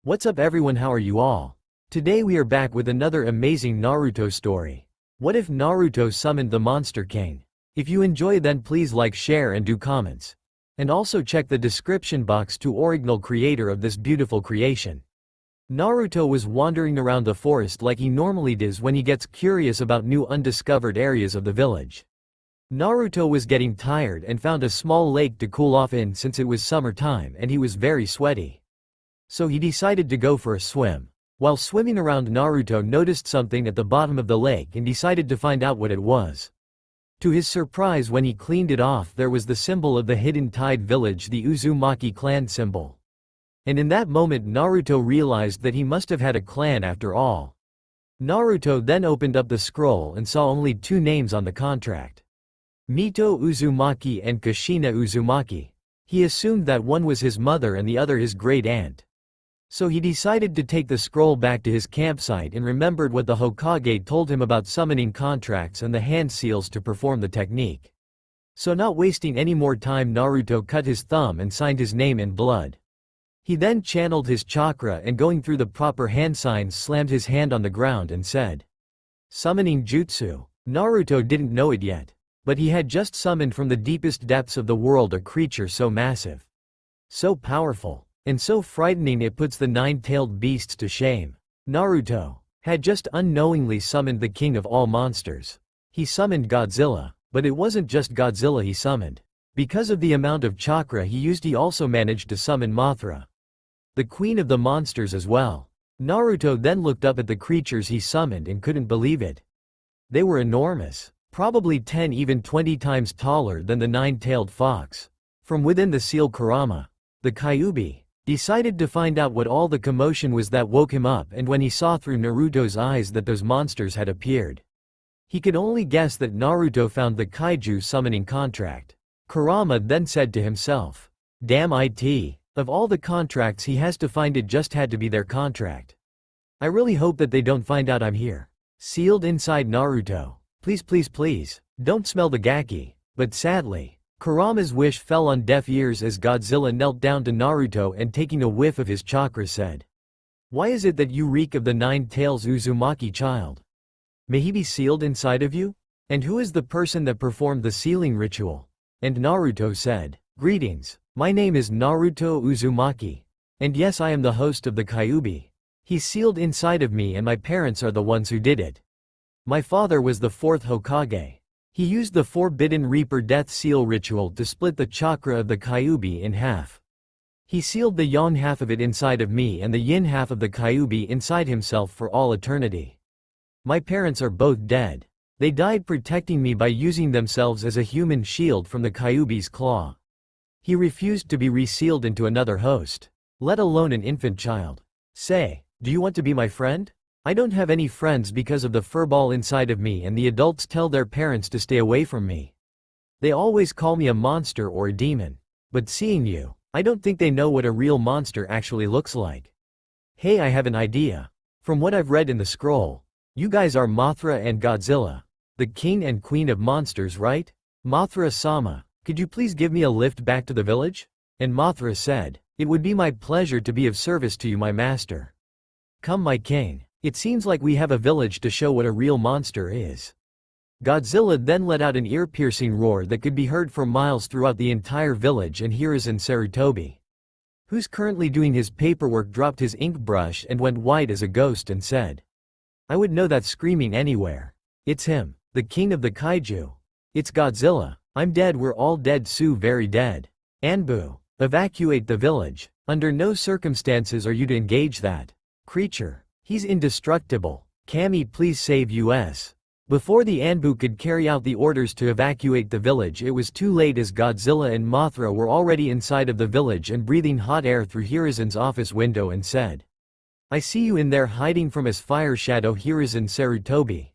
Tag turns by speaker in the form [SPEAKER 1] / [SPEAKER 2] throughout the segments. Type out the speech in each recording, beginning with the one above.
[SPEAKER 1] What's up everyone, how are you all? Today we are back with another amazing Naruto story. What if Naruto summoned the Monster King? If you enjoy then please like, share and do comments. And also check the description box to original creator of this beautiful creation. Naruto was wandering around the forest like he normally does when he gets curious about new undiscovered areas of the village. Naruto was getting tired and found a small lake to cool off in since it was summertime and he was very sweaty. So he decided to go for a swim. While swimming around, Naruto noticed something at the bottom of the lake and decided to find out what it was. To his surprise, when he cleaned it off, there was the symbol of the hidden tide village, the Uzumaki clan symbol. And in that moment Naruto realized that he must have had a clan after all. Naruto then opened up the scroll and saw only two names on the contract: Mito Uzumaki and Kushina Uzumaki. He assumed that one was his mother and the other his great aunt. So he decided to take the scroll back to his campsite and remembered what the Hokage told him about summoning contracts and the hand seals to perform the technique. So not wasting any more time, Naruto cut his thumb and signed his name in blood. He then channeled his chakra and, going through the proper hand signs, slammed his hand on the ground and said, "Summoning Jutsu." Naruto didn't know it yet, but he had just summoned from the deepest depths of the world a creature so massive, so powerful, and so frightening it puts the nine-tailed beasts to shame. Naruto had just unknowingly summoned the king of all monsters. He summoned Godzilla, but it wasn't just Godzilla he summoned. Because of the amount of chakra he used, he also managed to summon Mothra, the queen of the monsters, as well. Naruto then looked up at the creatures he summoned and couldn't believe it. They were enormous, probably 10 even 20 times taller than the nine-tailed fox. From within the seal, Kurama, the Kyuubi, decided to find out what all the commotion was that woke him up, and when he saw through Naruto's eyes that those monsters had appeared, he could only guess that Naruto found the kaiju summoning contract. Kurama then said to himself, "Damn it, of all the contracts he has to find, it just had to be their contract. I really hope that they don't find out I'm here." Sealed inside Naruto. Please, please, please, don't smell the gaki. But sadly, Kurama's wish fell on deaf ears as Godzilla knelt down to Naruto and, taking a whiff of his chakra, said, "Why is it that you reek of the nine tails, Uzumaki child? May he be sealed inside of you? And who is the person that performed the sealing ritual?" And Naruto said, "Greetings, my name is Naruto Uzumaki. And yes, I am the host of the Kyuubi. He's sealed inside of me and my parents are the ones who did it. My father was the fourth Hokage. He used the Forbidden Reaper death seal ritual to split the chakra of the Kyuubi in half. He sealed the yang half of it inside of me and the yin half of the Kyuubi inside himself for all eternity. My parents are both dead. They died protecting me by using themselves as a human shield from the Kyuubi's claw. He refused to be resealed into another host, let alone an infant child. Say, do you want to be my friend? I don't have any friends because of the furball inside of me, and the adults tell their parents to stay away from me. They always call me a monster or a demon. But seeing you, I don't think they know what a real monster actually looks like. Hey, I have an idea. From what I've read in the scroll, you guys are Mothra and Godzilla, the king and queen of monsters, right? Mothra-sama, could you please give me a lift back to the village?" And Mothra said, "It would be my pleasure to be of service to you, my master. Come, my king. It seems like we have a village to show what a real monster is." Godzilla then let out an ear-piercing roar that could be heard for miles throughout the entire village, and Hiruzen Sarutobi, who's currently doing his paperwork, dropped his ink brush and went white as a ghost and said, "I would know that screaming anywhere. It's him, the king of the kaiju. It's Godzilla. I'm dead, we're all dead, so very dead. Anbu, evacuate the village. Under no circumstances are you to engage that creature. He's indestructible. Kami, please save us." Before the Anbu could carry out the orders to evacuate the village, it was too late, as Godzilla and Mothra were already inside of the village and breathing hot air through Hiruzen's office window and said, "I see you in there hiding from us, fire shadow Hiruzen Sarutobi.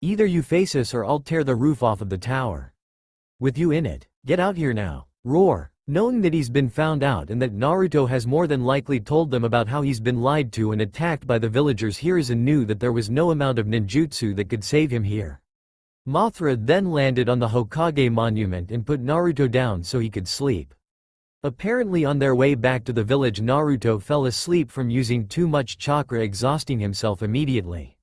[SPEAKER 1] Either you face us or I'll tear the roof off of the tower with you in it. Get out here now." Roar. Knowing that he's been found out and that Naruto has more than likely told them about how he's been lied to and attacked by the villagers, Hiruzen knew that there was no amount of ninjutsu that could save him here. Mothra then landed on the Hokage monument and put Naruto down so he could sleep. Apparently on their way back to the village, Naruto fell asleep from using too much chakra, exhausting himself immediately.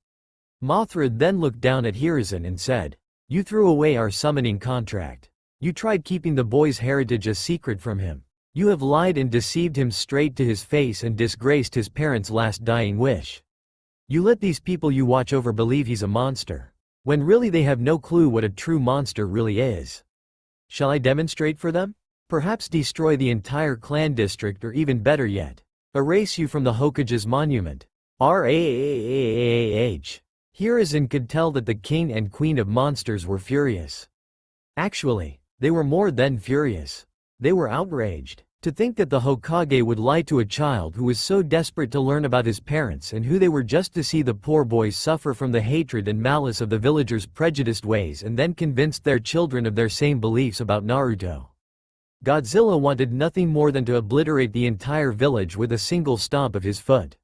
[SPEAKER 1] Mothra then looked down at Hiruzen and said, "You threw away our summoning contract. You tried keeping the boy's heritage a secret from him. You have lied and deceived him straight to his face and disgraced his parents' last dying wish. You let these people you watch over believe he's a monster, when really they have no clue what a true monster really is. Shall I demonstrate for them? Perhaps destroy the entire clan district, or even better yet, erase you from the Hokage's monument." Hiruzen could tell that the king and queen of monsters were furious. Actually, they were more than furious. They were outraged. To think that the Hokage would lie to a child who was so desperate to learn about his parents and who they were just to see the poor boys suffer from the hatred and malice of the villagers' prejudiced ways, and then convinced their children of their same beliefs about Naruto. Godzilla wanted nothing more than to obliterate the entire village with a single stomp of his foot,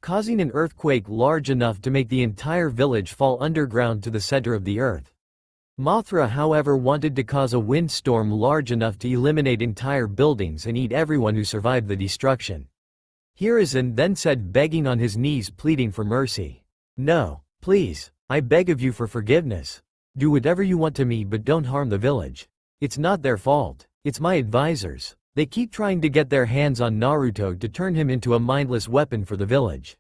[SPEAKER 1] causing an earthquake large enough to make the entire village fall underground to the center of the earth. Mothra, however, wanted to cause a windstorm large enough to eliminate entire buildings and eat everyone who survived the destruction. Hiruzen then said, begging on his knees, pleading for mercy, "No, please, I beg of you for forgiveness. Do whatever you want to me, but don't harm the village. It's not their fault, it's my advisors. They keep trying to get their hands on Naruto to turn him into a mindless weapon for the village.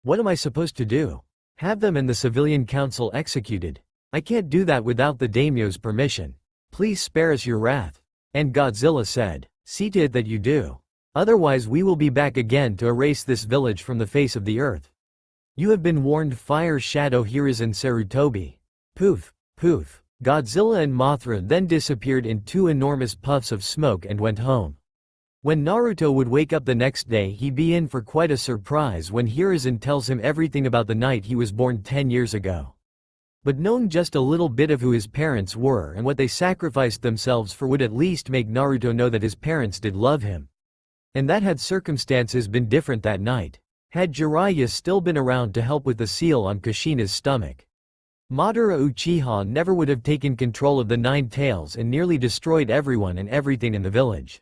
[SPEAKER 1] What am I supposed to do? Have them and the civilian council executed? I can't do that without the daimyo's permission. Please spare us your wrath." And Godzilla said, "See to it that you do. Otherwise we will be back again to erase this village from the face of the earth. You have been warned." Fire Shadow Hiruzen Sarutobi. Poof, poof. Godzilla and Mothra then disappeared in two enormous puffs of smoke and went home. When Naruto would wake up the next day, he'd be in for quite a surprise when Hiruzen tells him everything about the night he was born 10 years ago. But knowing just a little bit of who his parents were and what they sacrificed themselves for would at least make Naruto know that his parents did love him. And that had circumstances been different that night, had Jiraiya still been around to help with the seal on Kushina's stomach, Madara Uchiha never would have taken control of the Nine Tails and nearly destroyed everyone and everything in the village.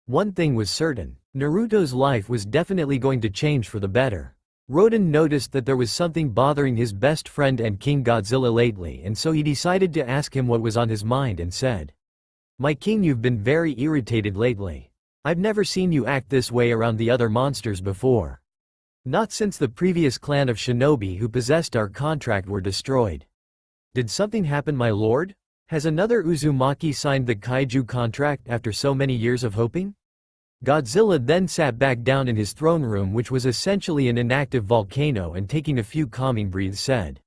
[SPEAKER 1] One thing was certain, Naruto's life was definitely going to change for the better. Roden noticed that there was something bothering his best friend and King Godzilla lately, and so he decided to ask him what was on his mind and said, "My king, you've been very irritated lately. I've never seen you act this way around the other monsters before. Not since the previous clan of shinobi who possessed our contract were destroyed. Did something happen, my lord? Has another Uzumaki signed the kaiju contract after so many years of hoping?" Godzilla then sat back down in his throne room, which was essentially an inactive volcano, and taking a few calming breaths said,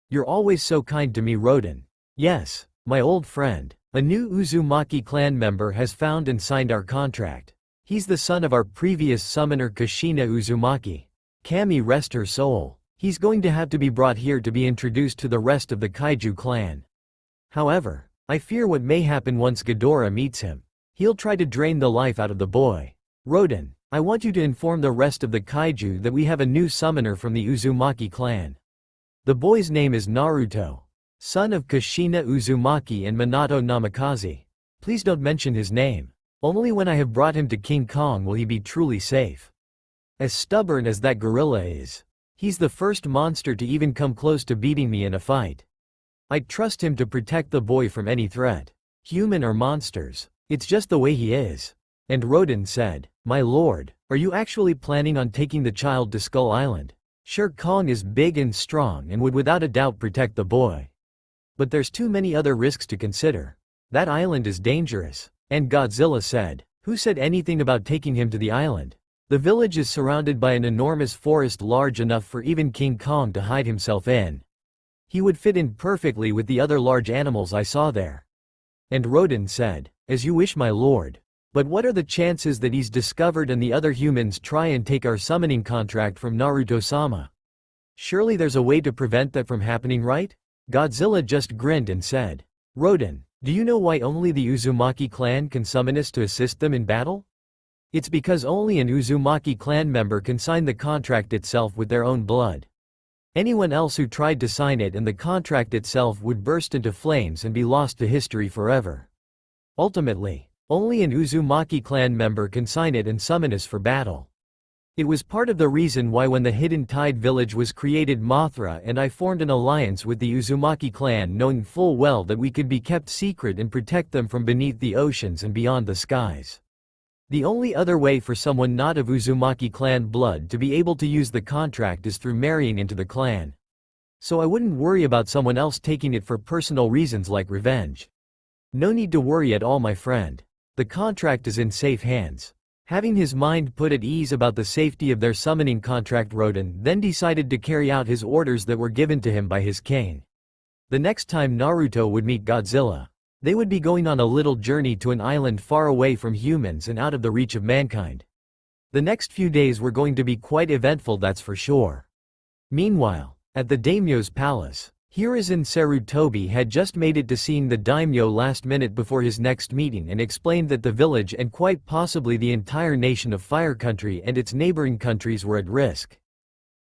[SPEAKER 1] "You're always so kind to me, Roden. Yes, my old friend. A new Uzumaki clan member has found and signed our contract. He's the son of our previous summoner Kushina Uzumaki. Kami rest her soul. He's going to have to be brought here to be introduced to the rest of the kaiju clan. However, I fear what may happen once Ghidorah meets him. He'll try to drain the life out of the boy. Roden, I want you to inform the rest of the kaiju that we have a new summoner from the Uzumaki clan. The boy's name is Naruto, son of Kushina Uzumaki and Minato Namikaze. Please don't mention his name. Only when I have brought him to King Kong will he be truly safe. As stubborn as that gorilla is, he's the first monster to even come close to beating me in a fight. I'd trust him to protect the boy from any threat, human or monsters. It's just the way he is." And Roden said, "My lord, are you actually planning on taking the child to Skull Island? Sure, Kong is big and strong and would without a doubt protect the boy. But there's too many other risks to consider. That island is dangerous." And Godzilla said, "Who said anything about taking him to the island? The village is surrounded by an enormous forest large enough for even King Kong to hide himself in. He would fit in perfectly with the other large animals I saw there." And Roden said, "As you wish, my lord. But what are the chances that he's discovered and the other humans try and take our summoning contract from Naruto-sama? Surely there's a way to prevent that from happening, right?" Godzilla just grinned and said, "Roden, do you know why only the Uzumaki clan can summon us to assist them in battle? It's because only an Uzumaki clan member can sign the contract itself with their own blood. Anyone else who tried to sign it and the contract itself would burst into flames and be lost to history forever. Ultimately, Only an Uzumaki clan member can sign it and summon us for battle. It was part of the reason why when the Hidden Tide village was created, Mothra and I formed an alliance with the Uzumaki clan, knowing full well that we could be kept secret and protect them from beneath the oceans and beyond the skies. The only other way for someone not of Uzumaki clan blood to be able to use the contract is through marrying into the clan. So I wouldn't worry about someone else taking it for personal reasons like revenge. No need to worry at all, my friend. The contract is in safe hands. Having his mind put at ease about the safety of their summoning contract, Rodan then decided to carry out his orders that were given to him by his king. The next time Naruto would meet Godzilla, they would be going on a little journey to an island far away from humans and out of the reach of mankind. The next few days were going to be quite eventful, that's for sure. Meanwhile, at the daimyo's palace, Hiruzen Sarutobi had just made it to seeing the daimyo last minute before his next meeting and explained that the village and quite possibly the entire nation of Fire Country and its neighboring countries were at risk.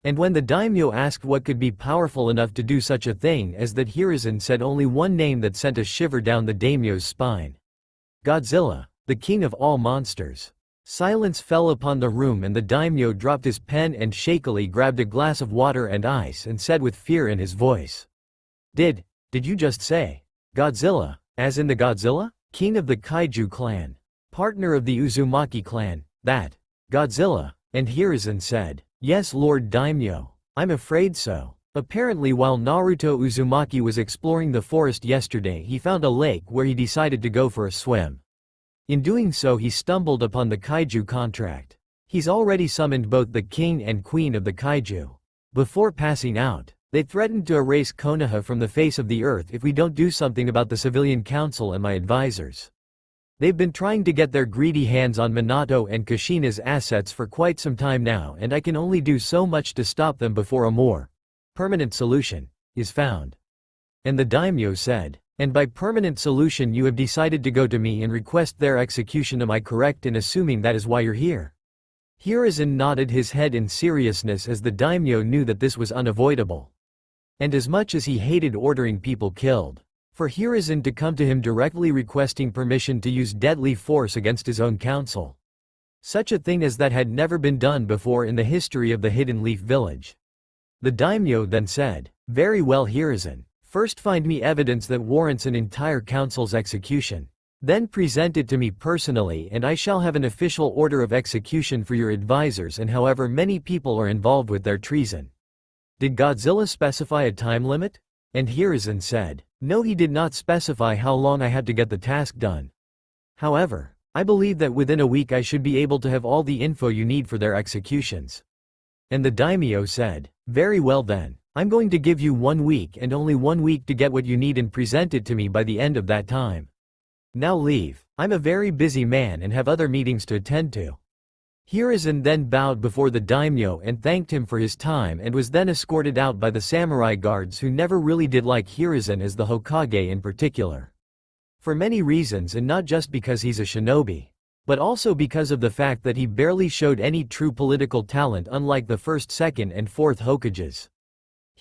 [SPEAKER 1] And when the daimyo asked what could be powerful enough to do such a thing as that, Hiruzen said only one name that sent a shiver down the daimyo's spine. Godzilla, the king of all monsters. Silence fell upon the room and the daimyo dropped his pen and shakily grabbed a glass of water and ice and said with fear in his voice. Did you just say Godzilla, as in the Godzilla? King of the Kaiju clan. Partner of the Uzumaki clan, that Godzilla? And Hiruzen said, yes, Lord Daimyo, I'm afraid so. Apparently while Naruto Uzumaki was exploring the forest yesterday, he found a lake where he decided to go for a swim. In doing so, he stumbled upon the Kaiju contract. He's already summoned both the king and queen of the Kaiju. Before passing out, they threatened to erase Konoha from the face of the earth if we don't do something about the civilian council and my advisors. They've been trying to get their greedy hands on Minato and Kushina's assets for quite some time now, and I can only do so much to stop them before a more permanent solution is found. And the daimyo said, and by permanent solution you have decided to go to me and request their execution, am I correct in assuming that is why you're here? Hiruzen nodded his head in seriousness as the daimyo knew that this was unavoidable. And as much as he hated ordering people killed, for Hiruzen to come to him directly requesting permission to use deadly force against his own council. Such a thing as that had never been done before in the history of the Hidden Leaf Village. The daimyo then said, very well, Hiruzen, first find me evidence that warrants an entire council's execution. Then present it to me personally and I shall have an official order of execution for your advisors and however many people are involved with their treason. Did Godzilla specify a time limit? And Hiruzen said, no, he did not specify how long I had to get the task done. However, I believe that within a week I should be able to have all the info you need for their executions. And the daimyo said, very well then, I'm going to give you 1 week and only 1 week to get what you need and present it to me by the end of that time. Now leave, I'm a very busy man and have other meetings to attend to. Hiruzen then bowed before the daimyo and thanked him for his time and was then escorted out by the samurai guards who never really did like Hiruzen as the Hokage in particular. For many reasons, and not just because he's a shinobi, but also because of the fact that he barely showed any true political talent unlike the first, second and fourth Hokages.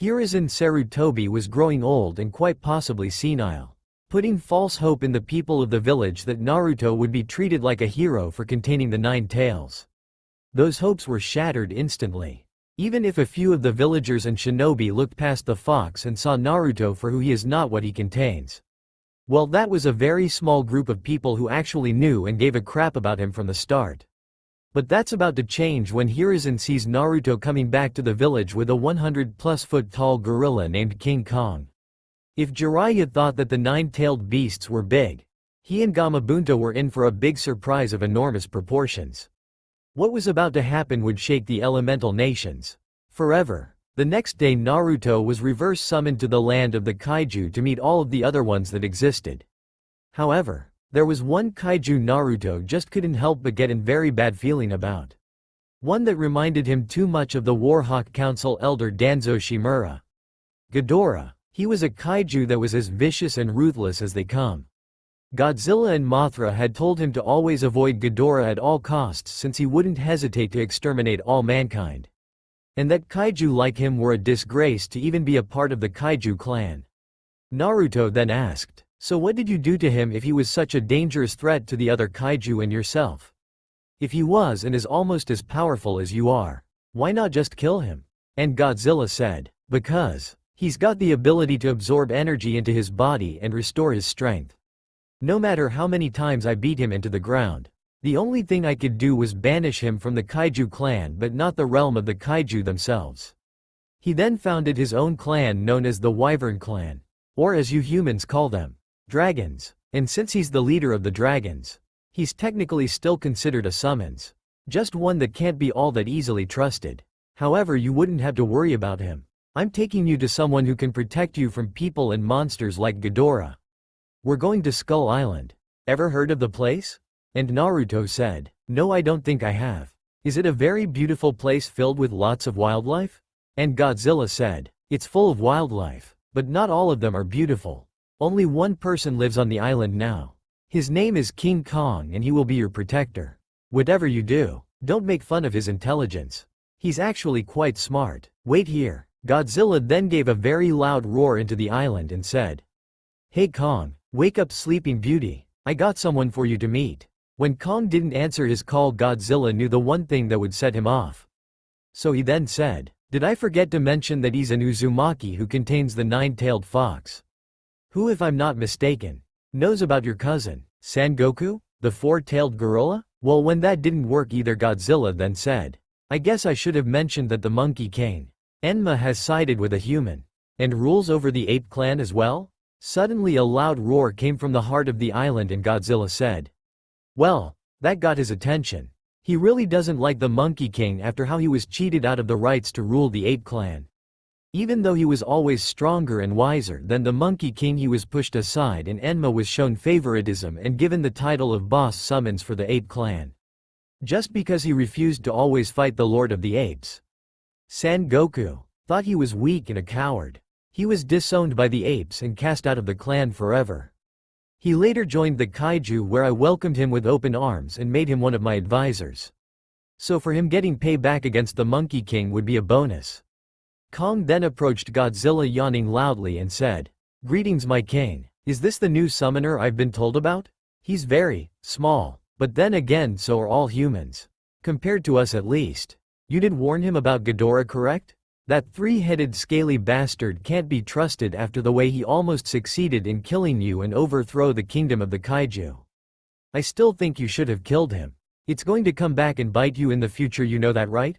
[SPEAKER 1] Hiruzen Sarutobi was growing old and quite possibly senile, putting false hope in the people of the village that Naruto would be treated like a hero for containing the 9 tails. Those hopes were shattered instantly. Even if a few of the villagers and shinobi looked past the fox and saw Naruto for who he is, not what he contains. Well, that was a very small group of people who actually knew and gave a crap about him from the start. But that's about to change when Hiruzen sees Naruto coming back to the village with a 100+ foot tall gorilla named King Kong. If Jiraiya thought that the 9-tailed beasts were big, he and Gamabunta were in for a big surprise of enormous proportions. What was about to happen would shake the elemental nations forever. The next day Naruto was reverse summoned to the land of the kaiju to meet all of the other ones that existed. However, there was one kaiju Naruto just couldn't help but get a very bad feeling about. One that reminded him too much of the Warhawk Council elder Danzo Shimura. Ghidorah. He was a kaiju that was as vicious and ruthless as they come. Godzilla and Mothra had told him to always avoid Ghidorah at all costs since he wouldn't hesitate to exterminate all mankind. And that kaiju like him were a disgrace to even be a part of the kaiju clan. Naruto then asked, So what did you do to him if he was such a dangerous threat to the other kaiju and yourself? If he was and is almost as powerful as you are, why not just kill him? And Godzilla said, because he's got the ability to absorb energy into his body and restore his strength. No matter how many times I beat him into the ground, the only thing I could do was banish him from the kaiju clan but not the realm of the kaiju themselves. He then founded his own clan known as the Wyvern Clan, or as you humans call them, dragons, and since he's the leader of the dragons, he's technically still considered a summons, just one that can't be all that easily trusted. However, you wouldn't have to worry about him. I'm taking you to someone who can protect you from people and monsters like Ghidorah. We're going to Skull Island. Ever heard of the place? And Naruto said, no, I don't think I have. Is it a very beautiful place filled with lots of wildlife? And Godzilla said, it's full of wildlife, but not all of them are beautiful. Only one person lives on the island now. His name is King Kong and he will be your protector. Whatever you do, don't make fun of his intelligence. He's actually quite smart. Wait here. Godzilla then gave a very loud roar into the island and said, hey Kong, wake up sleeping beauty. I got someone for you to meet. When Kong didn't answer his call, Godzilla knew the one thing that would set him off. So he then said, did I forget to mention that he's an Uzumaki who contains the nine-tailed fox? Who, if I'm not mistaken, knows about your cousin, Sangoku, the four-tailed gorilla? Well, when that didn't work either, Godzilla then said, I guess I should have mentioned that the Monkey King, Enma, has sided with a human, and rules over the ape clan as well? Suddenly a loud roar came from the heart of the island and Godzilla said, well, that got his attention. He really doesn't like the Monkey King after how he was cheated out of the rights to rule the ape clan. Even though he was always stronger and wiser than the Monkey King, he was pushed aside and Enma was shown favoritism and given the title of boss summons for the ape clan. Just because he refused to always fight the Lord of the Apes. Sangoku thought he was weak and a coward. He was disowned by the apes and cast out of the clan forever. He later joined the kaiju where I welcomed him with open arms and made him one of my advisors. So for him, getting payback against the Monkey King would be a bonus. Kong then approached Godzilla yawning loudly and said, greetings my king, is this the new summoner I've been told about? He's very small, but then again so are all humans. Compared to us at least. You did warn him about Ghidorah, correct? That three-headed scaly bastard can't be trusted after the way he almost succeeded in killing you and overthrow the kingdom of the kaiju. I still think you should have killed him. It's going to come back and bite you in the future, you know that, right?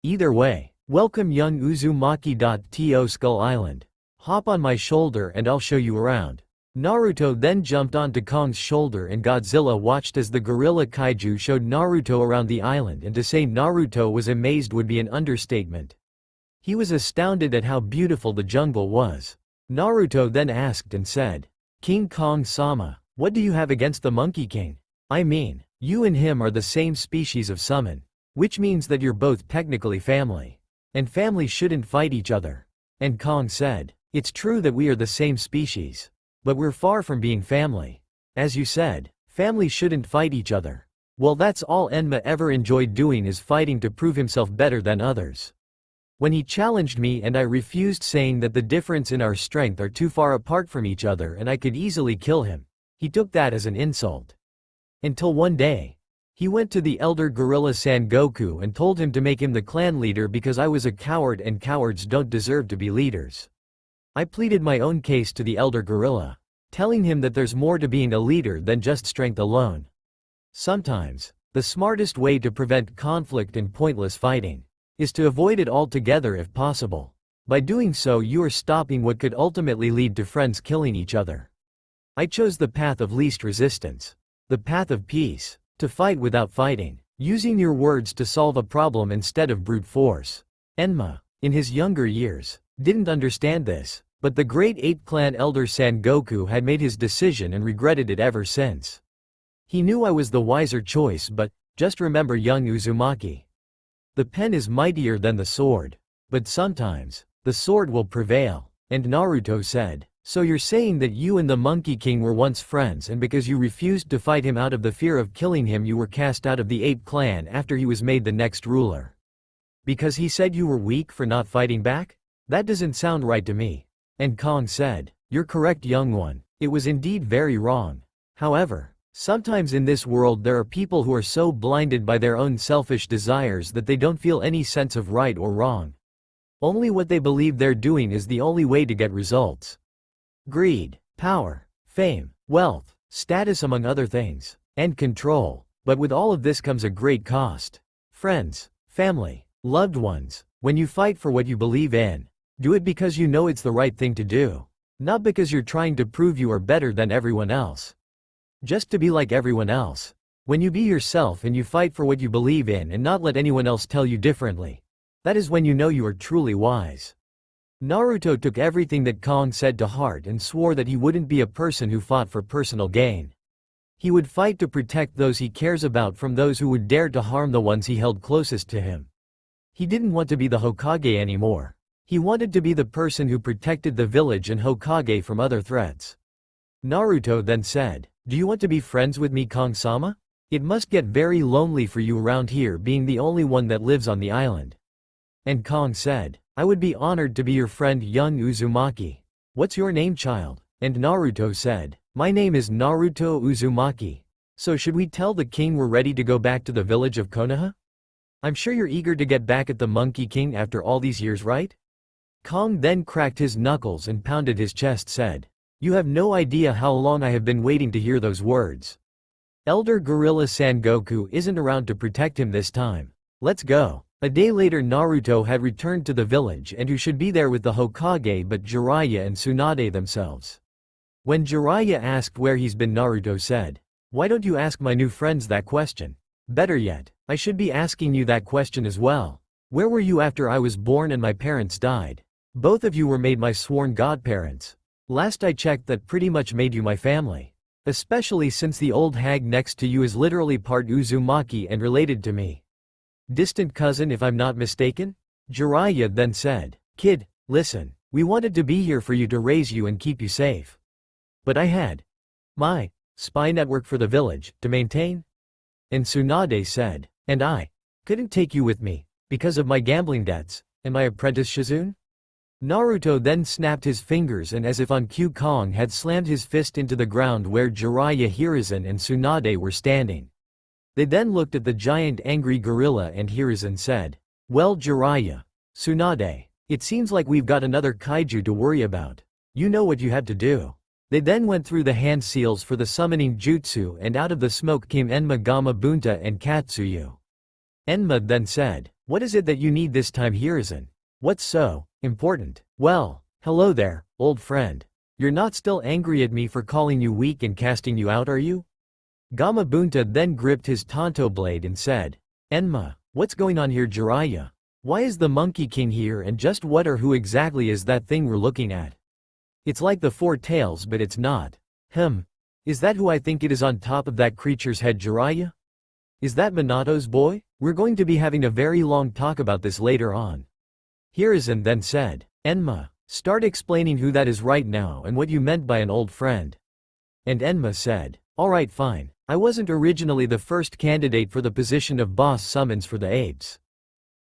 [SPEAKER 1] Either way, welcome young Uzumaki to Skull Island. Hop on my shoulder and I'll show you around. Naruto then jumped onto Kong's shoulder and Godzilla watched as the gorilla kaiju showed Naruto around the island, and to say Naruto was amazed would be an understatement. He was astounded at how beautiful the jungle was. Naruto then asked and said, King Kong-sama, what do you have against the Monkey King? I mean, you and him are the same species of summon, which means that you're both technically family. And family shouldn't fight each other. And Kong said, it's true that we are the same species, but we're far from being family. As you said, family shouldn't fight each other. Well, that's all Enma ever enjoyed doing, is fighting to prove himself better than others. When he challenged me and I refused, saying that the difference in our strength are too far apart from each other and I could easily kill him, he took that as an insult. Until one day, he went to the elder gorilla Sangoku and told him to make him the clan leader because I was a coward and cowards don't deserve to be leaders. I pleaded my own case to the elder gorilla, telling him that there's more to being a leader than just strength alone. Sometimes, the smartest way to prevent conflict and pointless fighting is to avoid it altogether if possible. By doing so, you are stopping what could ultimately lead to friends killing each other. I chose the path of least resistance. The path of peace. To fight without fighting. Using your words to solve a problem instead of brute force. Enma, in his younger years, didn't understand this, but the great ape clan elder Sangoku had made his decision and regretted it ever since. He knew I was the wiser choice, but just remember, young Uzumaki. The pen is mightier than the sword. But sometimes, the sword will prevail. And Naruto said, so you're saying that you and the Monkey King were once friends, and because you refused to fight him out of the fear of killing him, you were cast out of the ape clan after he was made the next ruler? Because he said you were weak for not fighting back? That doesn't sound right to me. And Kong said, you're correct, young one. It was indeed very wrong. However, sometimes in this world there are people who are so blinded by their own selfish desires that they don't feel any sense of right or wrong. Only what they believe they're doing is the only way to get results. Greed, power, fame, wealth, status among other things, and control. But with all of this comes a great cost. Friends, family, loved ones, when you fight for what you believe in, do it because you know it's the right thing to do. Not because you're trying to prove you are better than everyone else. Just to be like everyone else. When you be yourself and you fight for what you believe in and not let anyone else tell you differently, that is when you know you are truly wise. Naruto took everything that Kong said to heart and swore that he wouldn't be a person who fought for personal gain. He would fight to protect those he cares about from those who would dare to harm the ones he held closest to him. He didn't want to be the Hokage anymore. He wanted to be the person who protected the village and Hokage from other threats. Naruto then said, "Do you want to be friends with me, Kong-sama? It must get very lonely for you around here being the only one that lives on the island." And Kong said, "I would be honored to be your friend young Uzumaki. What's your name, child?" And Naruto said, "My name is Naruto Uzumaki. So should we tell the king we're ready to go back to the village of Konoha? I'm sure you're eager to get back at the Monkey King after all these years, right?" Kong then cracked his knuckles and pounded his chest, said, "You have no idea how long I have been waiting to hear those words. Elder Gorilla Sangoku isn't around to protect him this time. Let's go." A day later Naruto had returned to the village and who should be there with the Hokage but Jiraiya and Tsunade themselves. When Jiraiya asked where he's been, Naruto said, "Why don't you ask my new friends that question? Better yet, I should be asking you that question as well. Where were you after I was born and my parents died? Both of you were made my sworn godparents. Last I checked that pretty much made you my family. Especially since the old hag next to you is literally part Uzumaki and related to me. Distant cousin if I'm not mistaken?" Jiraiya then said, "Kid, listen, we wanted to be here for you to raise you and keep you safe. But I had my spy network for the village to maintain." And Tsunade said, "And I couldn't take you with me because of my gambling debts and my apprentice Shizune?" Naruto then snapped his fingers and as if on cue Kong had slammed his fist into the ground where Jiraiya, Hiruzen and Tsunade were standing. They then looked at the giant angry gorilla and Hiruzen said, "Well Jiraiya, Tsunade, it seems like we've got another kaiju to worry about. You know what you had to do." They then went through the hand seals for the summoning jutsu and out of the smoke came Enma, Gamabunta and Katsuyu. Enma then said, "What is it that you need this time, Hiruzen? What's so important?" "Well, hello there, old friend. You're not still angry at me for calling you weak and casting you out, are you?" Gamabunta then gripped his Tonto blade and said, "Enma, what's going on here, Jiraiya? Why is the Monkey King here and just what or who exactly is that thing we're looking at? It's like the Four Tails but it's not. Is that who I think it is on top of that creature's head, Jiraiya? Is that Minato's boy? We're going to be having a very long talk about this later on." Hiruzen then said, "Enma, start explaining who that is right now and what you meant by an old friend." And Enma said, "Alright fine, I wasn't originally the first candidate for the position of boss summons for the apes.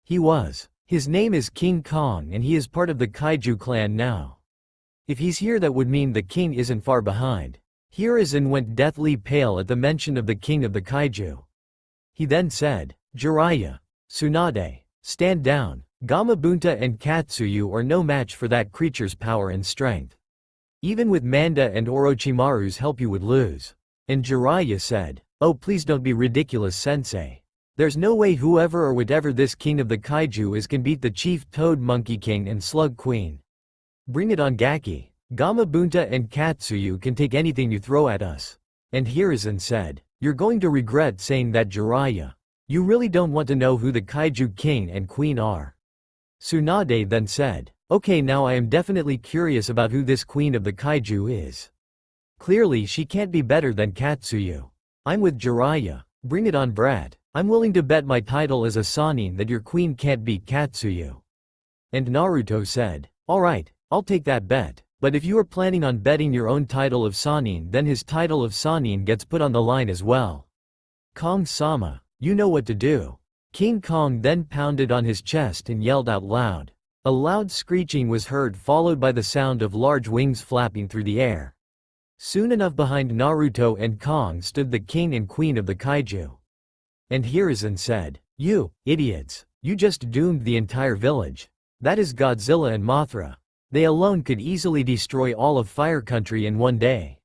[SPEAKER 1] He was. His name is King Kong and he is part of the Kaiju clan now. If he's here that would mean the king isn't far behind." Hiruzen went deathly pale at the mention of the king of the Kaiju. He then said, "Jiraiya, Tsunade, stand down. Gamabunta and Katsuyu are no match for that creature's power and strength. Even with Manda and Orochimaru's help you would lose." And Jiraiya said, "Oh please don't be ridiculous, sensei. There's no way whoever or whatever this king of the Kaiju is can beat the chief Toad Monkey King and Slug Queen. Bring it on, Gaki. Gamabunta and Katsuyu can take anything you throw at us." And Hiruzen said, "You're going to regret saying that, Jiraiya. You really don't want to know who the Kaiju king and queen are." Tsunade then said, "Okay, now I am definitely curious about who this queen of the Kaiju is. Clearly she can't be better than Katsuyu. I'm with Jiraiya. Bring it on, brat. I'm willing to bet my title as a Sannin that your queen can't beat Katsuyu." And Naruto said, "Alright, I'll take that bet, but if you are planning on betting your own title of Sannin then his title of Sannin gets put on the line as well. Kong-sama, you know what to do." King Kong then pounded on his chest and yelled out loud. A loud screeching was heard followed by the sound of large wings flapping through the air. Soon enough behind Naruto and Kong stood the king and queen of the kaiju. And Hiruzen said, "You, idiots, you just doomed the entire village. That is Godzilla and Mothra. They alone could easily destroy all of Fire Country in one day."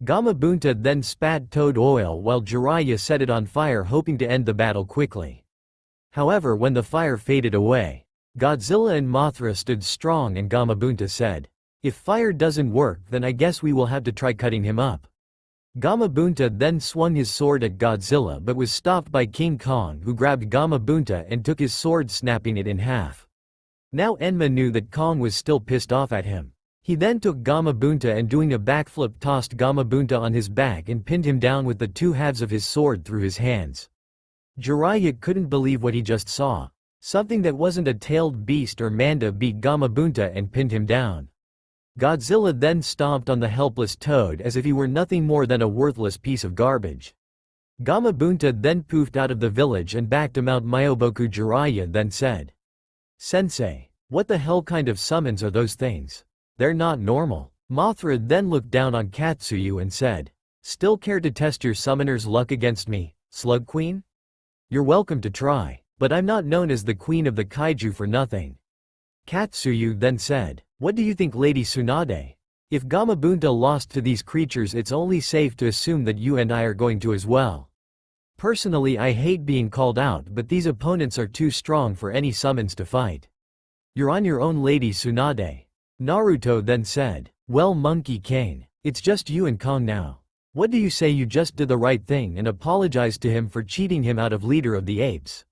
[SPEAKER 1] Gamabunta then spat toad oil while Jiraiya set it on fire, hoping to end the battle quickly. However, when the fire faded away, Godzilla and Mothra stood strong and Gamabunta said, "If fire doesn't work, then I guess we will have to try cutting him up." Gamabunta then swung his sword at Godzilla but was stopped by King Kong, who grabbed Gamabunta and took his sword, snapping it in half. Now Enma knew that Kong was still pissed off at him. He then took Gamabunta and doing a backflip tossed Gamabunta on his back and pinned him down with the two halves of his sword through his hands. Jiraiya couldn't believe what he just saw. Something that wasn't a tailed beast or manda beat Gamabunta and pinned him down. Godzilla then stomped on the helpless toad as if he were nothing more than a worthless piece of garbage. Gamabunta then poofed out of the village and back to Mount Myoboku. Jiraiya then said, "Sensei, what the hell kind of summons are those things? They're not normal." Mothra then looked down on Katsuyu and said, "Still care to test your summoner's luck against me, Slug Queen? You're welcome to try, but I'm not known as the queen of the kaiju for nothing." Katsuyu then said, "What do you think, Lady Tsunade? If Gamabunta lost to these creatures, it's only safe to assume that you and I are going to as well. Personally, I hate being called out, but these opponents are too strong for any summons to fight. You're on your own, Lady Tsunade." Naruto then said, "Well, Monkey King, it's just you and Kong now. What do you say you just did the right thing and apologized to him for cheating him out of leader of the apes?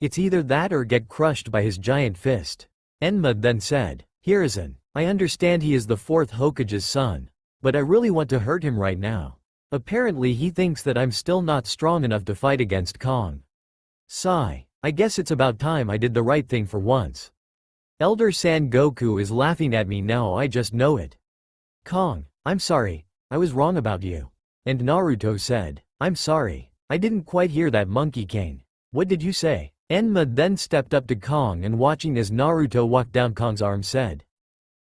[SPEAKER 1] It's either that or get crushed by his giant fist." Enma then said, "Hiruzen, I understand he is the fourth Hokage's son, but I really want to hurt him right now. Apparently he thinks that I'm still not strong enough to fight against Kong. Sigh, I guess it's about time I did the right thing for once. Elder San Goku is laughing at me now, I just know it. Kong, I'm sorry, I was wrong about you." And Naruto said, "I'm sorry, I didn't quite hear that, Monkey King. What did you say?" Enma then stepped up to Kong and, watching as Naruto walked down Kong's arm, said,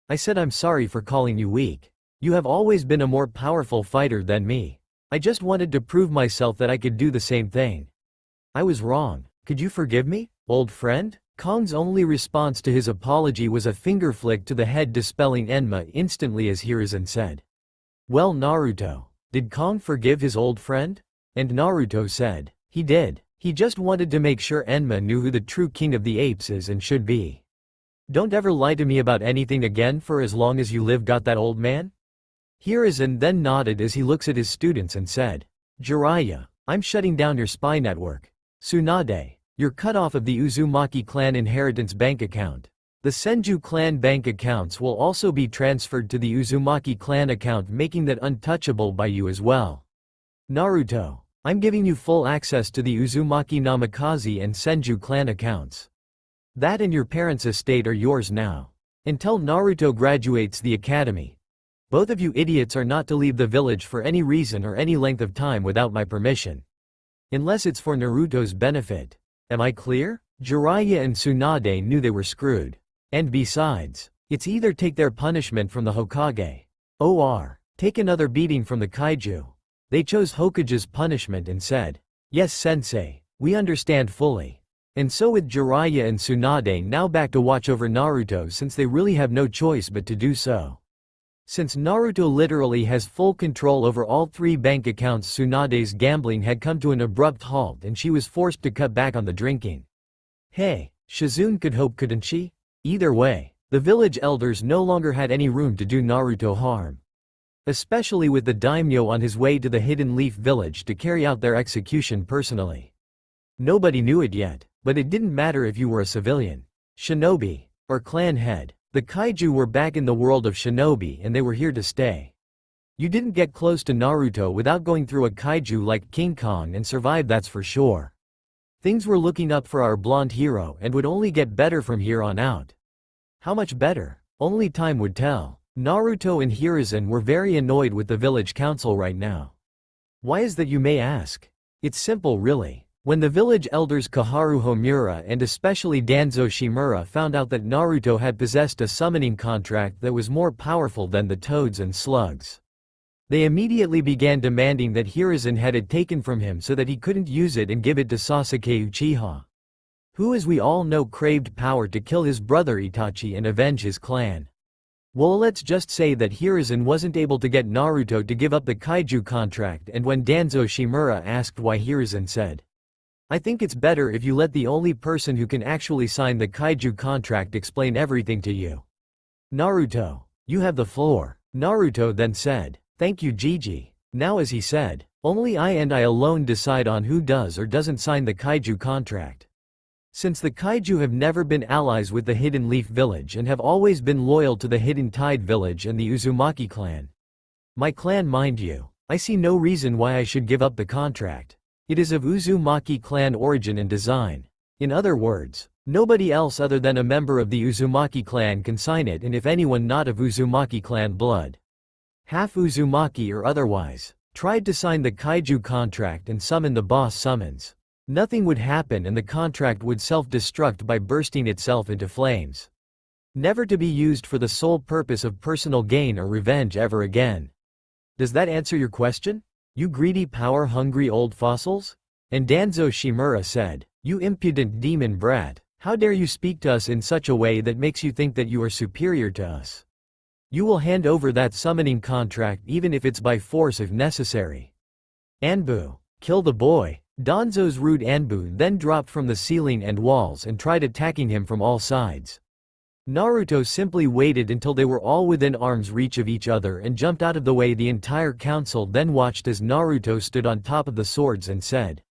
[SPEAKER 1] "I said I'm sorry for calling you weak. You have always been a more powerful fighter than me. I just wanted to prove myself that I could do the same thing. I was wrong. Could you forgive me, old friend?" Kong's only response to his apology was a finger flick to the head, dispelling Enma instantly as Hiruzen said, "Well, Naruto, did Kong forgive his old friend?" And Naruto said, "He did. He just wanted to make sure Enma knew who the true king of the apes is and should be. Don't ever lie to me about anything again for as long as you live, got that, old man?" Hiruzen then nodded as he looks at his students and said, "Jiraiya, I'm shutting down your spy network. Tsunade, you're cut off of the Uzumaki clan inheritance bank account. The Senju clan bank accounts will also be transferred to the Uzumaki clan account, making that untouchable by you as well. Naruto, I'm giving you full access to the Uzumaki Namikaze and Senju clan accounts. That and your parents' estate are yours now. Until Naruto graduates the academy. Both of you idiots are not to leave the village for any reason or any length of time without my permission. Unless it's for Naruto's benefit. Am I clear?" Jiraiya and Tsunade knew they were screwed. And besides, it's either take their punishment from the Hokage, or take another beating from the kaiju. They chose Hokage's punishment and said, "Yes, sensei, we understand fully." And so with Jiraiya and Tsunade now back to watch over Naruto, since they really have no choice but to do so. Since Naruto literally has full control over all three bank accounts, Tsunade's gambling had come to an abrupt halt and she was forced to cut back on the drinking. Hey, Shizune could hope, couldn't she? Either way, the village elders no longer had any room to do Naruto harm. Especially with the daimyo on his way to the Hidden Leaf village to carry out their execution personally. Nobody knew it yet, but it didn't matter if you were a civilian, shinobi, or clan head. The kaiju were back in the world of shinobi and they were here to stay. You didn't get close to Naruto without going through a kaiju like King Kong and survive, that's for sure. Things were looking up for our blonde hero and would only get better from here on out. How much better? Only time would tell. Naruto and Hiruzen were very annoyed with the village council right now. Why is that, you may ask? It's simple really. When the village elders Kaharu Homura and especially Danzo Shimura found out that Naruto had possessed a summoning contract that was more powerful than the toads and slugs. They immediately began demanding that Hiruzen had it taken from him so that he couldn't use it and give it to Sasuke Uchiha, who, as we all know, craved power to kill his brother Itachi and avenge his clan. Well, let's just say that Hiruzen wasn't able to get Naruto to give up the kaiju contract, and when Danzo Shimura asked why, Hiruzen said, "I think it's better if you let the only person who can actually sign the kaiju contract explain everything to you. Naruto, you have the floor." Naruto then said, "Thank you, Gigi. Now, as he said, only I and I alone decide on who does or doesn't sign the kaiju contract. Since the kaiju have never been allies with the Hidden Leaf Village and have always been loyal to the Hidden Tide Village and the Uzumaki clan. My clan, mind you. I see no reason why I should give up the contract. It is of Uzumaki clan origin and design. In other words, nobody else other than a member of the Uzumaki clan can sign it, and if anyone not of Uzumaki clan blood, half Uzumaki or otherwise, tried to sign the kaiju contract and summon the boss summons, nothing would happen and the contract would self-destruct by bursting itself into flames, never to be used for the sole purpose of personal gain or revenge ever again. Does that answer your question, you greedy power-hungry old fossils?" And Danzo Shimura said, "You impudent demon brat, how dare you speak to us in such a way that makes you think that you are superior to us? You will hand over that summoning contract even if it's by force if necessary. Anbu, kill the boy." Danzo's rude Anbu then dropped from the ceiling and walls and tried attacking him from all sides. Naruto simply waited until they were all within arm's reach of each other and jumped out of the way. The entire council then watched as Naruto stood on top of the swords and said,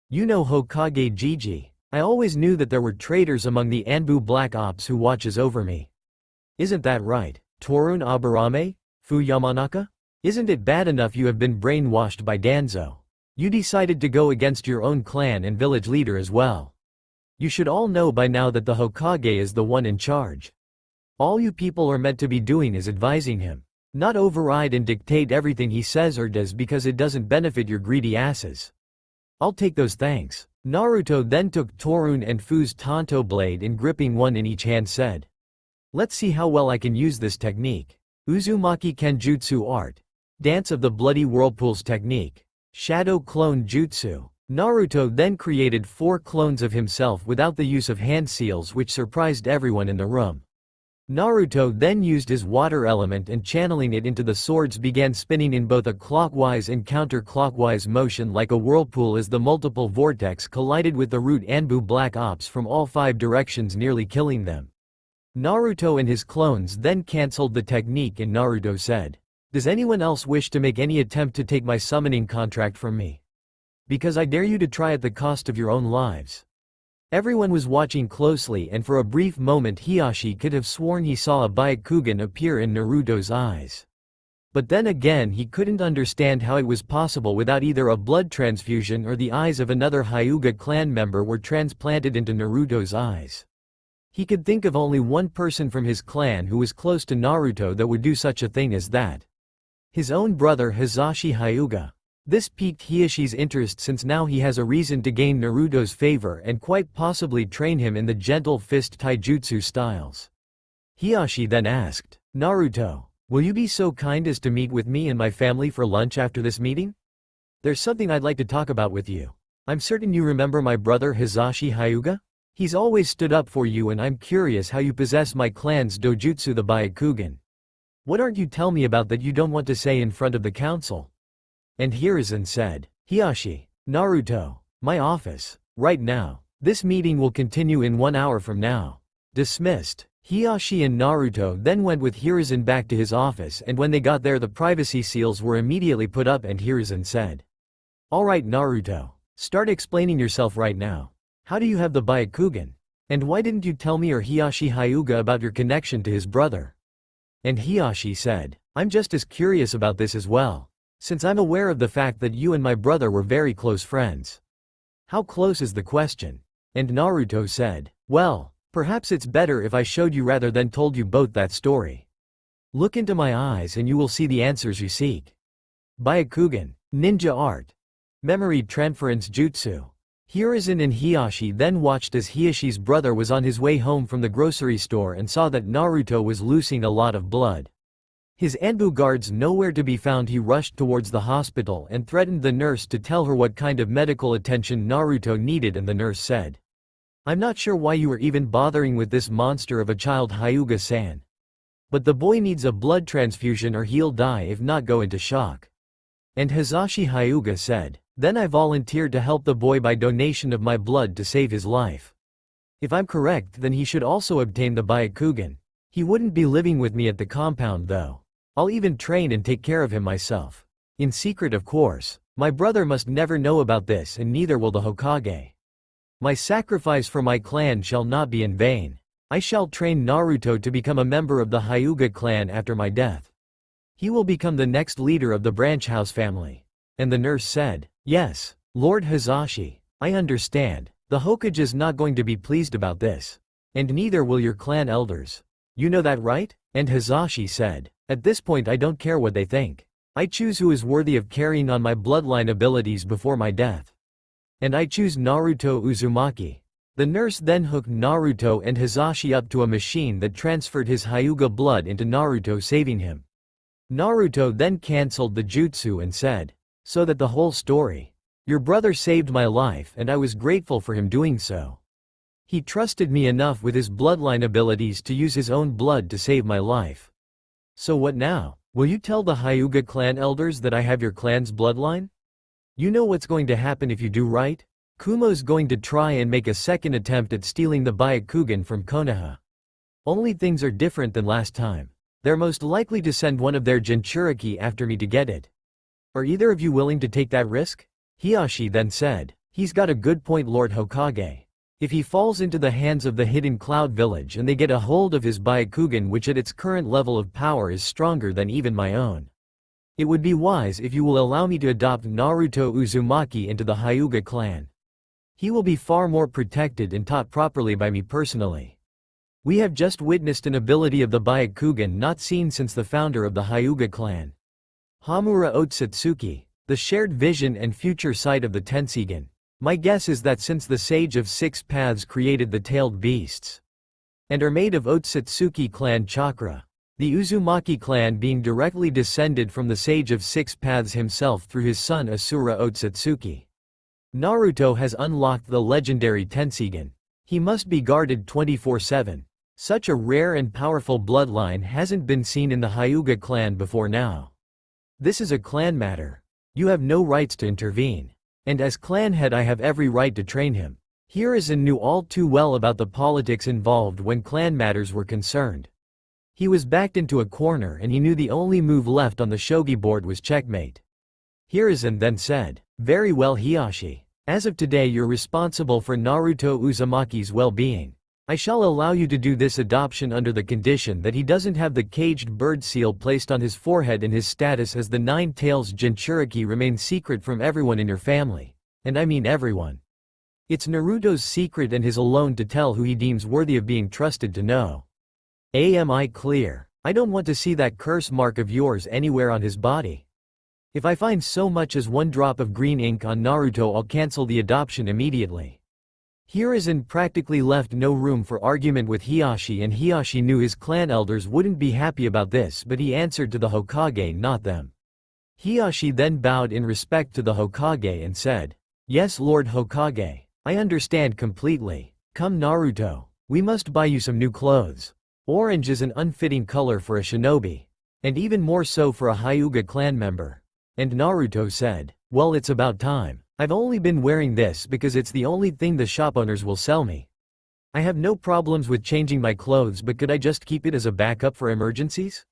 [SPEAKER 1] "You know, Hokage Gigi, I always knew that there were traitors among the Anbu Black Ops who watches over me. Isn't that right, Torun Aburame, Fu Yamanaka? Isn't it bad enough you have been brainwashed by Danzo? You decided to go against your own clan and village leader as well. You should all know by now that the Hokage is the one in charge. All you people are meant to be doing is advising him, not override and dictate everything he says or does because it doesn't benefit your greedy asses. I'll take those thanks." Naruto then took Torun and Fu's Tanto blade and gripping one in each hand said, "Let's see how well I can use this technique. Uzumaki Kenjutsu art. Dance of the Bloody Whirlpools technique. Shadow Clone Jutsu." Naruto then created 4 clones of himself without the use of hand seals, which surprised everyone in the room. Naruto then used his water element and channeling it into the swords began spinning in both a clockwise and counterclockwise motion like a whirlpool as the multiple vortex collided with the root Anbu Black Ops from all 5 directions, nearly killing them. Naruto and his clones then cancelled the technique and Naruto said, "Does anyone else wish to make any attempt to take my summoning contract from me? Because I dare you to try at the cost of your own lives." Everyone was watching closely, and for a brief moment Hiyashi could have sworn he saw a Byakugan appear in Naruto's eyes. But then again he couldn't understand how it was possible without either a blood transfusion or the eyes of another Hyuga clan member were transplanted into Naruto's eyes. He could think of only one person from his clan who was close to Naruto that would do such a thing as that. His own brother Hisashi Hyuga. This piqued Hiyashi's interest since now he has a reason to gain Naruto's favor and quite possibly train him in the gentle fist taijutsu styles. Hiyashi then asked, "Naruto, will you be so kind as to meet with me and my family for lunch after this meeting? There's something I'd like to talk about with you. I'm certain you remember my brother Hisashi Hyuga? He's always stood up for you and I'm curious how you possess my clan's dojutsu, the Byakugan. What aren't you tell me about that you don't want to say in front of the council?" And Hiruzen said, "Hiyashi, Naruto, my office, right now. This meeting will continue in 1 hour from now." Dismissed. Hiyashi and Naruto then went with Hiruzen back to his office, and when they got there the privacy seals were immediately put up and Hiruzen said, "Alright Naruto, start explaining yourself right now. How do you have the Byakugan? And why didn't you tell me or Hiyashi Hyuga about your connection to his brother?" And Hiyashi said, "I'm just as curious about this as well, since I'm aware of the fact that you and my brother were very close friends." "How close is the question?" And Naruto said, "Well, perhaps it's better if I showed you rather than told you both that story. Look into my eyes and you will see the answers you seek. Byakugan, ninja art, memory transference jutsu." Hiruzen and Hiyashi then watched as Hiyashi's brother was on his way home from the grocery store and saw that Naruto was losing a lot of blood. His Anbu guards nowhere to be found, he rushed towards the hospital and threatened the nurse to tell her what kind of medical attention Naruto needed, and the nurse said, "I'm not sure why you are even bothering with this monster of a child, Hyuga-san. But the boy needs a blood transfusion or he'll die, if not go into shock." And Hisashi Hyuga said, "Then I volunteered to help the boy by donation of my blood to save his life. If I'm correct, then he should also obtain the Byakugan. He wouldn't be living with me at the compound though. I'll even train and take care of him myself. In secret, of course. My brother must never know about this, and neither will the Hokage. My sacrifice for my clan shall not be in vain. I shall train Naruto to become a member of the Hyuga clan after my death. He will become the next leader of the branch house family." And the nurse said, "Yes, Lord Hisashi, I understand. The Hokage is not going to be pleased about this. And neither will your clan elders. You know that, right?" And Hisashi said, "At this point I don't care what they think. I choose who is worthy of carrying on my bloodline abilities before my death. And I choose Naruto Uzumaki." The nurse then hooked Naruto and Hisashi up to a machine that transferred his Hyuga blood into Naruto, saving him. Naruto then cancelled the jutsu and said, "So that the whole story. Your brother saved my life and I was grateful for him doing so. He trusted me enough with his bloodline abilities to use his own blood to save my life. So what now? Will you tell the Hyuga clan elders that I have your clan's bloodline? You know what's going to happen if you do, right? Kumo's going to try and make a second attempt at stealing the Byakugan from Konoha. Only things are different than last time. They're most likely to send one of their Jinchuriki after me to get it. Are either of you willing to take that risk?" Hisashi then said, "He's got a good point, Lord Hokage. If he falls into the hands of the Hidden Cloud Village and they get a hold of his Byakugan, which at its current level of power is stronger than even my own, it would be wise if you will allow me to adopt Naruto Uzumaki into the Hyuga clan. He will be far more protected and taught properly by me personally. We have just witnessed an ability of the Byakugan not seen since the founder of the Hyuga clan, Hamura Otsutsuki, the shared vision and future sight of the Tenseigan. My guess is that since the Sage of Six Paths created the tailed beasts and are made of Otsutsuki clan chakra, the Uzumaki clan being directly descended from the Sage of Six Paths himself through his son Asura Otsutsuki. Naruto has unlocked the legendary Tenseigan. He must be guarded 24/7. Such a rare and powerful bloodline hasn't been seen in the Hyuga clan before now. This is a clan matter. You have no rights to intervene. And as clan head I have every right to train him." Hiruzen knew all too well about the politics involved when clan matters were concerned. He was backed into a corner and he knew the only move left on the shogi board was checkmate. Hiruzen then said, "Very well, Hisashi. As of today you're responsible for Naruto Uzumaki's well-being. I shall allow you to do this adoption under the condition that he doesn't have the caged bird seal placed on his forehead, and his status as the Nine Tails Jinchuriki remains secret from everyone in your family. And I mean everyone. It's Naruto's secret and his alone to tell who he deems worthy of being trusted to know. Am I clear? I don't want to see that curse mark of yours anywhere on his body. If I find so much as one drop of green ink on Naruto, I'll cancel the adoption immediately." Hiruzen practically left no room for argument with Hisashi, and Hisashi knew his clan elders wouldn't be happy about this, but he answered to the Hokage, not them. Hisashi then bowed in respect to the Hokage and said, "Yes, Lord Hokage, I understand completely. Come Naruto, we must buy you some new clothes. Orange is an unfitting color for a shinobi. And even more so for a Hyuga clan member." And Naruto said, "Well, it's about time. I've only been wearing this because it's the only thing the shop owners will sell me. I have no problems with changing my clothes, but could I just keep it as a backup for emergencies?"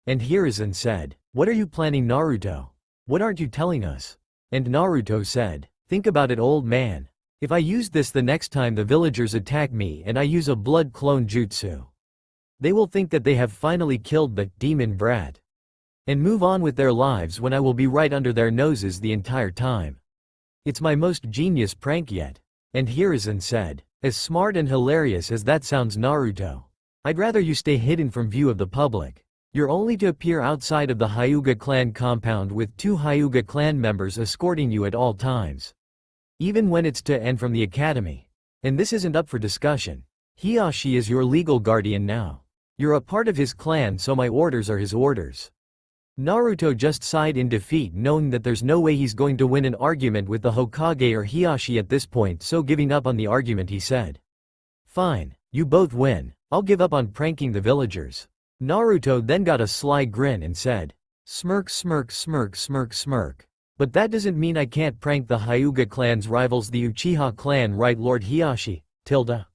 [SPEAKER 1] And Hiruzen said, "What are you planning, Naruto? What aren't you telling us?" And Naruto said, "Think about it, old man. If I use this the next time the villagers attack me and I use a blood clone jutsu, they will think that they have finally killed the demon brat and move on with their lives when I will be right under their noses the entire time. It's my most genius prank yet." And Hiruzen said, "As smart and hilarious as that sounds, Naruto, I'd rather you stay hidden from view of the public. You're only to appear outside of the Hyuga clan compound with 2 Hyuga clan members escorting you at all times. Even when it's to and from the academy. And this isn't up for discussion. Hisashi is your legal guardian now. You're a part of his clan, so my orders are his orders. Naruto just sighed in defeat, knowing that there's no way he's going to win an argument with the Hokage or Hiashi at this point, so giving up on the argument he said. Fine, you both win, I'll give up on pranking the villagers. Naruto then got a sly grin and said, smirk smirk smirk smirk smirk. But that doesn't mean I can't prank the Hyuga clan's rivals, the Uchiha clan, right Lord Hiashi, tilde?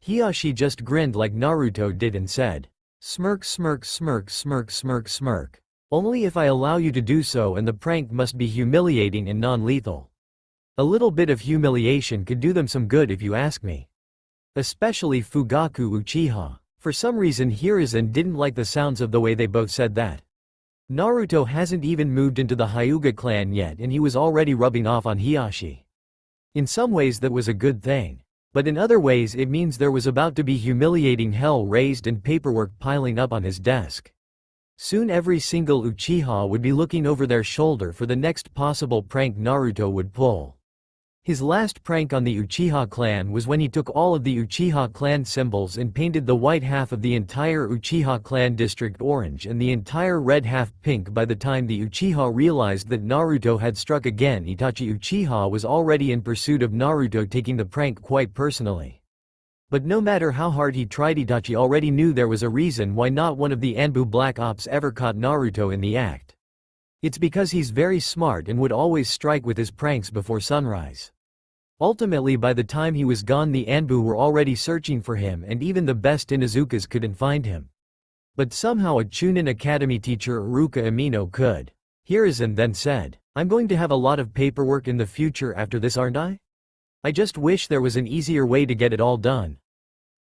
[SPEAKER 1] Hiashi just grinned like Naruto did and said, smirk smirk smirk smirk smirk smirk. Only if I allow you to do so, and the prank must be humiliating and non-lethal. A little bit of humiliation could do them some good if you ask me. Especially Fugaku Uchiha. For some reason Hiruzen didn't like the sounds of the way they both said that. Naruto hasn't even moved into the Hyuga clan yet and he was already rubbing off on Hiashi. In some ways that was a good thing. But in other ways it means there was about to be humiliating hell raised and paperwork piling up on his desk. Soon every single Uchiha would be looking over their shoulder for the next possible prank Naruto would pull. His last prank on the Uchiha clan was when he took all of the Uchiha clan symbols and painted the white half of the entire Uchiha clan district orange and the entire red half pink. By the time the Uchiha realized that Naruto had struck again, Itachi Uchiha was already in pursuit of Naruto, taking the prank quite personally. But no matter how hard he tried, Itachi already knew there was a reason why not one of the Anbu Black Ops ever caught Naruto in the act. It's because he's very smart and would always strike with his pranks before sunrise. Ultimately, by the time he was gone, the Anbu were already searching for him and even the best Inuzukas couldn't find him. But somehow a Chunin Academy teacher, Iruka Amino, could. Hiruzen then said, I'm going to have a lot of paperwork in the future after this, aren't I? I just wish there was an easier way to get it all done.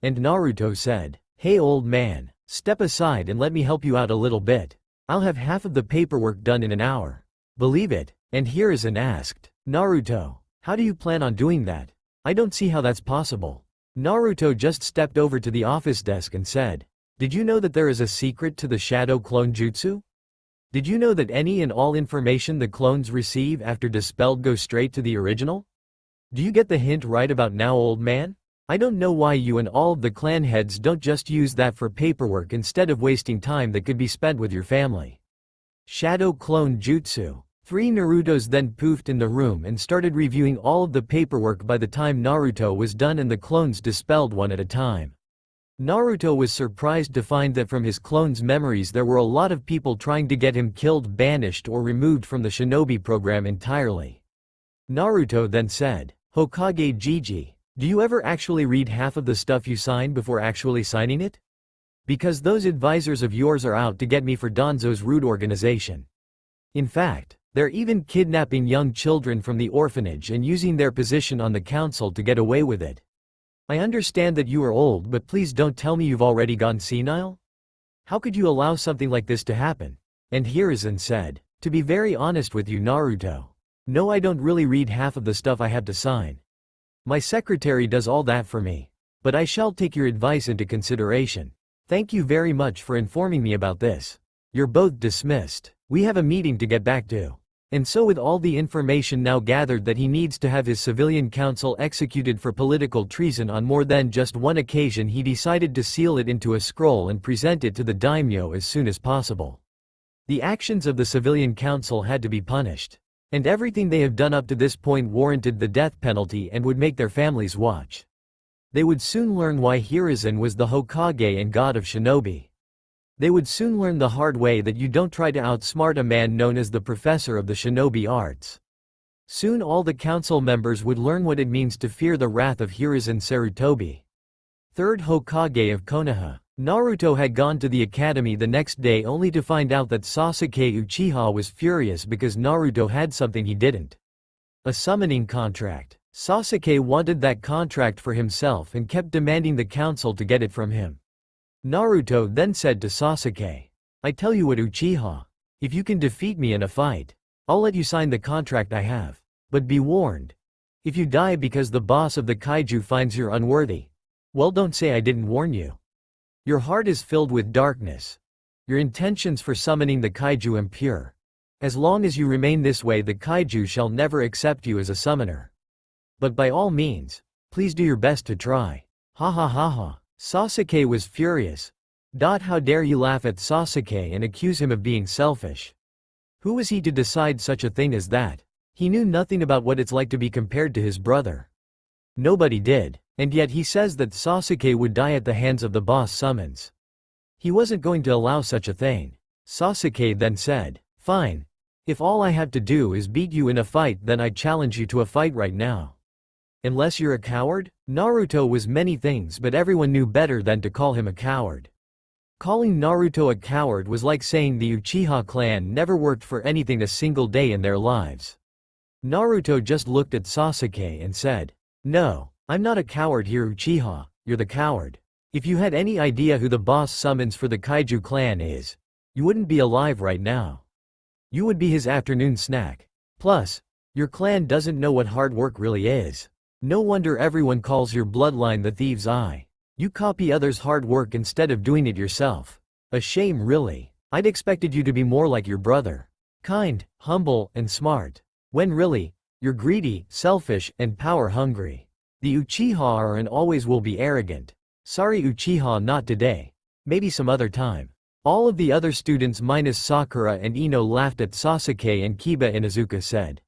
[SPEAKER 1] And Naruto said, hey old man, step aside and let me help you out a little bit. I'll have half of the paperwork done in an hour. Believe it? And Hiruzen asked, Naruto, how do you plan on doing that? I don't see how that's possible. Naruto just stepped over to the office desk and said, did you know that there is a secret to the shadow clone jutsu? Did you know that any and all information the clones receive after dispelled goes straight to the original? Do you get the hint right about now, old man? I don't know why you and all of the clan heads don't just use that for paperwork instead of wasting time that could be spent with your family. Shadow clone jutsu. 3 Narutos then poofed in the room and started reviewing all of the paperwork. By the time Naruto was done and the clones dispelled one at a time. Naruto was surprised to find that from his clones' memories there were a lot of people trying to get him killed, banished, or removed from the shinobi program entirely. Naruto then said, Hokage Gigi, do you ever actually read half of the stuff you sign before actually signing it? Because those advisors of yours are out to get me for Danzo's rude organization. In fact, they're even kidnapping young children from the orphanage and using their position on the council to get away with it. I understand that you are old, but please don't tell me you've already gone senile? How could you allow something like this to happen? And Hiruzen said, to be very honest with you, Naruto. No, I don't really read half of the stuff I have to sign. My secretary does all that for me. But I shall take your advice into consideration. Thank you very much for informing me about this. You're both dismissed. We have a meeting to get back to. And so with all the information now gathered that he needs to have his civilian council executed for political treason on more than just one occasion, he decided to seal it into a scroll and present it to the daimyo as soon as possible. The actions of the civilian council had to be punished. And everything they have done up to this point warranted the death penalty and would make their families watch. They would soon learn why Hiruzen was the Hokage and god of shinobi. They would soon learn the hard way that you don't try to outsmart a man known as the professor of the shinobi arts. Soon all the council members would learn what it means to fear the wrath of Hiruzen Sarutobi. 3rd Hokage of Konoha. Naruto had gone to the academy the next day only to find out that Sasuke Uchiha was furious because Naruto had something he didn't. A summoning contract. Sasuke wanted that contract for himself and kept demanding the council to get it from him. Naruto then said to Sasuke, I tell you what, Uchiha. If you can defeat me in a fight, I'll let you sign the contract I have. But be warned. If you die because the boss of the kaiju finds you're unworthy, well, don't say I didn't warn you. Your heart is filled with darkness. Your intentions for summoning the kaiju impure. As long as you remain this way, the kaiju shall never accept you as a summoner. But by all means, please do your best to try. Ha ha ha ha. Sasuke was furious. How dare you laugh at Sasuke and accuse him of being selfish? Who was he to decide such a thing as that? He knew nothing about what it's like to be compared to his brother. Nobody did, and yet he says that Sasuke would die at the hands of the boss summons. He wasn't going to allow such a thing. Sasuke then said, "Fine. If all I have to do is beat you in a fight, then I challenge you to a fight right now. Unless you're a coward?" Naruto was many things, but everyone knew better than to call him a coward. Calling Naruto a coward was like saying the Uchiha clan never worked for anything a single day in their lives. Naruto just looked at Sasuke and said, "No, I'm not a coward here, Uchiha, you're the coward. If you had any idea who the boss summons for the Kaiju clan is, you wouldn't be alive right now. You would be his afternoon snack. Plus, your clan doesn't know what hard work really is. No wonder everyone calls your bloodline the Thieves' Eye. You copy others' hard work instead of doing it yourself. A shame really. I'd expected you to be more like your brother. Kind, humble, and smart. When really, you're greedy, selfish, and power-hungry. The Uchiha are and always will be arrogant. Sorry Uchiha, not today. Maybe some other time." All of the other students minus Sakura and Ino laughed at Sasuke, and Kiba Inuzuka said,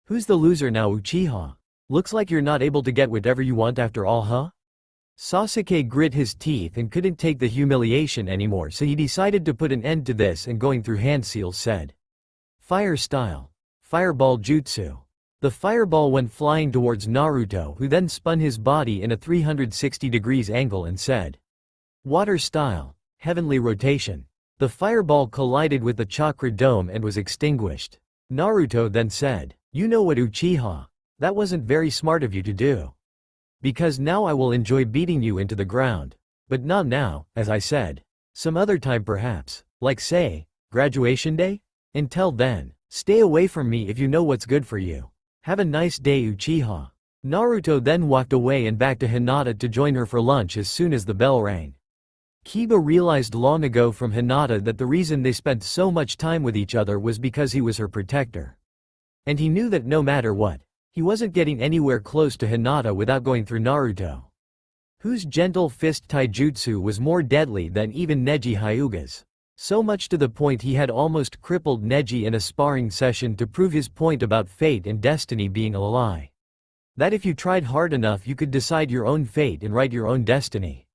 [SPEAKER 1] "Who's the loser now, Uchiha? Looks like you're not able to get whatever you want after all, huh?" Sasuke grit his teeth and couldn't take the humiliation anymore, so he decided to put an end to this, and going through hand seals said, "Fire style. Fireball jutsu." The fireball went flying towards Naruto, who then spun his body in a 360 degrees angle and said, "Water style. Heavenly rotation." The fireball collided with the chakra dome and was extinguished. Naruto then said, "You know what, Uchiha? That wasn't very smart of you to do. Because now I will enjoy beating you into the ground. But not now, as I said. Some other time perhaps. Like say, graduation day? Until then, stay away from me if you know what's good for you. Have a nice day, Uchiha." Naruto then walked away and back to Hinata to join her for lunch as soon as the bell rang. Kiba realized long ago from Hinata that the reason they spent so much time with each other was because he was her protector. And he knew that no matter what, he wasn't getting anywhere close to Hinata without going through Naruto, whose gentle fist taijutsu was more deadly than even Neji Hyuga's. So much to the point he had almost crippled Neji in a sparring session to prove his point about fate and destiny being a lie. That if you tried hard enough you could decide your own fate and write your own destiny.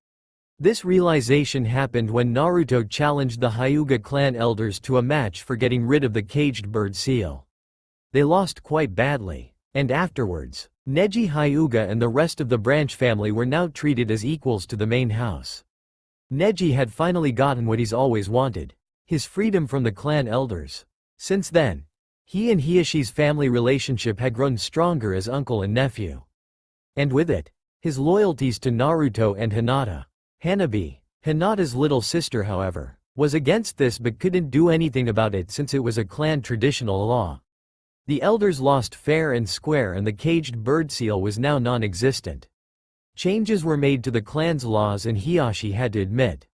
[SPEAKER 1] This realization happened when Naruto challenged the Hyuga clan elders to a match for getting rid of the caged bird seal. They lost quite badly, and afterwards, Neji Hyuga and the rest of the branch family were now treated as equals to the main house. Neji had finally gotten what he's always wanted: his freedom from the clan elders. Since then, he and Hiyoshi's family relationship had grown stronger as uncle and nephew. And with it, his loyalties to Naruto and Hinata. Hanabi, Hinata's little sister, however, was against this but couldn't do anything about it since it was a clan traditional law. The elders lost fair and square and the caged bird seal was now non-existent. Changes were made to the clan's laws and Hiyoshi had to admit.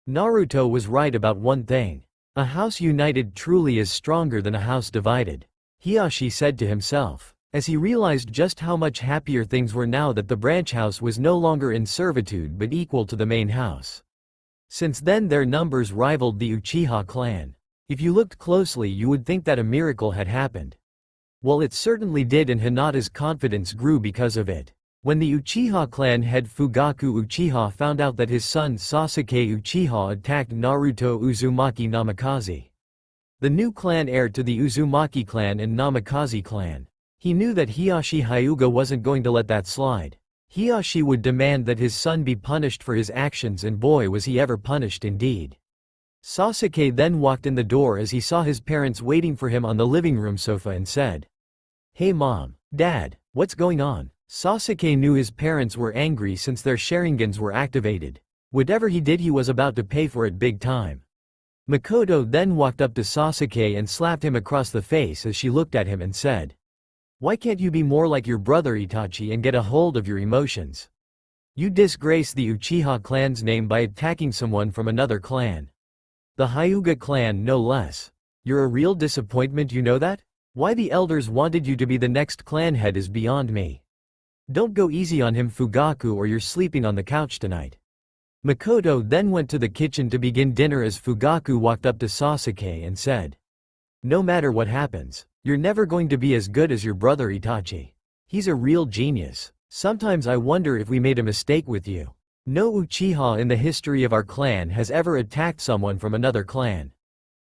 [SPEAKER 1] Naruto was right about one thing. A house united truly is stronger than a house divided. Hiyoshi said to himself, as he realized just how much happier things were now that the branch house was no longer in servitude but equal to the main house. Since then their numbers rivaled the Uchiha clan. If you looked closely you would think that a miracle had happened. Well, it certainly did, and Hinata's confidence grew because of it. When the Uchiha clan head Fugaku Uchiha found out that his son Sasuke Uchiha attacked Naruto Uzumaki Namikaze, the new clan heir to the Uzumaki clan and Namikaze clan, he knew that Hiyoshi Hyuga wasn't going to let that slide. Hiyoshi would demand that his son be punished for his actions, and boy was he ever punished indeed. Sasuke then walked in the door as he saw his parents waiting for him on the living room sofa and said, "Hey mom, dad, what's going on?" Sasuke knew his parents were angry since their Sharingans were activated. Whatever he did he was about to pay for it big time. Makoto then walked up to Sasuke and slapped him across the face as she looked at him and said, "Why can't you be more like your brother Itachi and get a hold of your emotions? You disgrace the Uchiha clan's name by attacking someone from another clan. The Hyuga clan no less. You're a real disappointment, you know that? Why the elders wanted you to be the next clan head is beyond me. Don't go easy on him, Fugaku, or you're sleeping on the couch tonight." Makoto then went to the kitchen to begin dinner as Fugaku walked up to Sasuke and said, "No matter what happens, you're never going to be as good as your brother Itachi. He's a real genius. Sometimes I wonder if we made a mistake with you. No Uchiha in the history of our clan has ever attacked someone from another clan.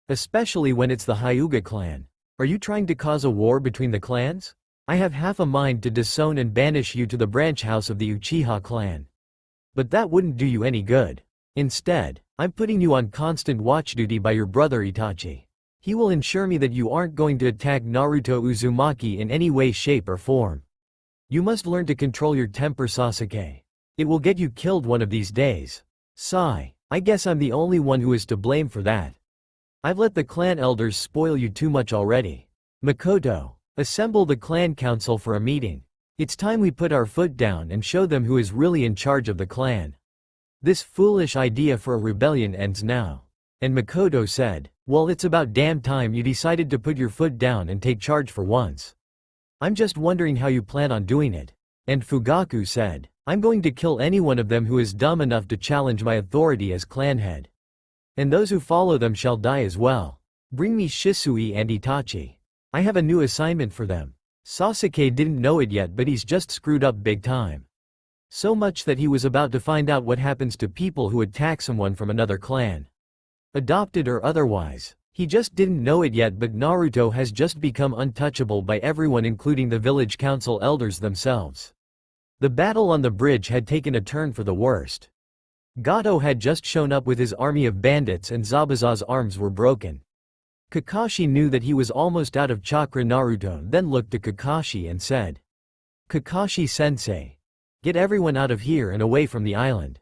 [SPEAKER 1] Especially when it's the Hyuga clan. Are you trying to cause a war between the clans? I have half a mind to disown and banish you to the branch house of the Uchiha clan. But that wouldn't do you any good. Instead, I'm putting you on constant watch duty by your brother Itachi. He will ensure me that you aren't going to attack Naruto Uzumaki in any way, shape or form. You must learn to control your temper, Sasuke. It will get you killed one of these days. Sigh. I guess I'm the only one who is to blame for that. I've let the clan elders spoil you too much already. Makoto, assemble the clan council for a meeting. It's time we put our foot down and show them who is really in charge of the clan. This foolish idea for a rebellion ends now." And Makoto said, "Well, it's about damn time you decided to put your foot down and take charge for once. I'm just wondering how you plan on doing it." And Fugaku said, "I'm going to kill any one of them who is dumb enough to challenge my authority as clan head. And those who follow them shall die as well. Bring me Shisui and Itachi. I have a new assignment for them." Sasuke didn't know it yet, but he's just screwed up big time. So much that he was about to find out what happens to people who attack someone from another clan. Adopted or otherwise. He just didn't know it yet, but Naruto has just become untouchable by everyone, including the village council elders themselves. The battle on the bridge had taken a turn for the worst. Gato had just shown up with his army of bandits and Zabuza's arms were broken. Kakashi knew that he was almost out of chakra. Naruto then looked to Kakashi and said, "Kakashi-sensei, get everyone out of here and away from the island.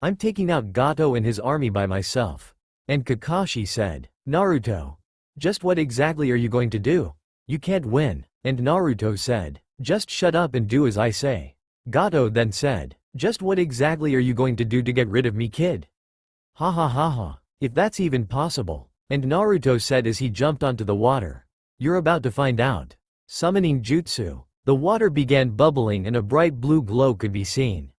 [SPEAKER 1] I'm taking out Gato and his army by myself." And Kakashi said, "Naruto, just what exactly are you going to do? You can't win." And Naruto said, "Just shut up and do as I say." Gato then said, "Just what exactly are you going to do to get rid of me, kid? Ha ha ha ha, if that's even possible." And Naruto said as he jumped onto the water, "You're about to find out." Summoning jutsu. The water began bubbling and a bright blue glow could be seen.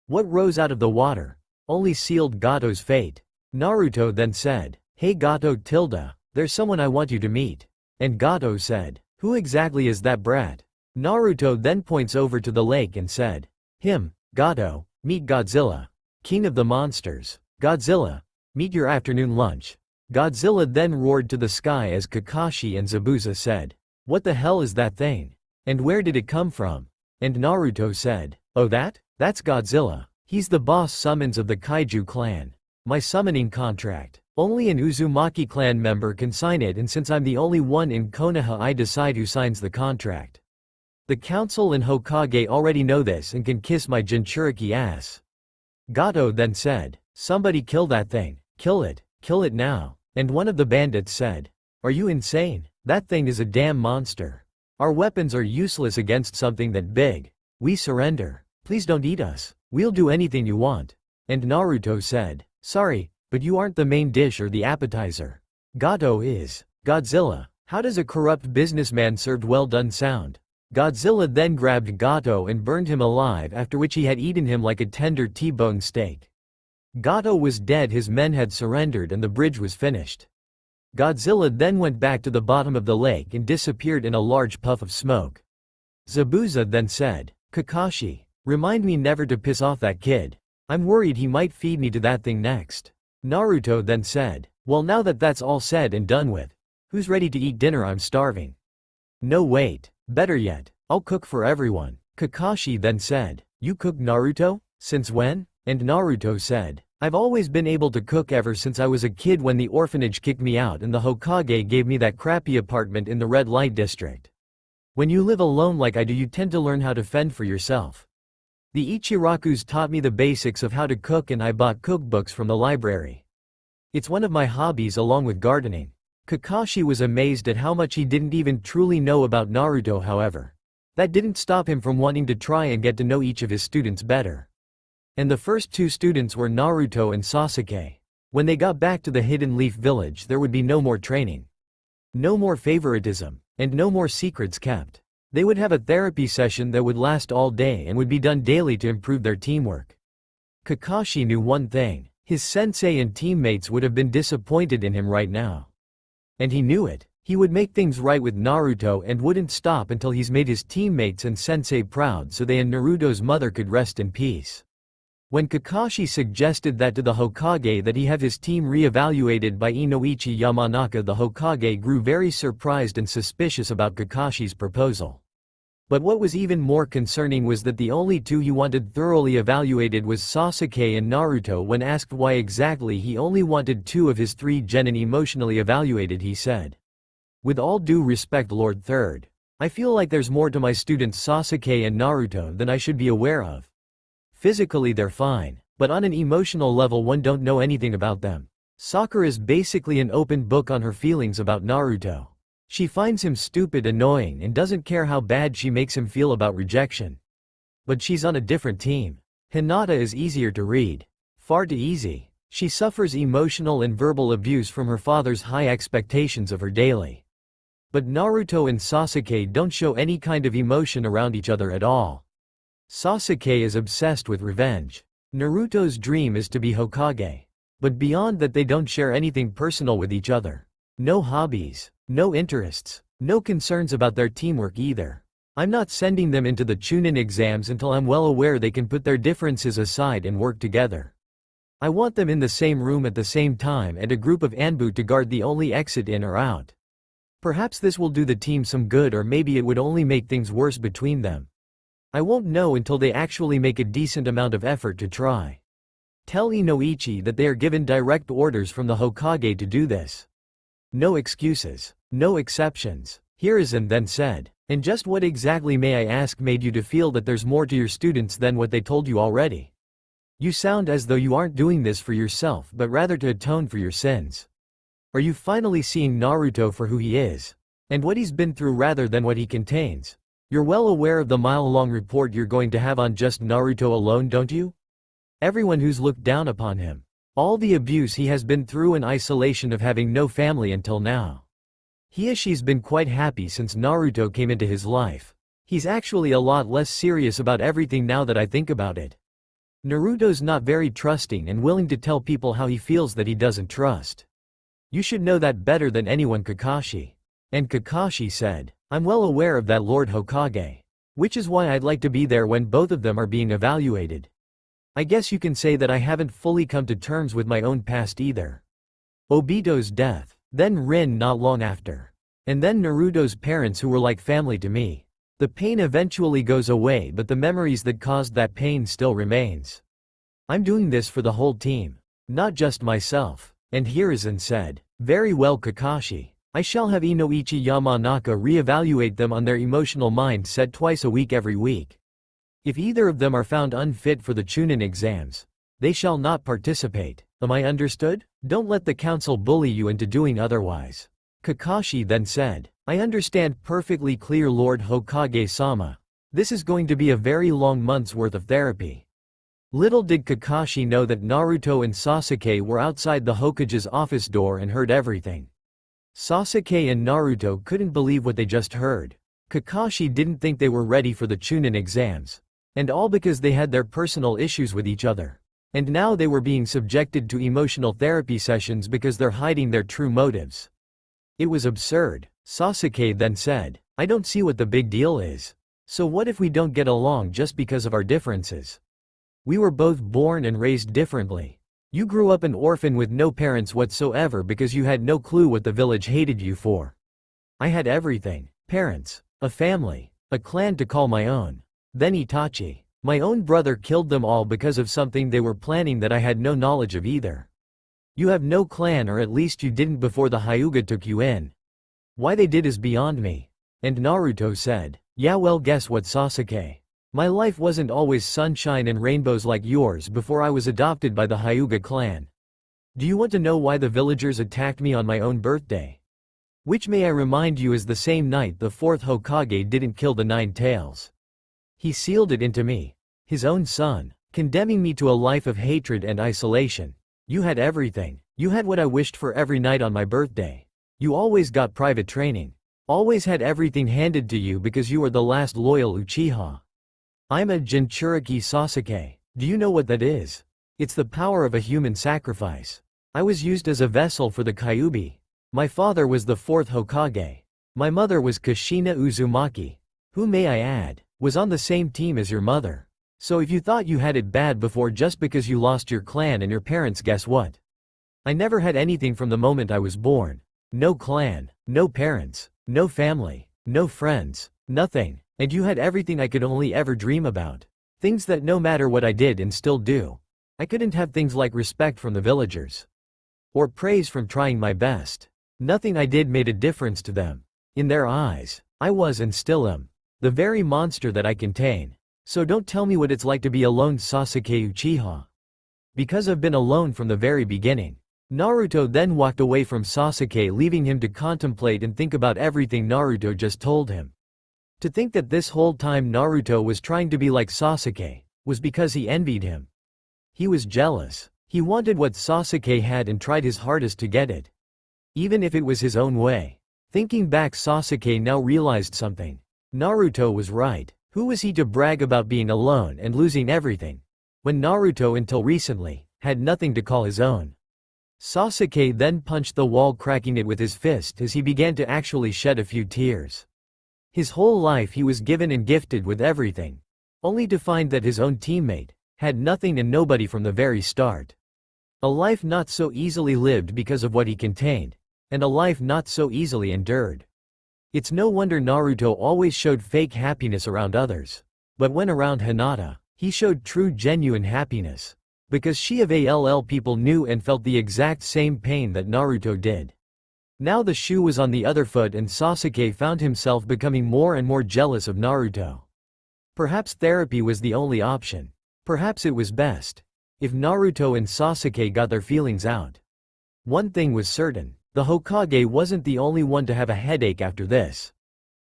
[SPEAKER 1] What rose out of the water only sealed Gato's fate. Naruto then said, "Hey Gato tilde, there's someone I want you to meet." And Gato said, "Who exactly is that brat?" Naruto then points over to the lake and said, "Him, Gato, meet Godzilla, king of the monsters. Godzilla, meet your afternoon lunch." Godzilla then roared to the sky as Kakashi and Zabuza said, "What the hell is that thing? And where did it come from?" And Naruto said, "Oh that's Godzilla. He's the boss summons of the Kaiju clan. My summoning contract. Only an Uzumaki clan member can sign it, and since I'm the only one in Konoha, I decide who signs the contract. The council and Hokage already know this and can kiss my Jinchuriki ass." Gato then said, "Somebody kill that thing. Kill it now." And one of the bandits said, "Are you insane? That thing is a damn monster. Our weapons are useless against something that big. We surrender. Please don't eat us. We'll do anything you want." And Naruto said, "Sorry, but you aren't the main dish or the appetizer. Gato is." Godzilla, how does a corrupt businessman served well done sound? Godzilla then grabbed Gato and burned him alive, after which he had eaten him like a tender T-bone steak. Gato was dead, his men had surrendered, and the bridge was finished. Godzilla then went back to the bottom of the lake and disappeared in a large puff of smoke. Zabuza then said, "Kakashi, remind me never to piss off that kid. I'm worried he might feed me to that thing next." Naruto then said, "Well, now that that's all said and done with, who's ready to eat dinner? I'm starving." "No, wait. Better yet, I'll cook for everyone." Kakashi then said, "You cook, Naruto? Since when?" And Naruto said, "I've always been able to cook ever since I was a kid, when the orphanage kicked me out and the Hokage gave me that crappy apartment in the red light district. When you live alone like I do, you tend to learn how to fend for yourself. The Ichirakus taught me the basics of how to cook, and I bought cookbooks from the library. It's one of my hobbies along with gardening." Kakashi was amazed at how much he didn't even truly know about Naruto. However, that didn't stop him from wanting to try and get to know each of his students better. And the first two students were Naruto and Sasuke. When they got back to the Hidden Leaf Village, there would be no more training, no more favoritism, and no more secrets kept. They would have a therapy session that would last all day and would be done daily to improve their teamwork. Kakashi knew one thing: his sensei and teammates would have been disappointed in him right now. And he knew it. He would make things right with Naruto and wouldn't stop until he's made his teammates and sensei proud so they and Naruto's mother could rest in peace. When Kakashi suggested that to the Hokage that he have his team re-evaluated by Inoichi Yamanaka, the Hokage grew very surprised and suspicious about Kakashi's proposal. But what was even more concerning was that the only two he wanted thoroughly evaluated was Sasuke and Naruto. When asked why exactly he only wanted 2 of his 3 genin emotionally evaluated, he said, "With all due respect, Lord Third, I feel like there's more to my students Sasuke and Naruto than I should be aware of. Physically they're fine, but on an emotional level one don't know anything about them." Sakura is basically an open book on her feelings about Naruto. She finds him stupid, annoying, and doesn't care how bad she makes him feel about rejection. But she's on a different team. Hinata is easier to read. Far too easy. She suffers emotional and verbal abuse from her father's high expectations of her daily. But Naruto and Sasuke don't show any kind of emotion around each other at all. Sasuke is obsessed with revenge. Naruto's dream is to be Hokage. But beyond that they don't share anything personal with each other. No hobbies. No interests. No concerns about their teamwork either. I'm not sending them into the Chunin exams until I'm well aware they can put their differences aside and work together. I want them in the same room at the same time and a group of Anbu to guard the only exit in or out. Perhaps this will do the team some good, or maybe it would only make things worse between them. I won't know until they actually make a decent amount of effort to try. Tell Inoichi that they are given direct orders from the Hokage to do this. No excuses. No exceptions. Hiruzen then said, "And just what exactly, may I ask, made you to feel that there's more to your students than what they told you already? You sound as though you aren't doing this for yourself but rather to atone for your sins. Are you finally seeing Naruto for who he is? And what he's been through rather than what he contains? You're well aware of the mile-long report you're going to have on just Naruto alone, don't you? Everyone who's looked down upon him. All the abuse he has been through in isolation of having no family until now. Hiashi's been quite happy since Naruto came into his life. He's actually a lot less serious about everything now that I think about it. Naruto's not very trusting and willing to tell people how he feels that he doesn't trust. You should know that better than anyone, Kakashi." And Kakashi said, "I'm well aware of that, Lord Hokage. Which is why I'd like to be there when both of them are being evaluated. I guess you can say that I haven't fully come to terms with my own past either. Obito's death, then Rin not long after. And then Naruto's parents who were like family to me. The pain eventually goes away, but the memories that caused that pain still remains. I'm doing this for the whole team, not just myself." And Hiruzen said, "Very well, Kakashi. I shall have Inoichi Yamanaka re-evaluate them on their emotional mindset twice a week every week. If either of them are found unfit for the Chunin exams, they shall not participate. Am I understood? Don't let the council bully you into doing otherwise." Kakashi then said, "I understand perfectly clear, Lord Hokage-sama. This is going to be a very long month's worth of therapy." Little did Kakashi know that Naruto and Sasuke were outside the Hokage's office door and heard everything. Sasuke and Naruto couldn't believe what they just heard. Kakashi didn't think they were ready for the Chunin exams. And all because they had their personal issues with each other. And now they were being subjected to emotional therapy sessions because they're hiding their true motives. It was absurd. Sasuke then said, "I don't see what the big deal is. So what if we don't get along just because of our differences? We were both born and raised differently. You grew up an orphan with no parents whatsoever because you had no clue what the village hated you for. I had everything: parents, a family, a clan to call my own. Then Itachi. My own brother killed them all because of something they were planning that I had no knowledge of either. You have no clan, or at least you didn't before the Hyuga took you in. Why they did is beyond me." And Naruto said, "Yeah, well, guess what, Sasuke? My life wasn't always sunshine and rainbows like yours before I was adopted by the Hyuga clan. Do you want to know why the villagers attacked me on my own birthday? Which, may I remind you, is the same night the 4th Hokage didn't kill the 9 tails. He sealed it into me, his own son, condemning me to a life of hatred and isolation. You had everything. You had what I wished for every night on my birthday. You always got private training. Always had everything handed to you because you were the last loyal Uchiha. I'm a Jinchuriki Sasuke. Do you know what that is? It's the power of a human sacrifice. I was used as a vessel for the Kyuubi. My father was the fourth Hokage. My mother was Kushina Uzumaki, who, may I add, was on the same team as your mother. So if you thought you had it bad before just because you lost your clan and your parents, guess what? I never had anything from the moment I was born. No clan, no parents, no family, no friends, nothing. And you had everything I could only ever dream about. Things that no matter what I did and still do, I couldn't have things like respect from the villagers. Or praise from trying my best. Nothing I did made a difference to them. In their eyes, I was and still am the very monster that I contain. So don't tell me what it's like to be alone, Sasuke Uchiha. Because I've been alone from the very beginning. Naruto then walked away from Sasuke, leaving him to contemplate and think about everything Naruto just told him. To think that this whole time Naruto was trying to be like Sasuke was because he envied him. He was jealous. He wanted what Sasuke had and tried his hardest to get it. Even if it was his own way. Thinking back, Sasuke now realized something. Naruto was right. Who was he to brag about being alone and losing everything, when Naruto until recently had nothing to call his own? Sasuke then punched the wall, cracking it with his fist as he began to actually shed a few tears. His whole life he was given and gifted with everything, only to find that his own teammate had nothing and nobody from the very start. A life not so easily lived because of what he contained, and a life not so easily endured. It's no wonder Naruto always showed fake happiness around others. But when around Hinata, he showed true genuine happiness. Because she of all people knew and felt the exact same pain that Naruto did. Now the shoe was on the other foot and Sasuke found himself becoming more and more jealous of Naruto. Perhaps therapy was the only option. Perhaps it was best if Naruto and Sasuke got their feelings out. One thing was certain, the Hokage wasn't the only one to have a headache after this.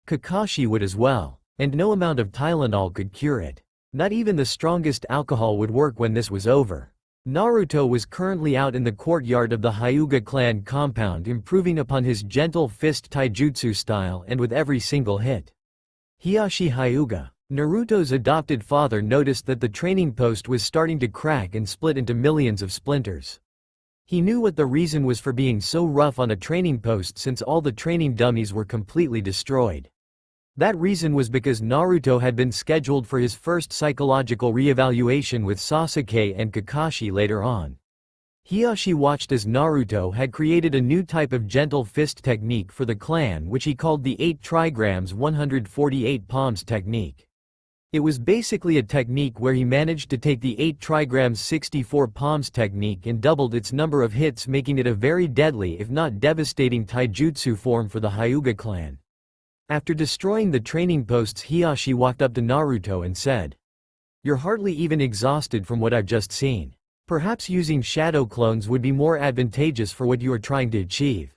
[SPEAKER 1] Kakashi would as well, and no amount of Tylenol could cure it. Not even the strongest alcohol would work when this was over. Naruto was currently out in the courtyard of the Hyuga clan compound, improving upon his gentle fist taijutsu style, and with every single hit. Hiashi Hyuga, Naruto's adopted father, noticed that the training post was starting to crack and split into millions of splinters. He knew what the reason was for being so rough on a training post, since all the training dummies were completely destroyed. That reason was because Naruto had been scheduled for his first psychological re-evaluation with Sasuke and Kakashi later on. Hiashi watched as Naruto had created a new type of gentle fist technique for the clan, which he called the 8 trigrams 148 palms technique. It was basically a technique where he managed to take the 8 trigrams 64 palms technique and doubled its number of hits, making it a very deadly if not devastating taijutsu form for the Hyuga clan. After destroying the training posts, Hiashi walked up to Naruto and said, "You're hardly even exhausted from what I've just seen. Perhaps using shadow clones would be more advantageous for what you are trying to achieve.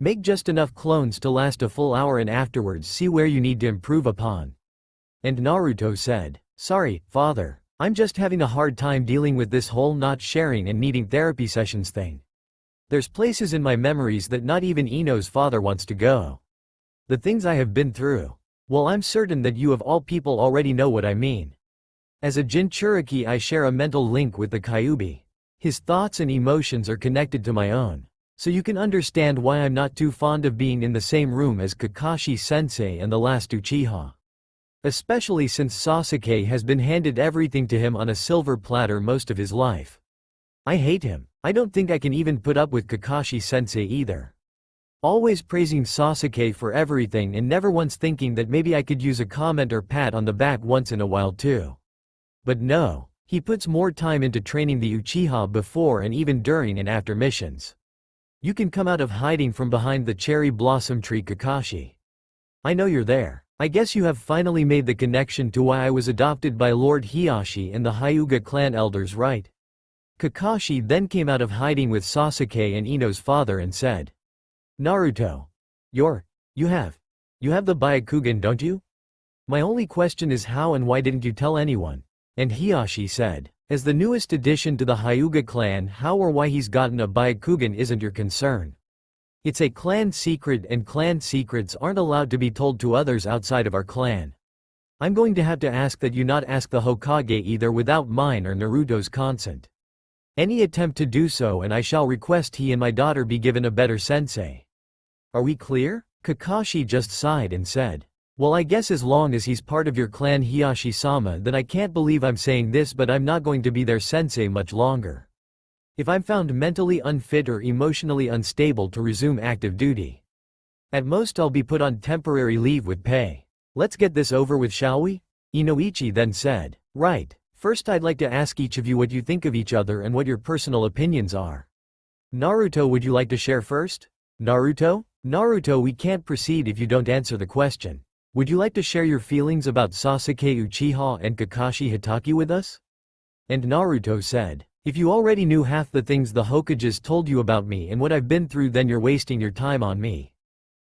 [SPEAKER 1] Make just enough clones to last a full hour and afterwards see where you need to improve upon." And Naruto said, "Sorry, father, I'm just having a hard time dealing with this whole not sharing and needing therapy sessions thing. There's places in my memories that not even Ino's father wants to go. The things I have been through. Well, I'm certain that you of all people already know what I mean. As a Jinchuriki, I share a mental link with the Kyuubi. His thoughts and emotions are connected to my own. So you can understand why I'm not too fond of being in the same room as Kakashi-sensei and the last Uchiha. Especially since Sasuke has been handed everything to him on a silver platter most of his life. I hate him. I don't think I can even put up with Kakashi-sensei either. Always praising Sasuke for everything and never once thinking that maybe I could use a comment or pat on the back once in a while too. But no, he puts more time into training the Uchiha before and even during and after missions. You can come out of hiding from behind the cherry blossom tree, Kakashi. I know you're there. I guess you have finally made the connection to why I was adopted by Lord Hiashi and the Hyuga clan elders, right? Kakashi then came out of hiding with Sasuke and Ino's father and said, "Naruto. You have the Byakugan, don't you? My only question is how and why didn't you tell anyone?" And Hiashi said, "As the newest addition to the Hyuga clan, how or why he's gotten a Byakugan isn't your concern. It's a clan secret and clan secrets aren't allowed to be told to others outside of our clan. I'm going to have to ask that you not ask the Hokage either without mine or Naruto's consent." Any attempt to do so and I shall request he and my daughter be given a better sensei. Are we clear? Kakashi just sighed and said. Well, I guess as long as he's part of your clan Hiyashi-sama, then I can't believe I'm saying this, but I'm not going to be their sensei much longer. If I'm found mentally unfit or emotionally unstable to resume active duty, at most I'll be put on temporary leave with pay. Let's get this over with, shall we? Inoichi then said. Right. First I'd like to ask each of you what you think of each other and what your personal opinions are. Naruto, would you like to share first? Naruto? Naruto, we can't proceed if you don't answer the question. Would you like to share your feelings about Sasuke Uchiha and Kakashi Hitaki with us? And Naruto said, if you already knew half the things the Hokages told you about me and what I've been through, then you're wasting your time on me.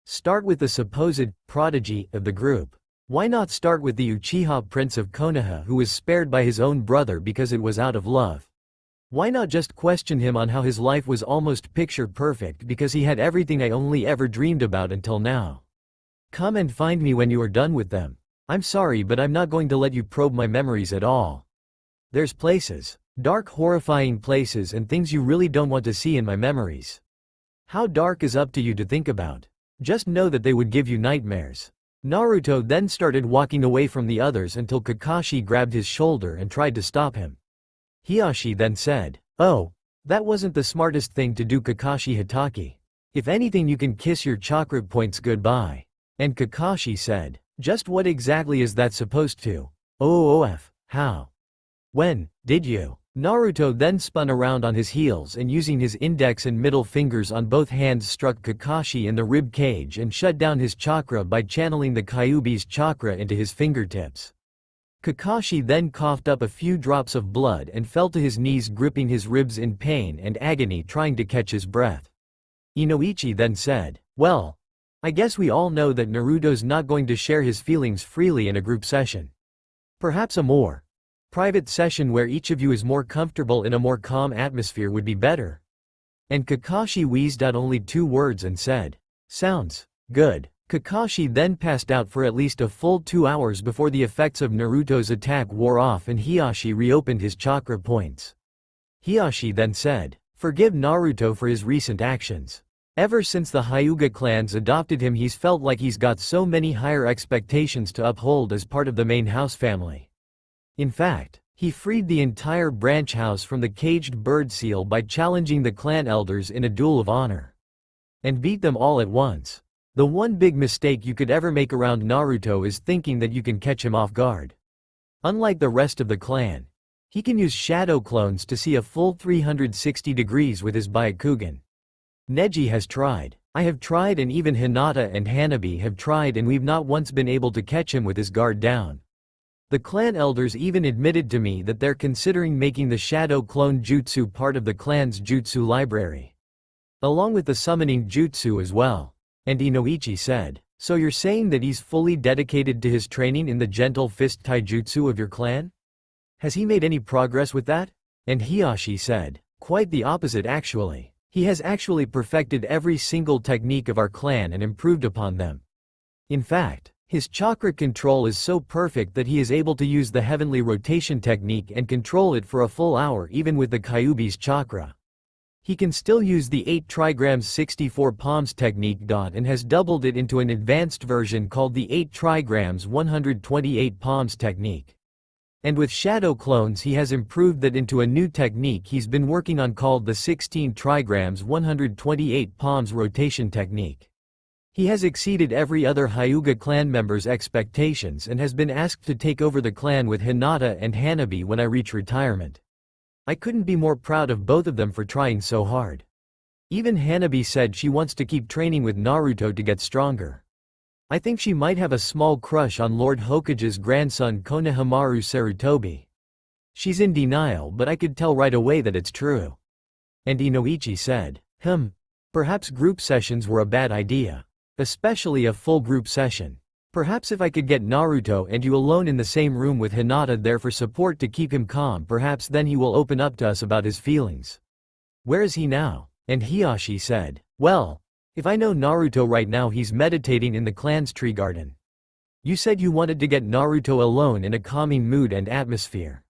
[SPEAKER 1] Start with the supposed prodigy of the group. Why not start with the Uchiha Prince of Konoha, who was spared by his own brother because it was out of love? Why not just question him on how his life was almost picture perfect because he had everything I only ever dreamed about until now? Come and find me when you are done with them. I'm sorry, but I'm not going to let you probe my memories at all. There's places, dark, horrifying places and things you really don't want to see in my memories. How dark is up to you to think about. Just know that they would give you nightmares. Naruto then started walking away from the others until Kakashi grabbed his shoulder and tried to stop him. Hiyashi then said, oh, that wasn't the smartest thing to do, Kakashi Hitaki. If anything, you can kiss your chakra points goodbye. And Kakashi said, just what exactly is that supposed to? OOF, how? When did you? Naruto then spun around on his heels and using his index and middle fingers on both hands struck Kakashi in the rib cage and shut down his chakra by channeling the Kyuubi's chakra into his fingertips. Kakashi then coughed up a few drops of blood and fell to his knees, gripping his ribs in pain and agony, trying to catch his breath. Inoichi then said, well, I guess we all know that Naruto's not going to share his feelings freely in a group session. Perhaps a more private session where each of you is more comfortable in a more calm atmosphere would be better. And Kakashi wheezed out only 2 words and said, sounds good. Kakashi then passed out for at least a full 2 hours before the effects of Naruto's attack wore off and Hiyashi reopened his chakra points. Hiyashi then said, forgive Naruto for his recent actions. Ever since the Hyuga clans adopted him, he's felt like he's got so many higher expectations to uphold as part of the main house family. In fact, he freed the entire branch house from the caged bird seal by challenging the clan elders in a duel of honor. And beat them all at once. The one big mistake you could ever make around Naruto is thinking that you can catch him off guard. Unlike the rest of the clan, he can use shadow clones to see a full 360 degrees with his Byakugan. Neji has tried. I have tried, and even Hinata and Hanabi have tried, and we've not once been able to catch him with his guard down. The clan elders even admitted to me that they're considering making the shadow clone jutsu part of the clan's jutsu library, along with the summoning jutsu as well. And Inoichi said, so you're saying that he's fully dedicated to his training in the gentle fist taijutsu of your clan? Has he made any progress with that? And Hiyashi said, quite the opposite actually. He has actually perfected every single technique of our clan and improved upon them. In fact, his chakra control is so perfect that he is able to use the heavenly rotation technique and control it for a full hour even with the Kyuubi's chakra. He can still use the 8 trigrams 64 palms technique. And has doubled it into an advanced version called the 8 trigrams 128 palms technique. And with shadow clones he has improved that into a new technique he's been working on called the 16 trigrams 128 palms rotation technique. He has exceeded every other Hyuga clan member's expectations and has been asked to take over the clan with Hinata and Hanabi when I reach retirement. I couldn't be more proud of both of them for trying so hard. Even Hanabi said she wants to keep training with Naruto to get stronger. I think she might have a small crush on Lord Hokage's grandson Konohamaru Sarutobi. She's in denial, but I could tell right away that it's true. And Inoichi said, perhaps group sessions were a bad idea. Especially a full group session. Perhaps if I could get Naruto and you alone in the same room with Hinata there for support to keep him calm, perhaps then he will open up to us about his feelings. Where is he now? And Hiyashi said, well, if I know Naruto right now, he's meditating in the clan's tree garden. You said you wanted to get Naruto alone in a calming mood and atmosphere.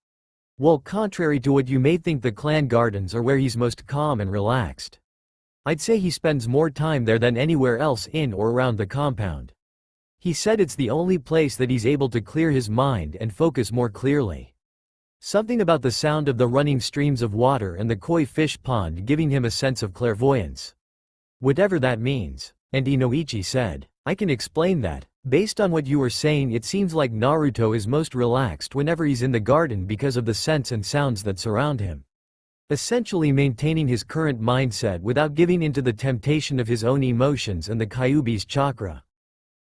[SPEAKER 1] Well, contrary to what you may think, the clan gardens are where he's most calm and relaxed. I'd say he spends more time there than anywhere else in or around the compound. He said it's the only place that he's able to clear his mind and focus more clearly. Something about the sound of the running streams of water and the koi fish pond giving him a sense of clairvoyance. Whatever that means. And Inoichi said, I can explain that. Based on what you were saying, it seems like Naruto is most relaxed whenever he's in the garden because of the scents and sounds that surround him. Essentially maintaining his current mindset without giving into the temptation of his own emotions and the Kyuubi's chakra.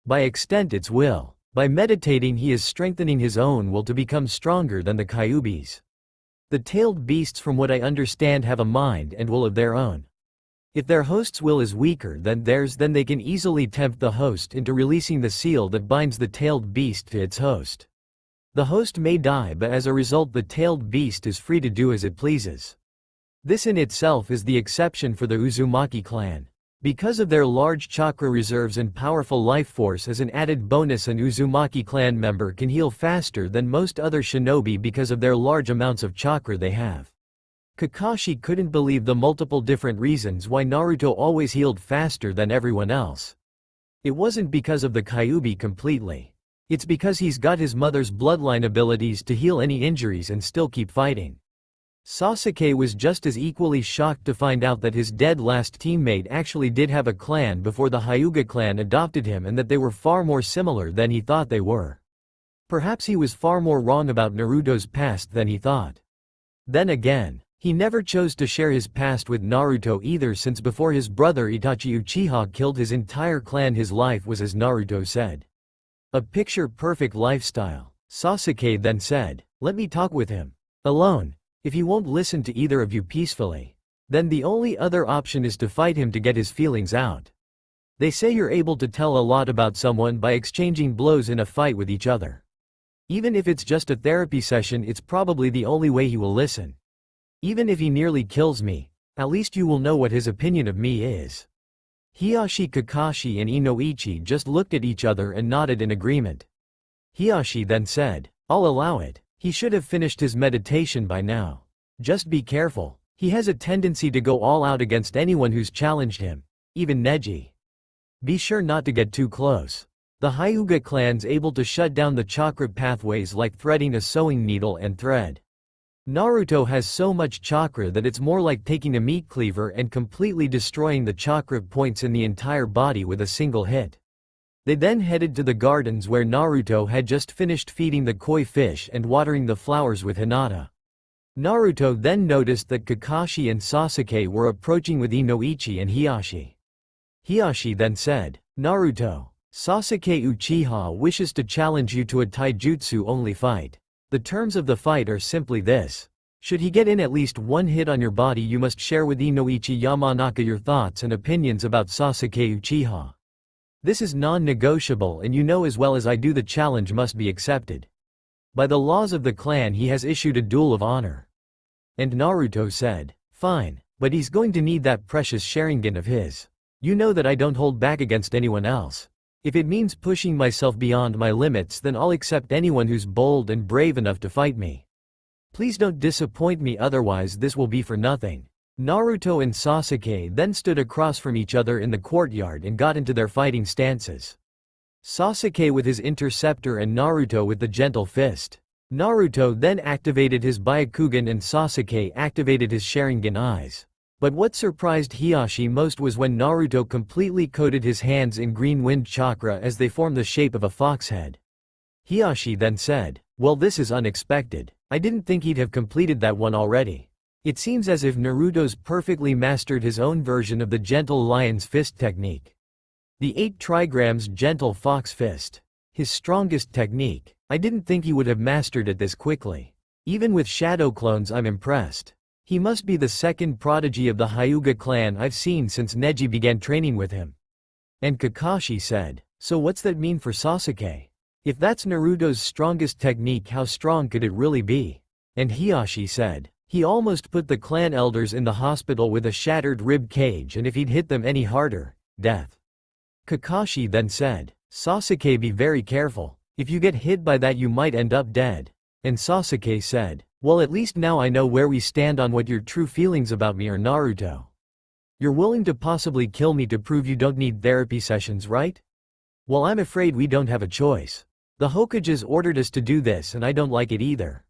[SPEAKER 1] By extent, its will. By meditating, he is strengthening his own will to become stronger than the Kyuubi's. The tailed beasts, from what I understand, have a mind and will of their own. If their host's will is weaker than theirs, then they can easily tempt the host into releasing the seal that binds the tailed beast to its host. The host may die, but as a result the tailed beast is free to do as it pleases. This in itself is the exception for the Uzumaki clan. Because of their large chakra reserves and powerful life force, as an added bonus, an Uzumaki clan member can heal faster than most other shinobi because of their large amounts of chakra they have. Kakashi couldn't believe the multiple different reasons why Naruto always healed faster than everyone else. It wasn't because of the Kyuubi completely. It's because he's got his mother's bloodline abilities to heal any injuries and still keep fighting. Sasuke was just as equally shocked to find out that his dead last teammate actually did have a clan before the Hyuga clan adopted him, and that they were far more similar than he thought they were. Perhaps he was far more wrong about Naruto's past than he thought. Then again, he never chose to share his past with Naruto either, since before his brother Itachi Uchiha killed his entire clan his life was as Naruto said. A picture-perfect lifestyle. Sasuke then said, let me talk with him. Alone. If he won't listen to either of you peacefully, then the only other option is to fight him to get his feelings out. They say you're able to tell a lot about someone by exchanging blows in a fight with each other. Even if it's just a therapy session, it's probably the only way he will listen. Even if he nearly kills me, at least you will know what his opinion of me is. Hiashi, Kakashi and Inoichi just looked at each other and nodded in agreement. Hiashi then said, I'll allow it. He should have finished his meditation by now. Just be careful. He has a tendency to go all out against anyone who's challenged him, even Neji. Be sure not to get too close. The Hyuga clan's able to shut down the chakra pathways like threading a sewing needle and thread. Naruto has so much chakra that it's more like taking a meat cleaver and completely destroying the chakra points in the entire body with a single hit. They then headed to the gardens where Naruto had just finished feeding the koi fish and watering the flowers with Hinata. Naruto then noticed that Kakashi and Sasuke were approaching with Inoichi and Hiashi. Hiashi then said, Naruto, Sasuke Uchiha wishes to challenge you to a taijutsu-only fight. The terms of the fight are simply this. Should he get in at least one hit on your body, you must share with Inoichi Yamanaka your thoughts and opinions about Sasuke Uchiha. This is non-negotiable, and you know as well as I do the challenge must be accepted. By the laws of the clan he has issued a duel of honor. And Naruto said, fine, but he's going to need that precious Sharingan of his. You know that I don't hold back against anyone else. If it means pushing myself beyond my limits, then I'll accept anyone who's bold and brave enough to fight me. Please don't disappoint me, otherwise this will be for nothing. Naruto and Sasuke then stood across from each other in the courtyard and got into their fighting stances. Sasuke with his interceptor and Naruto with the gentle fist. Naruto then activated his Byakugan and Sasuke activated his Sharingan eyes. But what surprised Hiashi most was when Naruto completely coated his hands in green wind chakra as they formed the shape of a fox head. Hiashi then said, well, this is unexpected. I didn't think he'd have completed that one already. It seems as if Naruto's perfectly mastered his own version of the gentle lion's fist technique. The 8 trigrams gentle fox fist. His strongest technique. I didn't think he would have mastered it this quickly. Even with shadow clones I'm impressed. He must be the second prodigy of the Hyuga clan I've seen since Neji began training with him. And Kakashi said, so what's that mean for Sasuke? If that's Naruto's strongest technique, how strong could it really be? And Hiashi said, he almost put the clan elders in the hospital with a shattered rib cage, and if he'd hit them any harder, death. Kakashi then said, Sasuke, be very careful. If you get hit by that you might end up dead. And Sasuke said, Well, at least now I know where we stand on what your true feelings about me are, Naruto. You're willing to possibly kill me to prove you don't need therapy sessions, right? Well, I'm afraid we don't have a choice. The Hokages ordered us to do this and I don't like it either.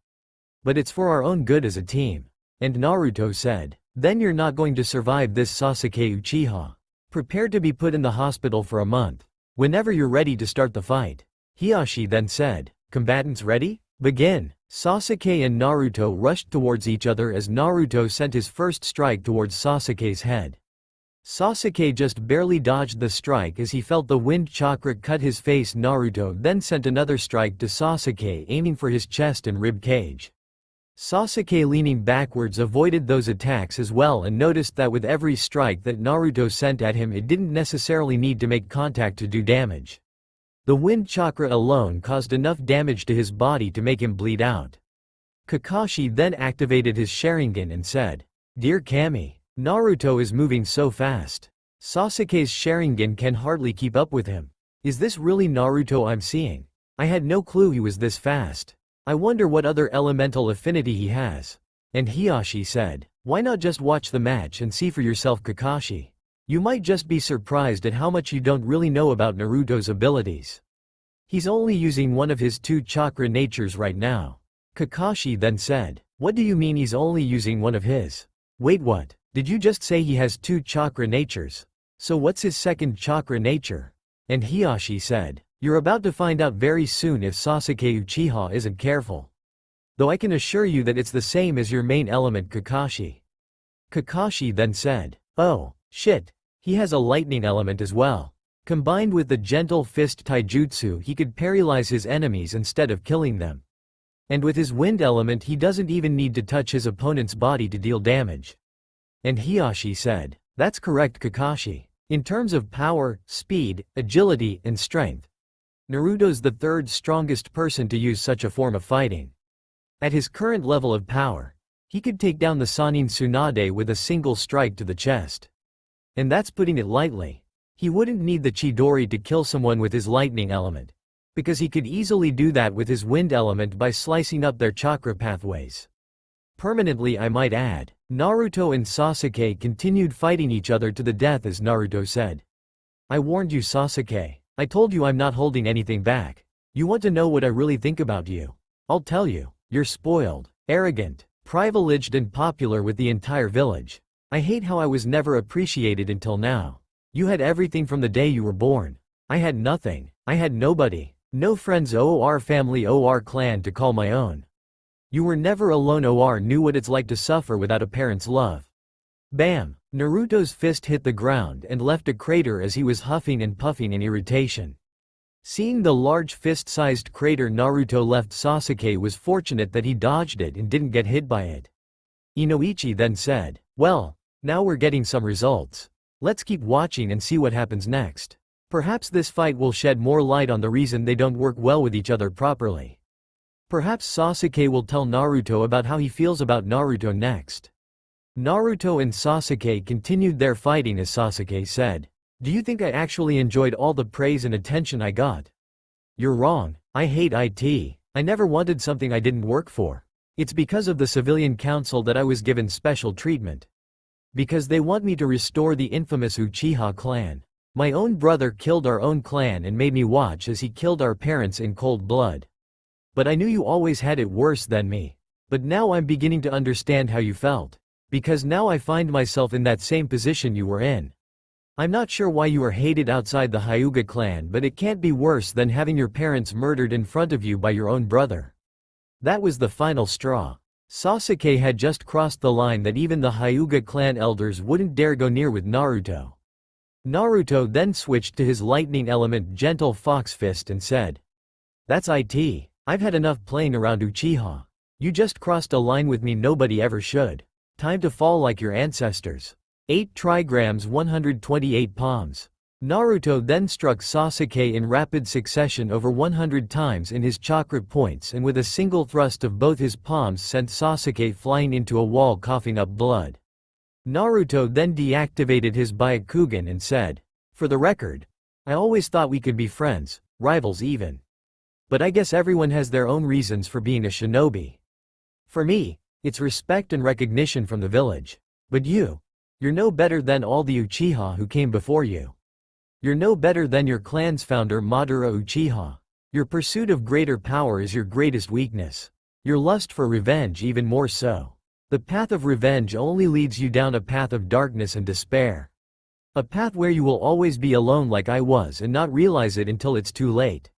[SPEAKER 1] But it's for our own good as a team. And Naruto said, then you're not going to survive this, Sasuke Uchiha. Prepare to be put in the hospital for a month. Whenever you're ready to start the fight. Hiashi then said, combatants ready? Begin. Sasuke and Naruto rushed towards each other as Naruto sent his first strike towards Sasuke's head. Sasuke just barely dodged the strike as he felt the wind chakra cut his face. Naruto then sent another strike to Sasuke, aiming for his chest and rib cage. Sasuke, leaning backwards, avoided those attacks as well and noticed that with every strike that Naruto sent at him, it didn't necessarily need to make contact to do damage. The wind chakra alone caused enough damage to his body to make him bleed out. Kakashi then activated his Sharingan and said, Dear Kami, Naruto is moving so fast. Sasuke's Sharingan can hardly keep up with him. Is this really Naruto I'm seeing? I had no clue he was this fast. I wonder what other elemental affinity he has. And Hiashi said, why not just watch the match and see for yourself, Kakashi? You might just be surprised at how much you don't really know about Naruto's abilities. He's only using one of his 2 chakra natures right now. Kakashi then said, what do you mean he's only using one of his? Wait, what? Did you just say he has 2 chakra natures? So what's his second chakra nature? And Hiashi said, you're about to find out very soon if Sasuke Uchiha isn't careful. Though I can assure you that it's the same as your main element, Kakashi. Kakashi then said, oh, shit. He has a lightning element as well. Combined with the gentle fist taijutsu, he could paralyze his enemies instead of killing them. And with his wind element, he doesn't even need to touch his opponent's body to deal damage. And Hiashi said, that's correct, Kakashi. In terms of power, speed, agility, and strength, Naruto's the 3rd strongest person to use such a form of fighting. At his current level of power, he could take down the Sannin Tsunade with a single strike to the chest. And that's putting it lightly. He wouldn't need the Chidori to kill someone with his lightning element, because he could easily do that with his wind element by slicing up their chakra pathways. Permanently, I might add. Naruto and Sasuke continued fighting each other to the death as Naruto said, I warned you, Sasuke. I told you I'm not holding anything back. You want to know what I really think about you? I'll tell you. You're spoiled, arrogant, privileged and popular with the entire village. I hate how I was never appreciated until now. You had everything from the day you were born. I had nothing. I had nobody. No friends or family or clan to call my own. You were never alone or knew what it's like to suffer without a parent's love. Bam! Naruto's fist hit the ground and left a crater as he was huffing and puffing in irritation. Seeing the large fist-sized crater Naruto left, Sasuke was fortunate that he dodged it and didn't get hit by it. Inoichi then said, well, now we're getting some results. Let's keep watching and see what happens next. Perhaps this fight will shed more light on the reason they don't work well with each other properly. Perhaps Sasuke will tell Naruto about how he feels about Naruto next. Naruto and Sasuke continued their fighting as Sasuke said, do you think I actually enjoyed all the praise and attention I got? You're wrong. I hate it. I never wanted something I didn't work for. It's because of the civilian council that I was given special treatment. Because they want me to restore the infamous Uchiha clan. My own brother killed our own clan and made me watch as he killed our parents in cold blood. But I knew you always had it worse than me. But now I'm beginning to understand how you felt. Because now I find myself in that same position you were in. I'm not sure why you are hated outside the Hyuga clan, but it can't be worse than having your parents murdered in front of you by your own brother. That was the final straw. Sasuke had just crossed the line that even the Hyuga clan elders wouldn't dare go near with Naruto. Naruto then switched to his lightning element gentle fox fist and said, that's it. I've had enough playing around Uchiha. You just crossed a line with me nobody ever should. Time to fall like your ancestors. 8 trigrams 128 palms. Naruto then struck Sasuke in rapid succession over 100 times in his chakra points and with a single thrust of both his palms sent Sasuke flying into a wall coughing up blood. Naruto then deactivated his Byakugan and said, for the record, I always thought we could be friends, rivals even. But I guess everyone has their own reasons for being a shinobi. For me, it's respect and recognition from the village. But you're no better than all the Uchiha who came before you. You're no better than your clan's founder Madara Uchiha. Your pursuit of greater power is your greatest weakness. Your lust for revenge even more so. The path of revenge only leads you down a path of darkness and despair. A path where you will always be alone like I was and not realize it until it's too late.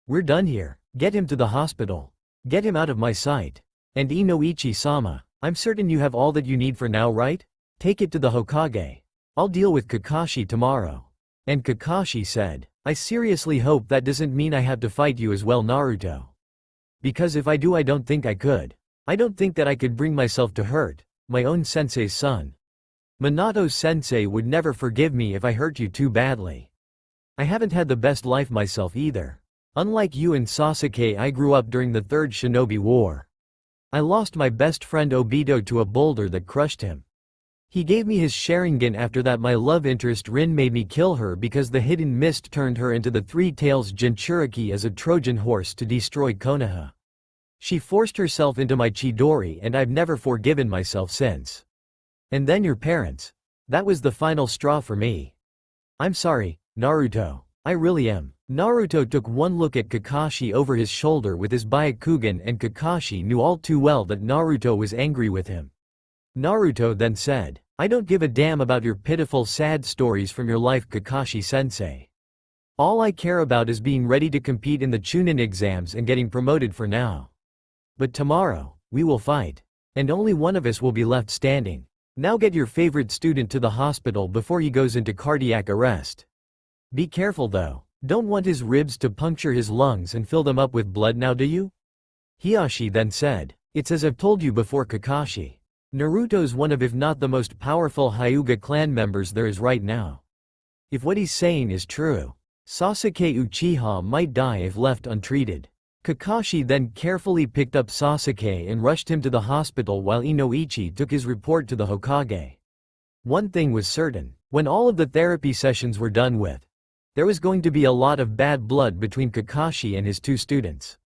[SPEAKER 1] We're done here. Get him to the hospital. Get him out of my sight. And Inoichi-sama, I'm certain you have all that you need for now, right? Take it to the Hokage. I'll deal with Kakashi tomorrow. And Kakashi said, I seriously hope that doesn't mean I have to fight you as well, Naruto. Because if I do, I don't think I could. I don't think that I could bring myself to hurt my own sensei's son. Minato-sensei would never forgive me if I hurt you too badly. I haven't had the best life myself either. Unlike you and Sasuke, I grew up during the Third Shinobi War. I lost my best friend Obito to a boulder that crushed him. He gave me his Sharingan. After that, my love interest Rin made me kill her because the hidden mist turned her into the Three Tails Jinchuriki as a Trojan horse to destroy Konoha. She forced herself into my Chidori and I've never forgiven myself since. And then your parents. That was the final straw for me. I'm sorry, Naruto. I really am. Naruto took one look at Kakashi over his shoulder with his Byakugan, and Kakashi knew all too well that Naruto was angry with him. Naruto then said, I don't give a damn about your pitiful sad stories from your life, Kakashi-sensei. All I care about is being ready to compete in the Chunin exams and getting promoted for now. But tomorrow, we will fight. And only one of us will be left standing. Now get your favorite student to the hospital before he goes into cardiac arrest. Be careful though. Don't want his ribs to puncture his lungs and fill them up with blood now, do you? Hiashi then said, It's as I've told you before, Kakashi. Naruto's one of, if not the most powerful Hyuga clan members there is right now. If what he's saying is true, Sasuke Uchiha might die if left untreated. Kakashi then carefully picked up Sasuke and rushed him to the hospital while Inoichi took his report to the Hokage. One thing was certain, when all of the therapy sessions were done with, there was going to be a lot of bad blood between Kakashi and his two students.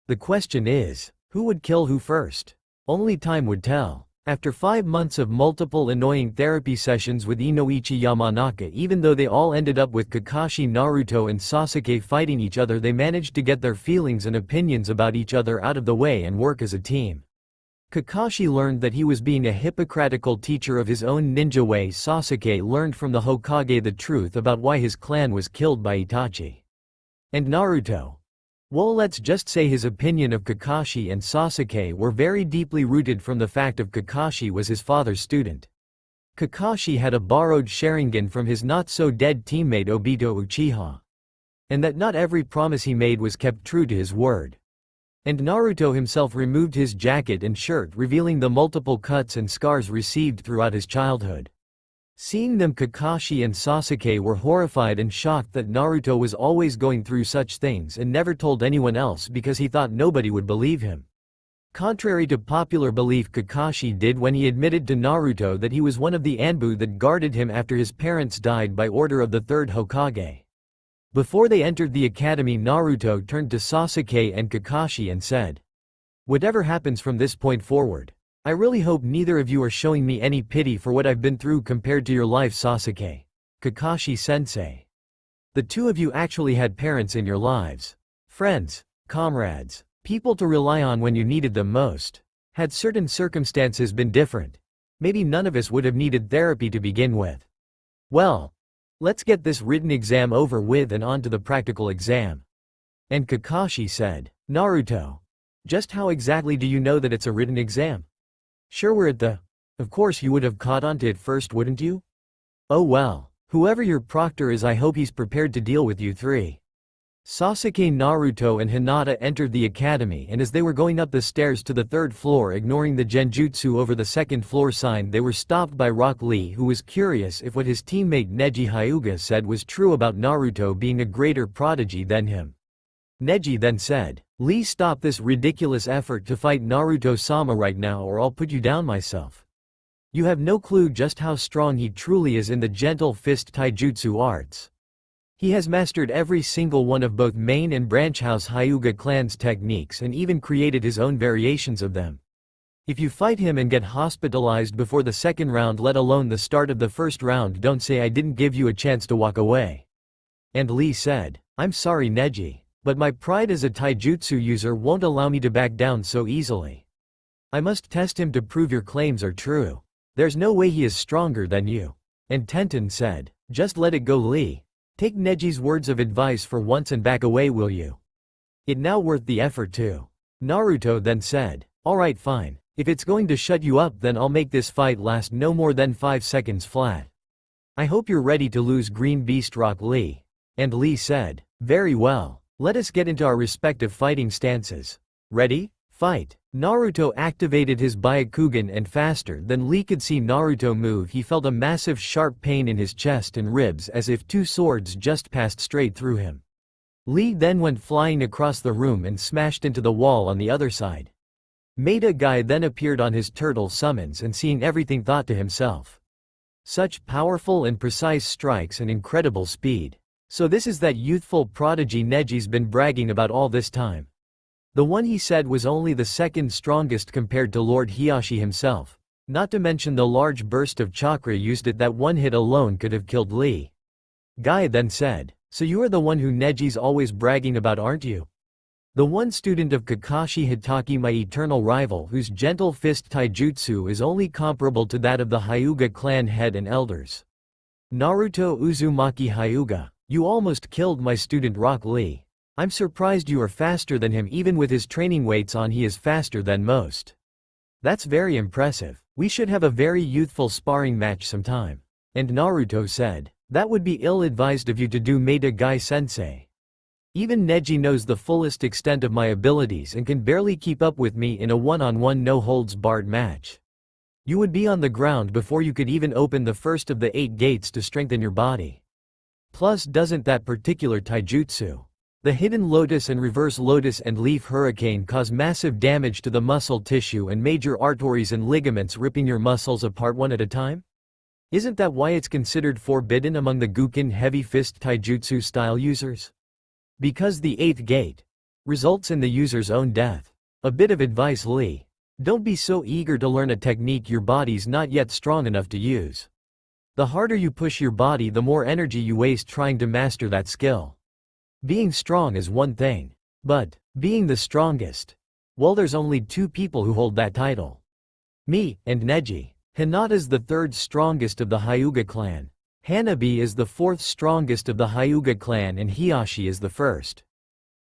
[SPEAKER 1] The question is, who would kill who first? Only time would tell. After 5 months of multiple annoying therapy sessions with Inoichi Yamanaka, even though they all ended up with Kakashi, Naruto and Sasuke fighting each other, they managed to get their feelings and opinions about each other out of the way and work as a team. Kakashi learned that he was being a hypocritical teacher of his own ninja way. Sasuke learned from the Hokage the truth about why his clan was killed by Itachi. And Naruto? Well, let's just say his opinion of Kakashi and Sasuke were very deeply rooted from the fact of Kakashi was his father's student. Kakashi had a borrowed Sharingan from his not-so-dead teammate Obito Uchiha. And that not every promise he made was kept true to his word. And Naruto himself removed his jacket and shirt, revealing the multiple cuts and scars received throughout his childhood. Seeing them, Kakashi and Sasuke were horrified and shocked that Naruto was always going through such things and never told anyone else because he thought nobody would believe him. Contrary to popular belief, Kakashi did when he admitted to Naruto that he was one of the Anbu that guarded him after his parents died by order of the third Hokage. Before they entered the academy, Naruto turned to Sasuke and Kakashi and said, Whatever happens from this point forward, I really hope neither of you are showing me any pity for what I've been through compared to your life, Sasuke. Kakashi-sensei. The two of you actually had parents in your lives. Friends, comrades, people to rely on when you needed them most. Had certain circumstances been different, maybe none of us would have needed therapy to begin with. Well, let's get this written exam over with and on to the practical exam. And Kakashi said, Naruto, just how exactly do you know that it's a written exam? Sure, we're at the... Of course you would have caught on to it first, wouldn't you? Oh well, whoever your proctor is, I hope he's prepared to deal with you three. Sasuke, Naruto and Hinata entered the academy, and as they were going up the stairs to the third floor, ignoring the genjutsu over the second floor sign, they were stopped by Rock Lee, who was curious if what his teammate Neji Hyuga said was true about Naruto being a greater prodigy than him. Neji then said, Lee, stop this ridiculous effort to fight Naruto-sama right now or I'll put you down myself. You have no clue just how strong he truly is in the gentle fist taijutsu arts. He has mastered every single one of both main and branch house Hyuga clan's techniques and even created his own variations of them. If you fight him and get hospitalized before the second round, let alone the start of the first round, don't say I didn't give you a chance to walk away." And Lee said, "I'm sorry Neji, but my pride as a taijutsu user won't allow me to back down so easily. I must test him to prove your claims are true. There's no way he is stronger than you." And Tenten said, "Just let it go Lee. Take Neji's words of advice for once and back away, will you? It now worth the effort too." Naruto then said, "Alright fine. If it's going to shut you up, then I'll make this fight last no more than 5 seconds flat. I hope you're ready to lose Green Beast Rock Lee." And Lee said, "Very well. Let us get into our respective fighting stances. Ready? Fight." Naruto activated his Byakugan, and faster than Lee could see Naruto move, he felt a massive sharp pain in his chest and ribs, as if 2 swords just passed straight through him. Lee then went flying across the room and smashed into the wall on the other side. Maida Guy then appeared on his turtle summons, and seeing everything thought to himself, "Such powerful and precise strikes and incredible speed. So this is that youthful prodigy Neji's been bragging about all this time. The one he said was only the second strongest compared to Lord Hiashi himself. Not to mention the large burst of chakra used at that one hit alone could have killed Lee." Guy then said, "So you are the one who Neji's always bragging about, aren't you? The one student of Kakashi Hitaki, my eternal rival, whose gentle fist taijutsu is only comparable to that of the Hyuga clan head and elders. Naruto Uzumaki Hyuga. You almost killed my student Rock Lee. I'm surprised you are faster than him. Even with his training weights on, he is faster than most. That's very impressive. We should have a very youthful sparring match sometime." And Naruto said, "That would be ill-advised of you to do, Maida Guy sensei. Even Neji knows the fullest extent of my abilities and can barely keep up with me in a one-on-one no-holds-barred match. You would be on the ground before you could even open the first of the 8 gates to strengthen your body. Plus, doesn't that particular taijutsu, the Hidden Lotus and Reverse Lotus and Leaf Hurricane, cause massive damage to the muscle tissue and major arteries and ligaments, ripping your muscles apart one at a time? Isn't that why it's considered forbidden among the Gukin heavy fist taijutsu style users? Because the 8th gate results in the user's own death. A bit of advice Lee. Don't be so eager to learn a technique your body's not yet strong enough to use. The harder you push your body, the more energy you waste trying to master that skill. Being strong is one thing, but being the strongest, well, there's only 2 people who hold that title. Me and Neji. Hinata's the 3rd strongest of the Hyuga clan. Hanabi is the 4th strongest of the Hyuga clan, and Hiashi is the 1st.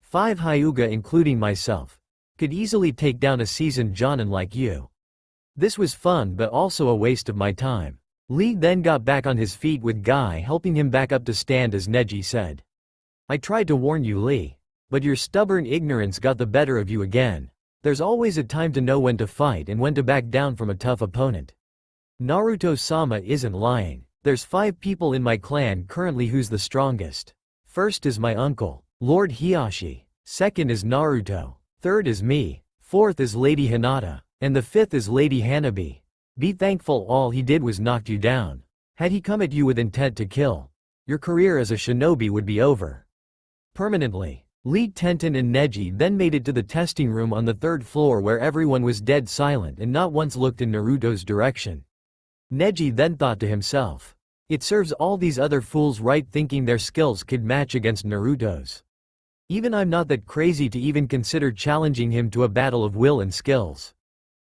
[SPEAKER 1] 5 Hyuga, including myself, could easily take down a seasoned jonin like you. This was fun but also a waste of my time." Lee then got back on his feet with Guy helping him back up to stand as Neji said, "I tried to warn you Lee, but your stubborn ignorance got the better of you again. There's always a time to know when to fight and when to back down from a tough opponent. Naruto-sama isn't lying. There's 5 people in my clan currently who's the strongest. First is my uncle, Lord Hiashi. Second is Naruto. Third is me. Fourth is Lady Hinata. And the 5th is Lady Hanabi. Be thankful all he did was knock you down. Had he come at you with intent to kill, your career as a shinobi would be over permanently." Lee, Tenten and Neji then made it to the testing room on the 3rd floor, where everyone was dead silent and not once looked in Naruto's direction. Neji then thought to himself, "It serves all these other fools right, thinking their skills could match against Naruto's. Even I'm not that crazy to even consider challenging him to a battle of will and skills.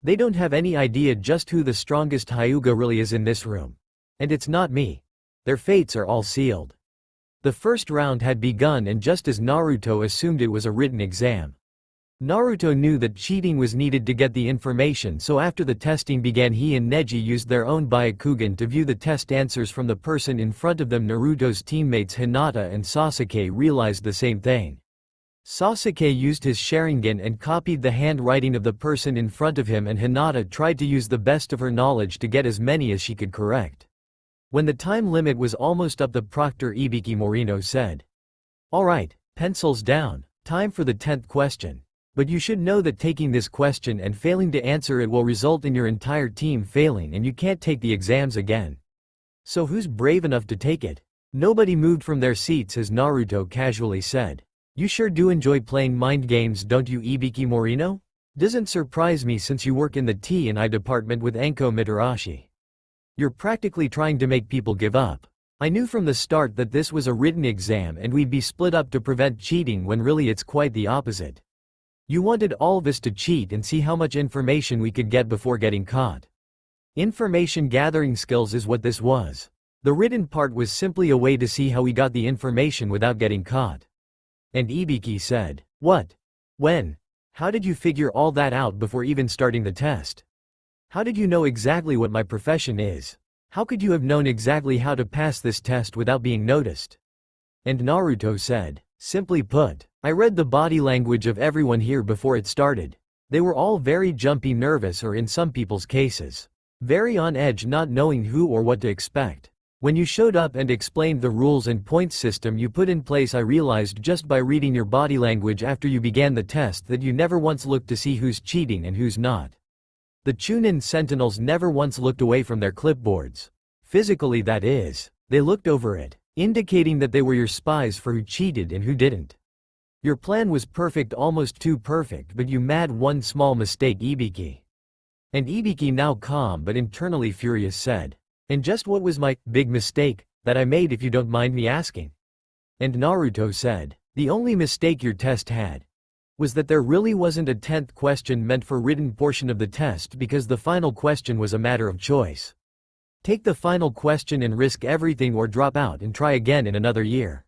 [SPEAKER 1] They don't have any idea just who the strongest Hyuga really is in this room. And it's not me. Their fates are all sealed." The first round had begun, and just as Naruto assumed, it was a written exam. Naruto knew that cheating was needed to get the information, so after the testing began, he and Neji used their own Byakugan to view the test answers from the person in front of them. Naruto's teammates Hinata and Sasuke realized the same thing. Sasuke used his Sharingan and copied the handwriting of the person in front of him, and Hinata tried to use the best of her knowledge to get as many as she could correct. When the time limit was almost up, the proctor Ibiki Morino said, "Alright, pencils down, time for the 10th question. But you should know that taking this question and failing to answer it will result in your entire team failing, and you can't take the exams again. So who's brave enough to take it?" Nobody moved from their seats as Naruto casually said, "You sure do enjoy playing mind games, don't you, Ibiki Morino? Doesn't surprise me since you work in the T&I department with Anko Mitarashi. You're practically trying to make people give up. I knew from the start that this was a written exam and we'd be split up to prevent cheating when really it's quite the opposite. You wanted all of us to cheat and see how much information we could get before getting caught. Information gathering skills is what this was. The written part was simply a way to see how we got the information without getting caught. And Ibiki said, "What? When? How did you figure all that out before even starting the test? How did you know exactly what my profession is? How could you have known exactly how to pass this test without being noticed?" And Naruto said, "Simply put, I read the body language of everyone here before it started. They were all very jumpy, nervous, or in some people's cases, very on edge, not knowing who or what to expect. When you showed up and explained the rules and points system you put in place, I realized just by reading your body language after you began the test that you never once looked to see who's cheating and who's not. The Chunin Sentinels never once looked away from their clipboards. Physically, that is. They looked over it, indicating that they were your spies for who cheated and who didn't. Your plan was perfect, almost too perfect, but you made one small mistake, Ibiki." And Ibiki, now calm but internally furious, said, "And just what was my big mistake that I made, if you don't mind me asking?" And Naruto said, "The only mistake your test had was that there really wasn't a 10th question meant for written portion of the test, because the final question was a matter of choice. Take the final question and risk everything, or drop out and try again in another year.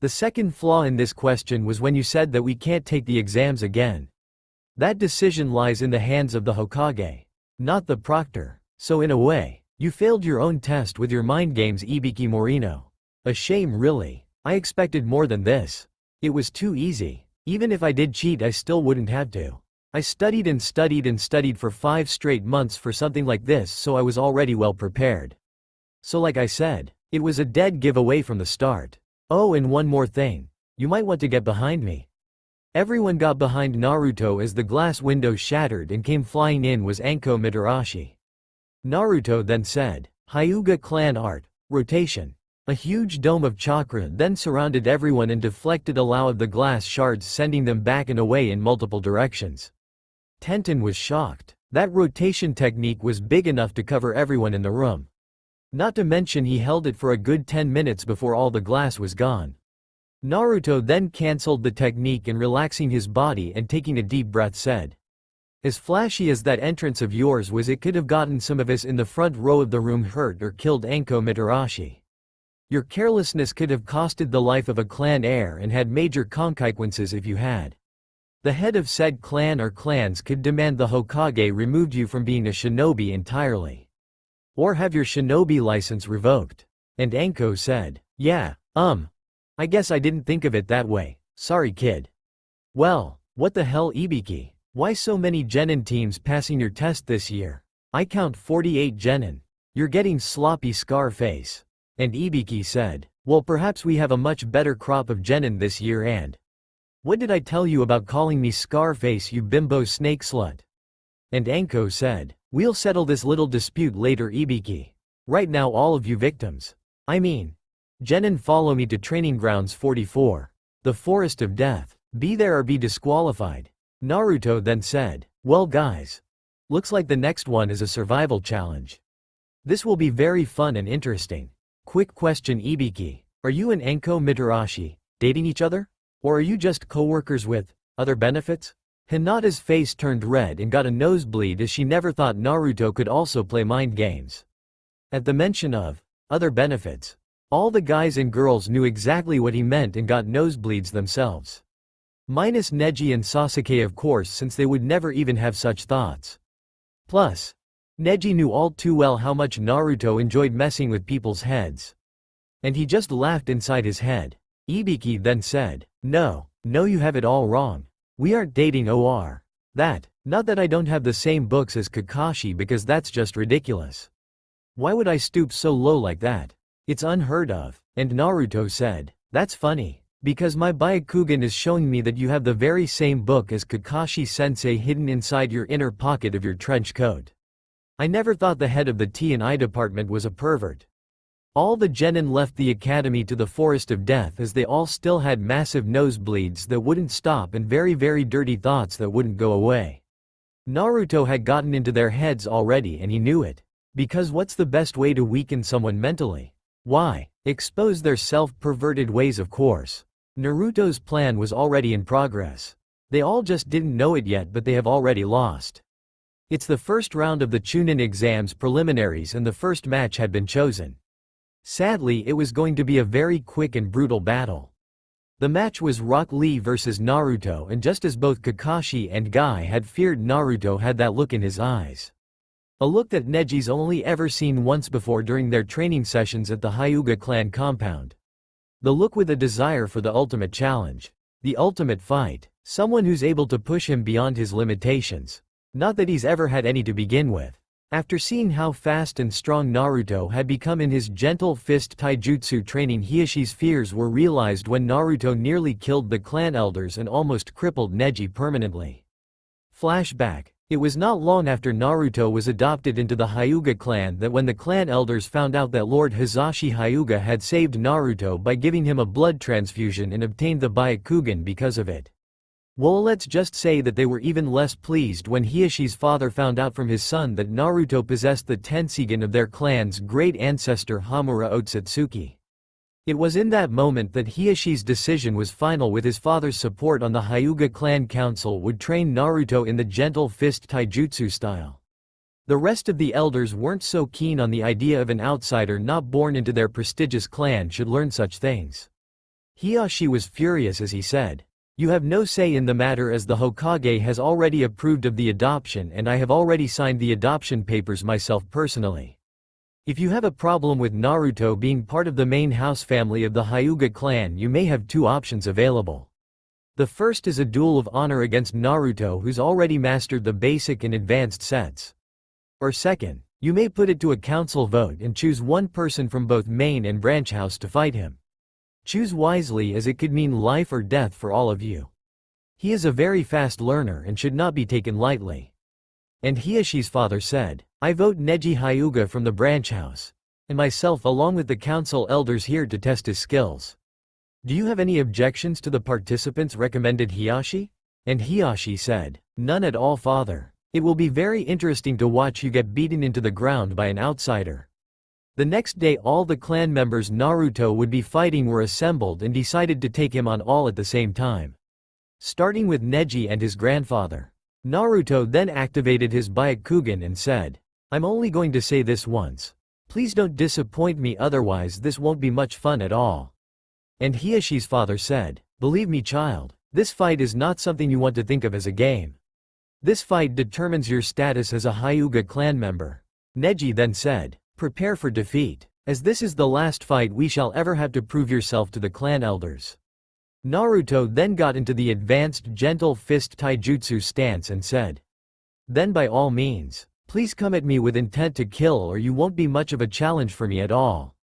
[SPEAKER 1] The second flaw in this question was when you said that we can't take the exams again. That decision lies in the hands of the Hokage, not the proctor. So in a way, you failed your own test with your mind games, Ibiki Morino. A shame, really. I expected more than this. It was too easy. Even if I did cheat, I still wouldn't have to. I studied and studied and studied for 5 straight months for something like this, so I was already well prepared. So like I said, it was a dead giveaway from the start. Oh, and one more thing. You might want to get behind me." Everyone got behind Naruto as the glass window shattered and came flying in was Anko Mitarashi. Naruto then said, "Hyuga clan art, rotation." A huge dome of chakra then surrounded everyone and deflected a lot of the glass shards, sending them back and away in multiple directions. Tenten was shocked. That rotation technique was big enough to cover everyone in the room. Not to mention he held it for a good 10 minutes before all the glass was gone. Naruto then cancelled the technique and, relaxing his body and taking a deep breath, said, "As flashy as that entrance of yours was, it could have gotten some of us in the front row of the room hurt or killed Anko Mitarashi. Your carelessness could have costed the life of a clan heir and had major consequences if you had. The head of said clan or clans could demand the Hokage removed you from being a shinobi entirely. Or have your shinobi license revoked." And Anko said, "Yeah, I guess I didn't think of it that way. Sorry, kid." "Well, what the hell, Ibiki? Why so many genin teams passing your test this year? I count 48 genin. You're getting sloppy, Scarface." And Ibiki said, "Well, perhaps we have a much better crop of genin this year, and what did I tell you about calling me Scarface, you bimbo snake slut?" And Anko said, "We'll settle this little dispute later, Ibiki. Right now, all of you victims, genin, follow me to training grounds 44. The Forest of Death. Be there or be disqualified." Naruto then said, "Well guys, looks like the next one is a survival challenge. This will be very fun and interesting. Quick question, Ibiki. Are you and Anko Mitarashi dating each other? Or are you just co-workers with other benefits?" Hinata's face turned red and got a nosebleed as she never thought Naruto could also play mind games. At the mention of other benefits, all the guys and girls knew exactly what he meant and got nosebleeds themselves. Minus Neji and Sasuke, of course, since they would never even have such thoughts. Plus, Neji knew all too well how much Naruto enjoyed messing with people's heads. And he just laughed inside his head. Ibiki then said, No, you have it all wrong. We aren't dating or that. Not that I don't have the same books as Kakashi, because that's just ridiculous. Why would I stoop so low like that? It's unheard of." And Naruto said, "That's funny, because my Byakugan is showing me that you have the very same book as Kakashi-sensei hidden inside your inner pocket of your trench coat. I never thought the head of the T&I department was a pervert." All the genin left the academy to the Forest of Death as they all still had massive nosebleeds that wouldn't stop and very, very dirty thoughts that wouldn't go away. Naruto had gotten into their heads already and he knew it. Because what's the best way to weaken someone mentally? Why? Expose their self-perverted ways, of course. Naruto's plan was already in progress. They all just didn't know it yet, but they have already lost. It's the first round of the Chunin exams preliminaries and the first match had been chosen. Sadly, it was going to be a very quick and brutal battle. The match was Rock Lee versus Naruto, and just as both Kakashi and Guy had feared, Naruto had that look in his eyes. A look that Neji's only ever seen once before during their training sessions at the Hyuga clan compound. The look with a desire for the ultimate challenge. The ultimate fight. Someone who's able to push him beyond his limitations. Not that he's ever had any to begin with. After seeing how fast and strong Naruto had become in his gentle fist taijutsu training, Hiashi's fears were realized when Naruto nearly killed the clan elders and almost crippled Neji permanently. Flashback. It was not long after Naruto was adopted into the Hyuga clan that when the clan elders found out that Lord Hisashi Hyuga had saved Naruto by giving him a blood transfusion and obtained the Byakugan because of it. Well, let's just say that they were even less pleased when Hiashi's father found out from his son that Naruto possessed the Tensegan of their clan's great ancestor Hamura Otsutsuki. It was in that moment that Hiashi's decision was final. With his father's support on the Hyuga clan council would train Naruto in the gentle fist taijutsu style. The rest of the elders weren't so keen on the idea of an outsider not born into their prestigious clan should learn such things. Hiashi was furious as he said, "You have no say in the matter, as the Hokage has already approved of the adoption and I have already signed the adoption papers myself personally. If you have a problem with Naruto being part of the main house family of the Hyuga clan, you may have two options available. The first is a duel of honor against Naruto, who's already mastered the basic and advanced sets. Or second, you may put it to a council vote and choose one person from both main and branch house to fight him. Choose wisely, as it could mean life or death for all of you. He is a very fast learner and should not be taken lightly." And Hiashi's father said, "I vote Neji Hyuga from the branch house. And myself along with the council elders here to test his skills. Do you have any objections to the participants?" recommended Hiashi. And Hiashi said, "None at all, father. It will be very interesting to watch you get beaten into the ground by an outsider." The next day all the clan members Naruto would be fighting were assembled and decided to take him on all at the same time. Starting with Neji and his grandfather. Naruto then activated his Byakugan and said, "I'm only going to say this once. Please don't disappoint me, otherwise this won't be much fun at all." And Hiashi's father said, "Believe me, child, this fight is not something you want to think of as a game. This fight determines your status as a Hyuga clan member." Neji then said, "Prepare for defeat, as this is the last fight we shall ever have to prove yourself to the clan elders." Naruto then got into the advanced gentle fist taijutsu stance and said, "Then by all means, please come at me with intent to kill, or you won't be much of a challenge for me at all."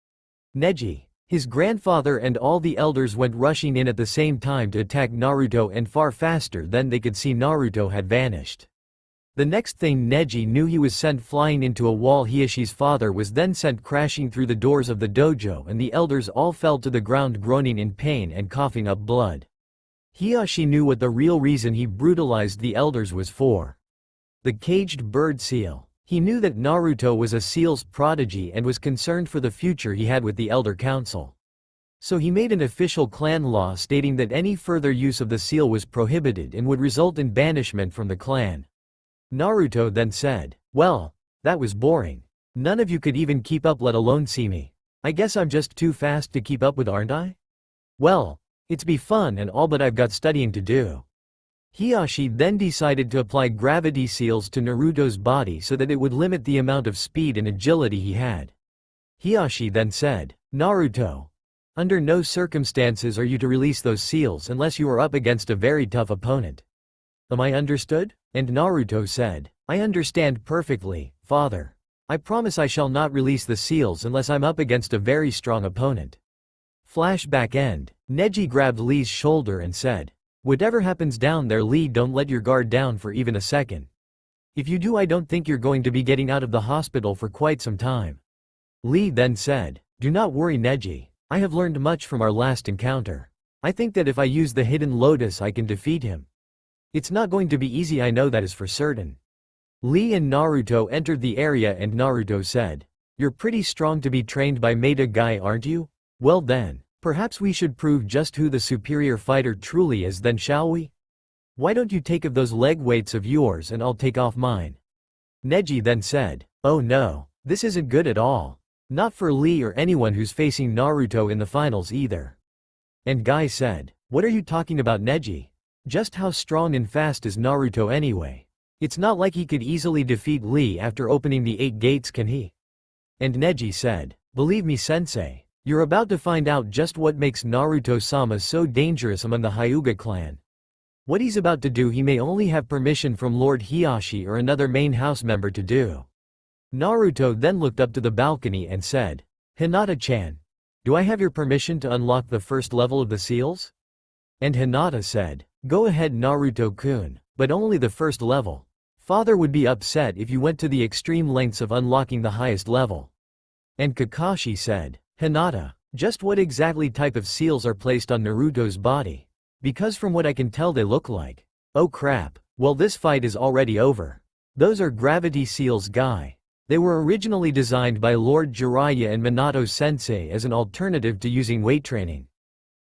[SPEAKER 1] Neji, his grandfather and all the elders went rushing in at the same time to attack Naruto, and far faster than they could see Naruto had vanished. The next thing Neji knew, he was sent flying into a wall. Hiashi's father was then sent crashing through the doors of the dojo, and the elders all fell to the ground groaning in pain and coughing up blood. Hiashi knew what the real reason he brutalized the elders was for. The caged bird seal. He knew that Naruto was a seal's prodigy and was concerned for the future he had with the Elder Council. So he made an official clan law stating that any further use of the seal was prohibited and would result in banishment from the clan. Naruto then said, "Well, that was boring. None of you could even keep up, let alone see me. I guess I'm just too fast to keep up with, aren't I? Well, it's be fun and all, but I've got studying to do." Hiashi then decided to apply gravity seals to Naruto's body so that it would limit the amount of speed and agility he had. Hiashi then said, "Naruto, under no circumstances are you to release those seals unless you are up against a very tough opponent. Am I understood?" And Naruto said, "I understand perfectly, father. I promise I shall not release the seals unless I'm up against a very strong opponent." Flashback end. Neji grabbed Lee's shoulder and said, "Whatever happens down there, Lee, don't let your guard down for even a second. If you do, I don't think you're going to be getting out of the hospital for quite some time." Lee then said, "Do not worry, Neji. I have learned much from our last encounter. I think that if I use the hidden lotus I can defeat him. It's not going to be easy, I know that is for certain. Lee and Naruto entered the area and Naruto said, "You're pretty strong to be trained by Meta Guy, aren't you? Well then, perhaps we should prove just who the superior fighter truly is then, shall we? Why don't you take off those leg weights of yours and I'll take off mine?" Neji then said, "Oh no, this isn't good at all. Not for Lee or anyone who's facing Naruto in the finals either." And Guy said, "What are you talking about, Neji? Just how strong and fast is Naruto anyway? It's not like he could easily defeat Lee after opening the 8 gates, can he?" And Neji said, "Believe me, sensei, you're about to find out just what makes Naruto-sama so dangerous among the Hyuga clan. What he's about to do he may only have permission from Lord Hiashi or another main house member to do." Naruto then looked up to the balcony and said, "Hinata-chan, do I have your permission to unlock the first level of the seals?" And Hinata said, "Go ahead, Naruto-kun, but only the first level. Father would be upset if you went to the extreme lengths of unlocking the highest level." And Kakashi said, "Hinata, just what exactly type of seals are placed on Naruto's body? Because from what I can tell they look like..." "Oh crap, well this fight is already over. Those are gravity seals, Guy. They were originally designed by Lord Jiraiya and Minato-sensei as an alternative to using weight training.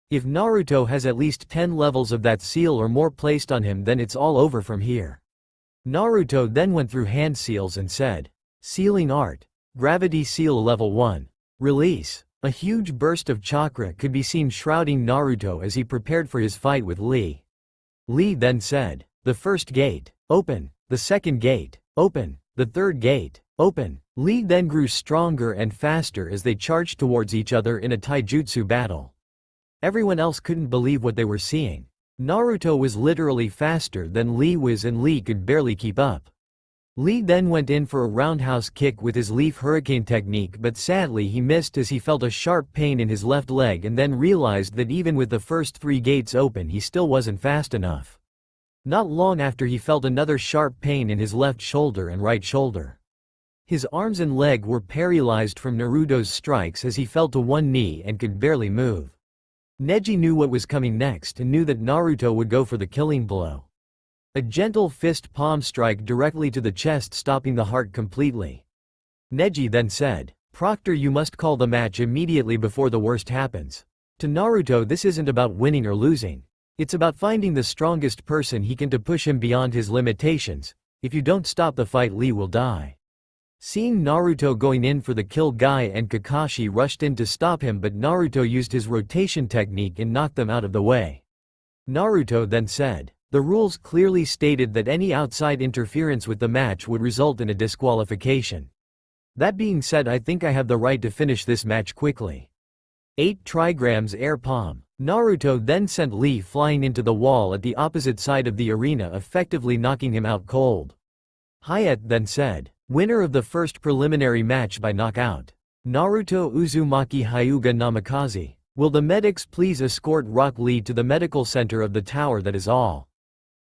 [SPEAKER 1] If Naruto has at least 10 levels of that seal or more placed on him, then it's all over from here." Naruto then went through hand seals and said, "Sealing art. Gravity seal level 1. Release." A huge burst of chakra could be seen shrouding Naruto as he prepared for his fight with Lee. Lee then said, "The first gate, open. The second gate, open. The third gate, open." Lee then grew stronger and faster as they charged towards each other in a taijutsu battle. Everyone else couldn't believe what they were seeing. Naruto was literally faster than Lee was and Lee could barely keep up. Lee then went in for a roundhouse kick with his leaf hurricane technique, but sadly he missed as he felt a sharp pain in his left leg and then realized that even with the first 3 gates open he still wasn't fast enough. Not long after he felt another sharp pain in his left shoulder and right shoulder. His arms and leg were paralyzed from Naruto's strikes as he fell to one knee and could barely move. Neji knew what was coming next and knew that Naruto would go for the killing blow. A gentle fist palm strike directly to the chest, stopping the heart completely. Neji then said, "Proctor, you must call the match immediately before the worst happens. To Naruto this isn't about winning or losing. It's about finding the strongest person he can to push him beyond his limitations. If you don't stop the fight, Lee will die." Seeing Naruto going in for the kill, Guy and Kakashi rushed in to stop him, but Naruto used his rotation technique and knocked them out of the way. Naruto then said, "The rules clearly stated that any outside interference with the match would result in a disqualification. That being said, I think I have the right to finish this match quickly." 8 trigrams air palm. Naruto then sent Lee flying into the wall at the opposite side of the arena, effectively knocking him out cold. Hayate then said, "Winner of the first preliminary match by knockout, Naruto Uzumaki Hyuga Namikaze. Will the medics please escort Rock Lee to the medical center of the tower, that is all."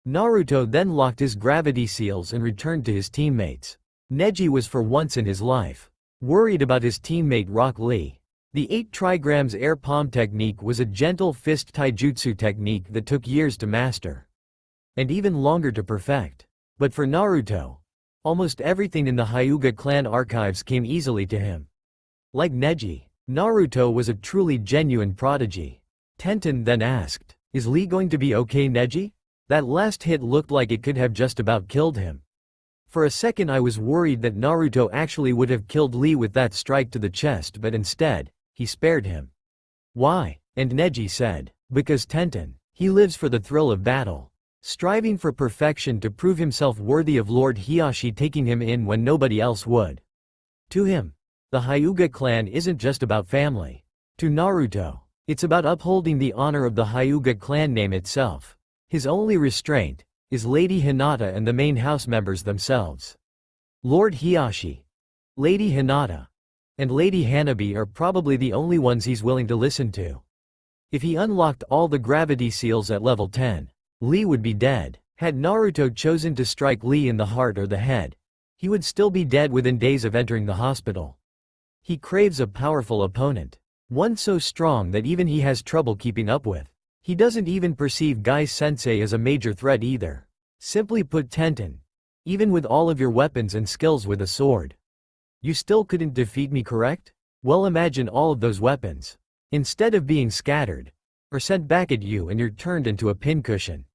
[SPEAKER 1] Naruto then locked his gravity seals and returned to his teammates. Neji was for once in his life worried about his teammate Rock Lee. The 8 trigrams air palm technique was a gentle fist taijutsu technique that took years to master. And even longer to perfect. But for Naruto, almost everything in the Hyuga clan archives came easily to him. Like Neji, Naruto was a truly genuine prodigy. Tenten then asked, "Is Lee going to be okay, Neji? That last hit looked like it could have just about killed him. For a second I was worried that Naruto actually would have killed Lee with that strike to the chest, but instead, he spared him." "Why?" And Neji said, "Because Tenten, he lives for the thrill of battle. Striving for perfection to prove himself worthy of Lord Hiashi taking him in when nobody else would. To him, the Hyuga clan isn't just about family. To Naruto, it's about upholding the honor of the Hyuga clan name itself. His only restraint is Lady Hinata and the main house members themselves. Lord Hiashi, Lady Hinata, and Lady Hanabi are probably the only ones he's willing to listen to. If he unlocked all the gravity seals at level 10, Lee would be dead. Had Naruto chosen to strike Lee in the heart or the head, he would still be dead within days of entering the hospital. He craves a powerful opponent, one so strong that even he has trouble keeping up with. He doesn't even perceive Guy Sensei as a major threat either. Simply put, Tenten Even with all of your weapons and skills with a sword. You still couldn't defeat me, correct? Well, imagine all of those weapons. Instead of being scattered, or sent back at you and you're turned into a pincushion.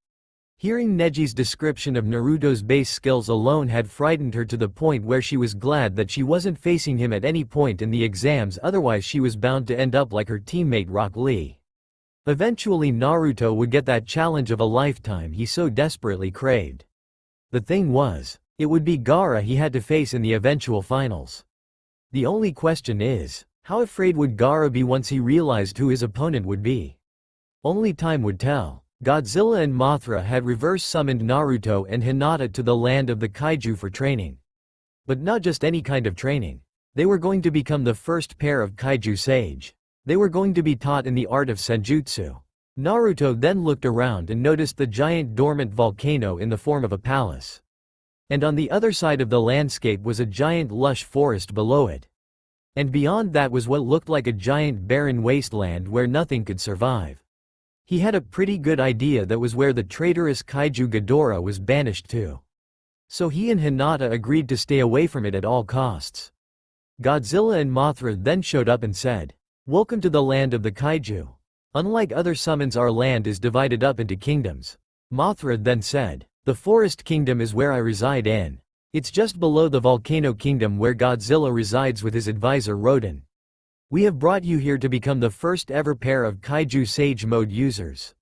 [SPEAKER 1] Hearing Neji's description of Naruto's base skills alone had frightened her to the point where she was glad that she wasn't facing him at any point in the exams, otherwise she was bound to end up like her teammate Rock Lee. Eventually Naruto would get that challenge of a lifetime he so desperately craved. The thing was, it would be Gaara he had to face in the eventual finals. The only question is, how afraid would Gaara be once he realized who his opponent would be? Only time would tell. Godzilla and Mothra had reverse-summoned Naruto and Hinata to the land of the kaiju for training. But not just any kind of training. They were going to become the first pair of kaiju sage. They were going to be taught in the art of senjutsu. Naruto then looked around and noticed the giant dormant volcano in the form of a palace. And on the other side of the landscape was a giant lush forest below it. And beyond that was what looked like a giant barren wasteland where nothing could survive. He had a pretty good idea that was where the traitorous kaiju Ghidorah was banished to. So he and Hinata agreed to stay away from it at all costs. Godzilla and Mothra then showed up and said, "Welcome to the land of the kaiju. Unlike other summons, our land is divided up into kingdoms." Mothra then said, "The Forest Kingdom is where I reside in. It's just below the Volcano Kingdom where Godzilla resides with his advisor Rodan. We have brought you here to become the first ever pair of Kaiju Sage Mode users.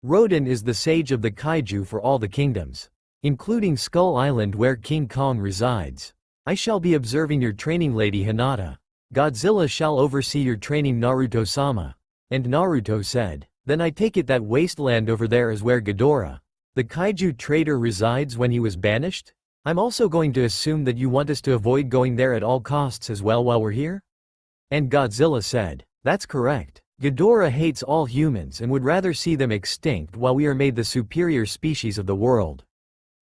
[SPEAKER 1] Rodan is the sage of the Kaiju for all the kingdoms, including Skull Island where King Kong resides. I shall be observing your training, Lady Hinata. Godzilla shall oversee your training, Naruto-sama." And Naruto said, "Then I take it that wasteland over there is where Ghidorah, the Kaiju traitor, resides when he was banished? I'm also going to assume that you want us to avoid going there at all costs as well while we're here?" And Godzilla said, "That's correct. Ghidorah hates all humans and would rather see them extinct while we are made the superior species of the world.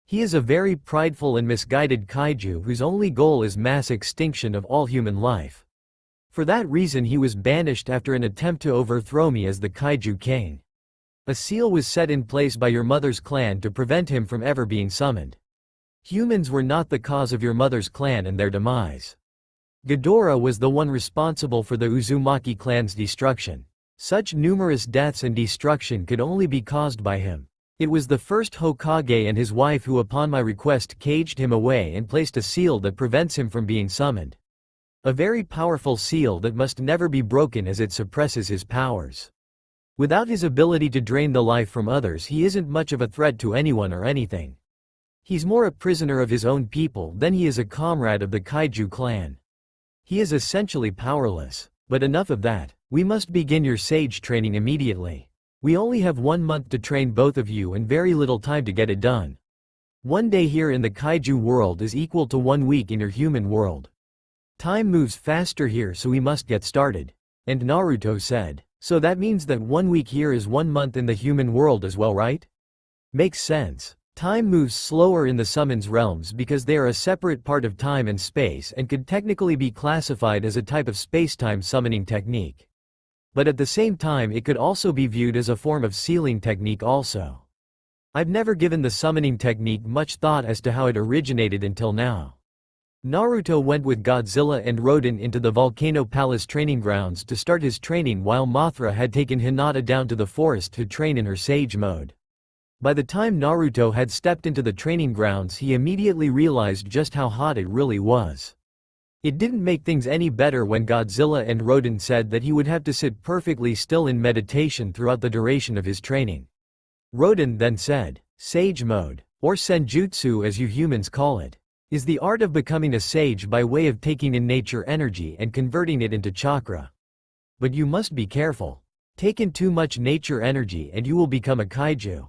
[SPEAKER 1] He is a very prideful and misguided kaiju whose only goal is mass extinction of all human life. For that reason he was banished after an attempt to overthrow me as the kaiju king. A seal was set in place by your mother's clan to prevent him from ever being summoned. Humans were not the cause of your mother's clan and their demise. Ghidorah was the one responsible for the Uzumaki clan's destruction. Such numerous deaths and destruction could only be caused by him. It was the first Hokage and his wife who upon my request caged him away and placed a seal that prevents him from being summoned. A very powerful seal that must never be broken as it suppresses his powers. Without his ability to drain the life from others, he isn't much of a threat to anyone or anything. He's more a prisoner of his own people than he is a comrade of the Kaiju clan. He is essentially powerless. But enough of that. We must begin your sage training immediately. We only have 1 month to train both of you and very little time to get it done. 1 day here in the Kaiju world is equal to 1 week in your human world. Time moves faster here, so we must get started." And Naruto said, "So that means that 1 week here is 1 month in the human world as well, right?" Makes sense. Time moves slower in the summons realms because they are a separate part of time and space and could technically be classified as a type of space-time summoning technique. But at the same time it could also be viewed as a form of sealing technique also. I've never given the summoning technique much thought as to how it originated until now. Naruto went with Godzilla and Rodan into the Volcano Palace training grounds to start his training, while Mothra had taken Hinata down to the forest to train in her sage mode. By the time Naruto had stepped into the training grounds, he immediately realized just how hot it really was. It didn't make things any better when Godzilla and Rodan said that he would have to sit perfectly still in meditation throughout the duration of his training. Rodan then said, "Sage mode, or senjutsu as you humans call it, is the art of becoming a sage by way of taking in nature energy and converting it into chakra. But you must be careful. Take in too much nature energy and you will become a kaiju.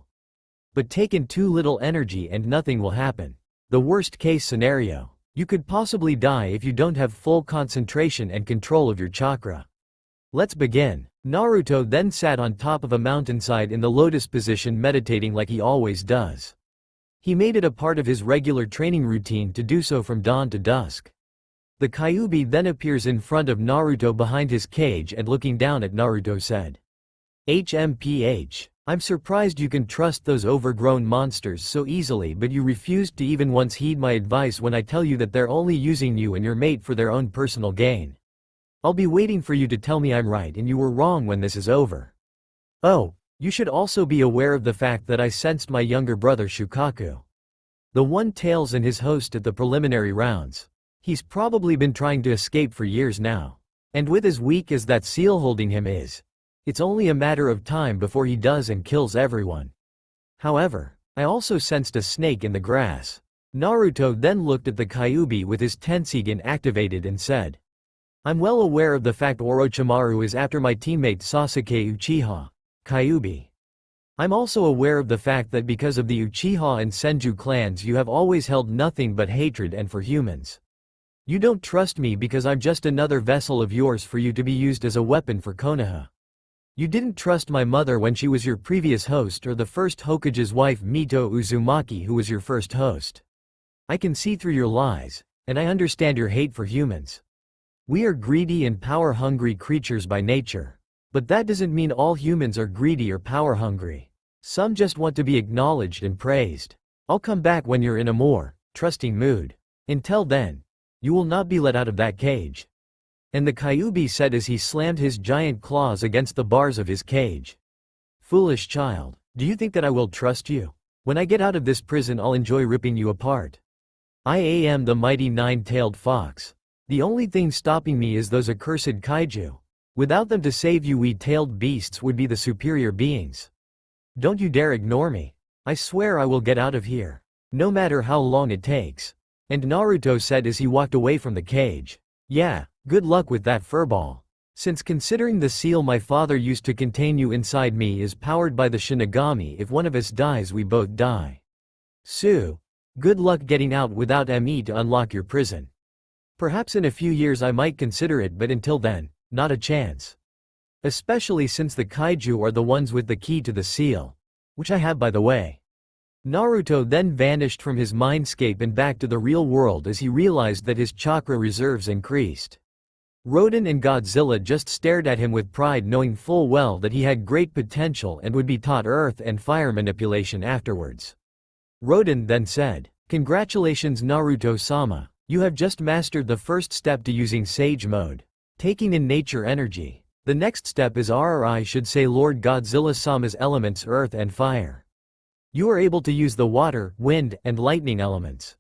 [SPEAKER 1] But take in too little energy and nothing will happen. The worst case scenario, you could possibly die if you don't have full concentration and control of your chakra. Let's begin." Naruto then sat on top of a mountainside in the lotus position, meditating like he always does. He made it a part of his regular training routine to do so from dawn to dusk. The Kyuubi then appears in front of Naruto behind his cage and looking down at Naruto said, "HMPH. I'm surprised you can trust those overgrown monsters so easily, but you refused to even once heed my advice when I tell you that they're only using you and your mate for their own personal gain. I'll be waiting for you to tell me I'm right and you were wrong when this is over. Oh, you should also be aware of the fact that I sensed my younger brother Shukaku. The one Tails and his host at the preliminary rounds. He's probably been trying to escape for years now. And with as weak as that seal holding him is, it's only a matter of time before he does and kills everyone. However, I also sensed a snake in the grass. Naruto then looked at the Kyuubi with his Tenseigan activated and said, I'm well aware of the fact Orochimaru is after my teammate Sasuke Uchiha, Kyuubi. I'm also aware of the fact that because of the Uchiha and Senju clans you have always held nothing but hatred and for humans. You don't trust me because I'm just another vessel of yours for you to be used as a weapon for Konoha. You didn't trust my mother when she was your previous host or the first Hokage's wife Mito Uzumaki who was your first host. I can see through your lies, and I understand your hate for humans. We are greedy and power-hungry creatures by nature. But that doesn't mean all humans are greedy or power-hungry. Some just want to be acknowledged and praised. I'll come back when you're in a more trusting mood. Until then, you will not be let out of that cage. And the Kyuubi said as he slammed his giant claws against the bars of his cage. Foolish child, do you think that I will trust you? When I get out of this prison I'll enjoy ripping you apart. I am the mighty nine-tailed fox. The only thing stopping me is those accursed kaiju. Without them to save you we-tailed beasts would be the superior beings. Don't you dare ignore me. I swear I will get out of here. No matter how long it takes. And Naruto said as he walked away from the cage. Yeah, good luck with that furball. Since considering the seal my father used to contain you inside me is powered by the Shinigami, if one of us dies we both die. Sue. Good luck getting out without ME to unlock your prison. Perhaps in a few years I might consider it, but until then, not a chance. Especially since the kaiju are the ones with the key to the seal. Which I have by the way. Naruto then vanished from his mindscape and back to the real world as he realized that his chakra reserves increased. Rodan and Godzilla just stared at him with pride, knowing full well that he had great potential and would be taught earth and fire manipulation afterwards. Rodan then said, Congratulations Naruto-sama, you have just mastered the first step to using Sage Mode. Taking in nature energy. The next step is I should say Lord Godzilla-sama's elements earth and fire. You are able to use the water, wind, and lightning elements.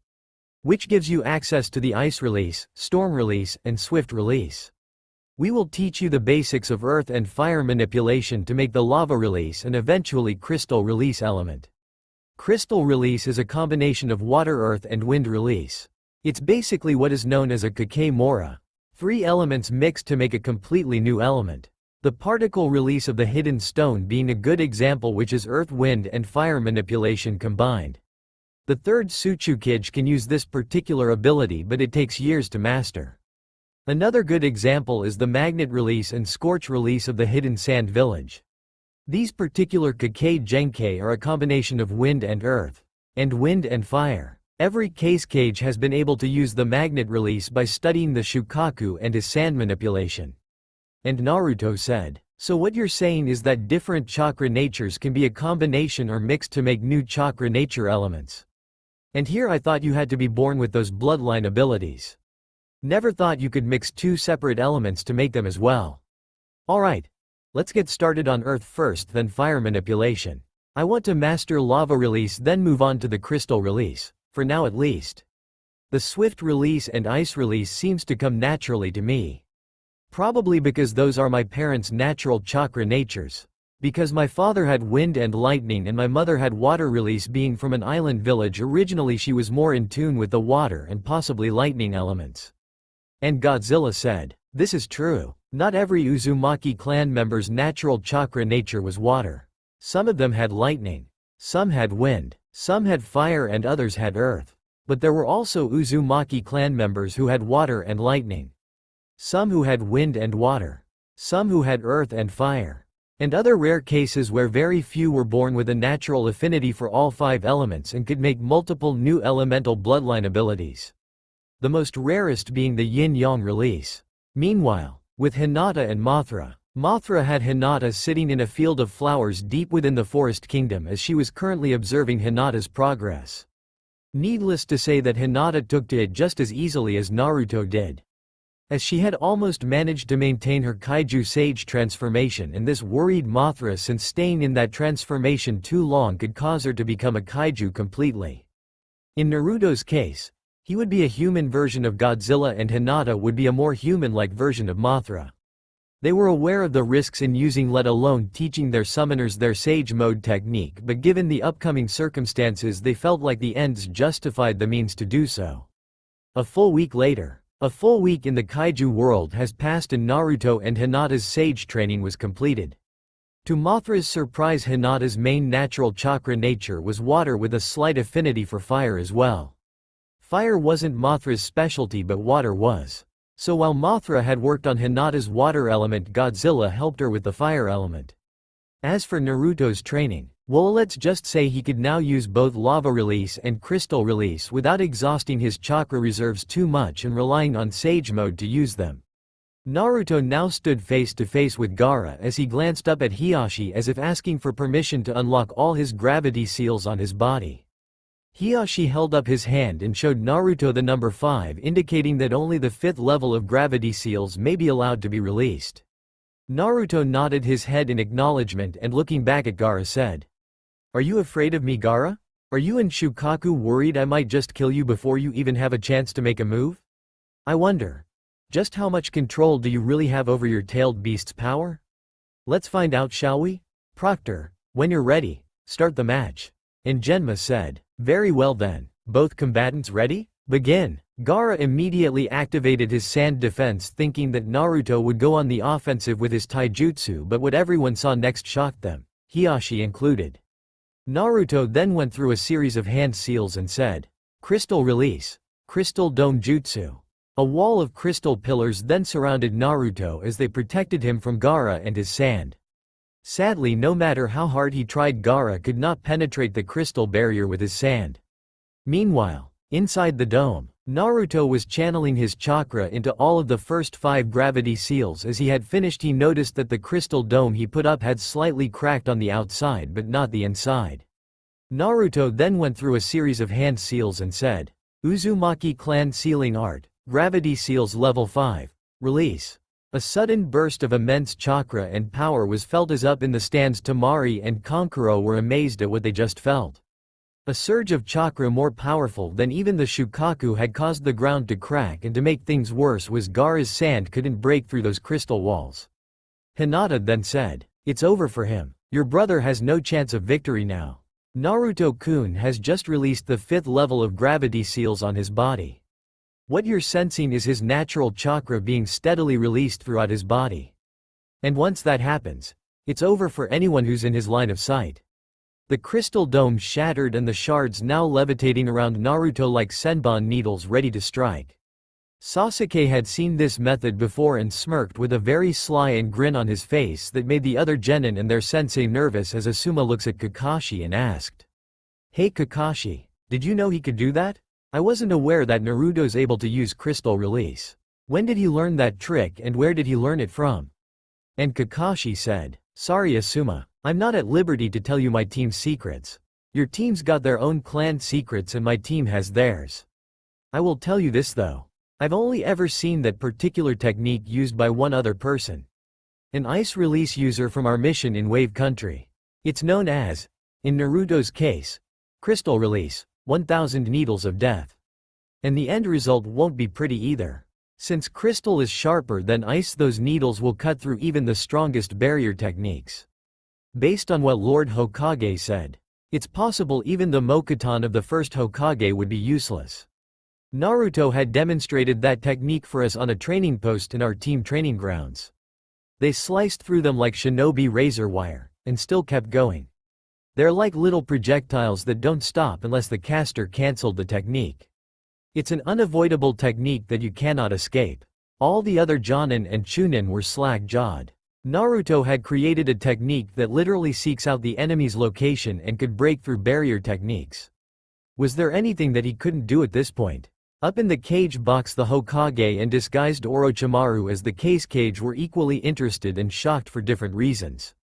[SPEAKER 1] Which gives you access to the ice release, storm release, and swift release. We will teach you the basics of earth and fire manipulation to make the lava release and eventually crystal release element. Crystal release is a combination of water, earth, and wind release. It's basically what is known as a Kakemora. 3 elements mixed to make a completely new element. The particle release of the hidden stone being a good example, which is earth, wind, and fire manipulation combined. The third Tsuchukage can use this particular ability, but it takes years to master. Another good example is the magnet release and scorch release of the hidden sand village. These particular Kakei Genkei are a combination of wind and earth, and wind and fire. Every case cage has been able to use the magnet release by studying the Shukaku and his sand manipulation. And Naruto said, so what you're saying is that different chakra natures can be a combination or mixed to make new chakra nature elements. And here I thought you had to be born with those bloodline abilities. Never thought you could mix 2 separate elements to make them as well. Alright. Let's get started on earth first, then fire manipulation. I want to master lava release, then move on to the crystal release. For now at least. The swift release and ice release seems to come naturally to me. Probably because those are my parents' natural chakra natures. Because my father had wind and lightning and my mother had water release, being from an island village originally she was more in tune with the water and possibly lightning elements. And Godzilla said, this is true. Not every Uzumaki clan member's natural chakra nature was water. Some of them had lightning. Some had wind. Some had fire and others had earth. But there were also Uzumaki clan members who had water and lightning. Some who had wind and water. Some who had earth and fire. And other rare cases where very few were born with a natural affinity for all 5 elements and could make multiple new elemental bloodline abilities. The most rarest being the yin-yang release. Meanwhile, with Hinata and Mothra, Mothra had Hinata sitting in a field of flowers deep within the forest kingdom as she was currently observing Hinata's progress. Needless to say that Hinata took to it just as easily as Naruto did. As she had almost managed to maintain her kaiju sage transformation, and this worried Mothra since staying in that transformation too long could cause her to become a kaiju completely. In Naruto's case, he would be a human version of Godzilla and Hinata would be a more human-like version of Mothra. They were aware of the risks in using let alone teaching their summoners their sage mode technique, but given the upcoming circumstances they felt like the ends justified the means to do so. A full week later. A full week in the kaiju world has passed and Naruto and Hinata's sage training was completed. To Mothra's surprise, Hinata's main natural chakra nature was water with a slight affinity for fire as well. Fire wasn't Mothra's specialty but water was. So while Mothra had worked on Hinata's water element, Godzilla helped her with the fire element. As for Naruto's training, well, let's just say he could now use both lava release and crystal release without exhausting his chakra reserves too much and relying on sage mode to use them. Naruto now stood face to face with Gaara as he glanced up at Hiashi as if asking for permission to unlock all his gravity seals on his body. Hiashi held up his hand and showed Naruto the number 5, indicating that only the 5th level of gravity seals may be allowed to be released. Naruto nodded his head in acknowledgement and looking back at Gaara said, "Are you afraid of me, Gaara? Are you and Shukaku worried I might just kill you before you even have a chance to make a move? I wonder, just how much control do you really have over your tailed beast's power? Let's find out, shall we? Proctor, when you're ready, start the match." And Genma said, "Very well then, both combatants ready? Begin." Gaara immediately activated his sand defense thinking that Naruto would go on the offensive with his taijutsu, but what everyone saw next shocked them, Hiashi included. Naruto then went through a series of hand seals and said, "Crystal release. Crystal dome jutsu." A wall of crystal pillars then surrounded Naruto as they protected him from Gaara and his sand. Sadly, no matter how hard he tried, Gaara could not penetrate the crystal barrier with his sand. Meanwhile, inside the dome, Naruto was channeling his chakra into all of the first 5 gravity seals. As he had finished, he noticed that the crystal dome he put up had slightly cracked on the outside but not the inside. Naruto then went through a series of hand seals and said, "Uzumaki clan sealing art, gravity seals level 5, release." A sudden burst of immense chakra and power was felt as up in the stands Tamari and Kankuro were amazed at what they just felt. A surge of chakra more powerful than even the Shukaku had caused the ground to crack, and to make things worse was Gaara's sand couldn't break through those crystal walls. Hinata then said, "It's over for him. Your brother has no chance of victory now. Naruto-kun has just released the 5th level of gravity seals on his body. What you're sensing is his natural chakra being steadily released throughout his body. And once that happens, it's over for anyone who's in his line of sight." The crystal dome shattered and the shards now levitating around Naruto like senbon needles ready to strike. Sasuke had seen this method before and smirked with a very sly and grin on his face that made the other genin and their sensei nervous as Asuma looks at Kakashi and asked, "Hey Kakashi, did you know he could do that? I wasn't aware that Naruto's able to use crystal release. When did he learn that trick and where did he learn it from?" And Kakashi said, "Sorry Asuma, I'm not at liberty to tell you my team's secrets. Your team's got their own clan secrets and my team has theirs. I will tell you this though. I've only ever seen that particular technique used by one other person. An ice release user from our mission in Wave Country. It's known as, in Naruto's case, crystal release, 1000 needles of death. And the end result won't be pretty either. Since crystal is sharper than ice, those needles will cut through even the strongest barrier techniques. Based on what Lord Hokage said, it's possible even the Mokuton of the first Hokage would be useless. Naruto had demonstrated that technique for us on a training post in our team training grounds. They sliced through them like shinobi razor wire, and still kept going. They're like little projectiles that don't stop unless the caster cancelled the technique. It's an unavoidable technique that you cannot escape. All the other Jonin and Chunin were slack-jawed. Naruto had created a technique that literally seeks out the enemy's location and could break through barrier techniques. Was there anything that he couldn't do at this point? Up in the cage box, the Hokage and disguised Orochimaru as the case cage were equally interested and shocked for different reasons.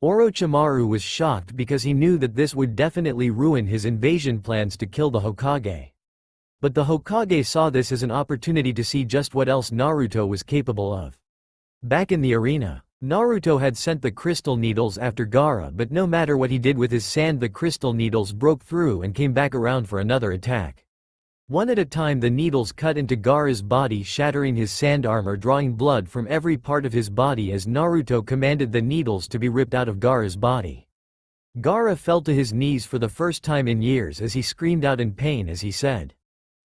[SPEAKER 1] Orochimaru was shocked because he knew that this would definitely ruin his invasion plans to kill the Hokage. But the Hokage saw this as an opportunity to see just what else Naruto was capable of. Back in the arena, Naruto had sent the crystal needles after Gaara, but no matter what he did with his sand, the crystal needles broke through and came back around for another attack. One at a time, the needles cut into Gaara's body, shattering his sand armor, drawing blood from every part of his body as Naruto commanded the needles to be ripped out of Gaara's body. Gaara fell to his knees for the first time in years as he screamed out in pain as he said,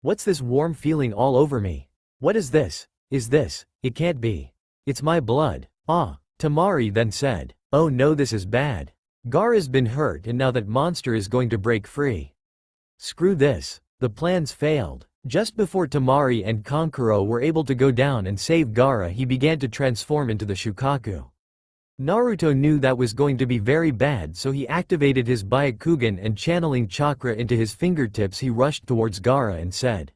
[SPEAKER 1] "What's this warm feeling all over me? What is this? It can't be. It's my blood." Ah, Temari then said, "Oh no, this is bad. Gaara's been hurt and now that monster is going to break free. Screw this." The plans failed. Just before Temari and Kankuro were able to go down and save Gaara, he began to transform into the Shukaku. Naruto knew that was going to be very bad, so he activated his Byakugan and channeling chakra into his fingertips he rushed towards Gaara and said,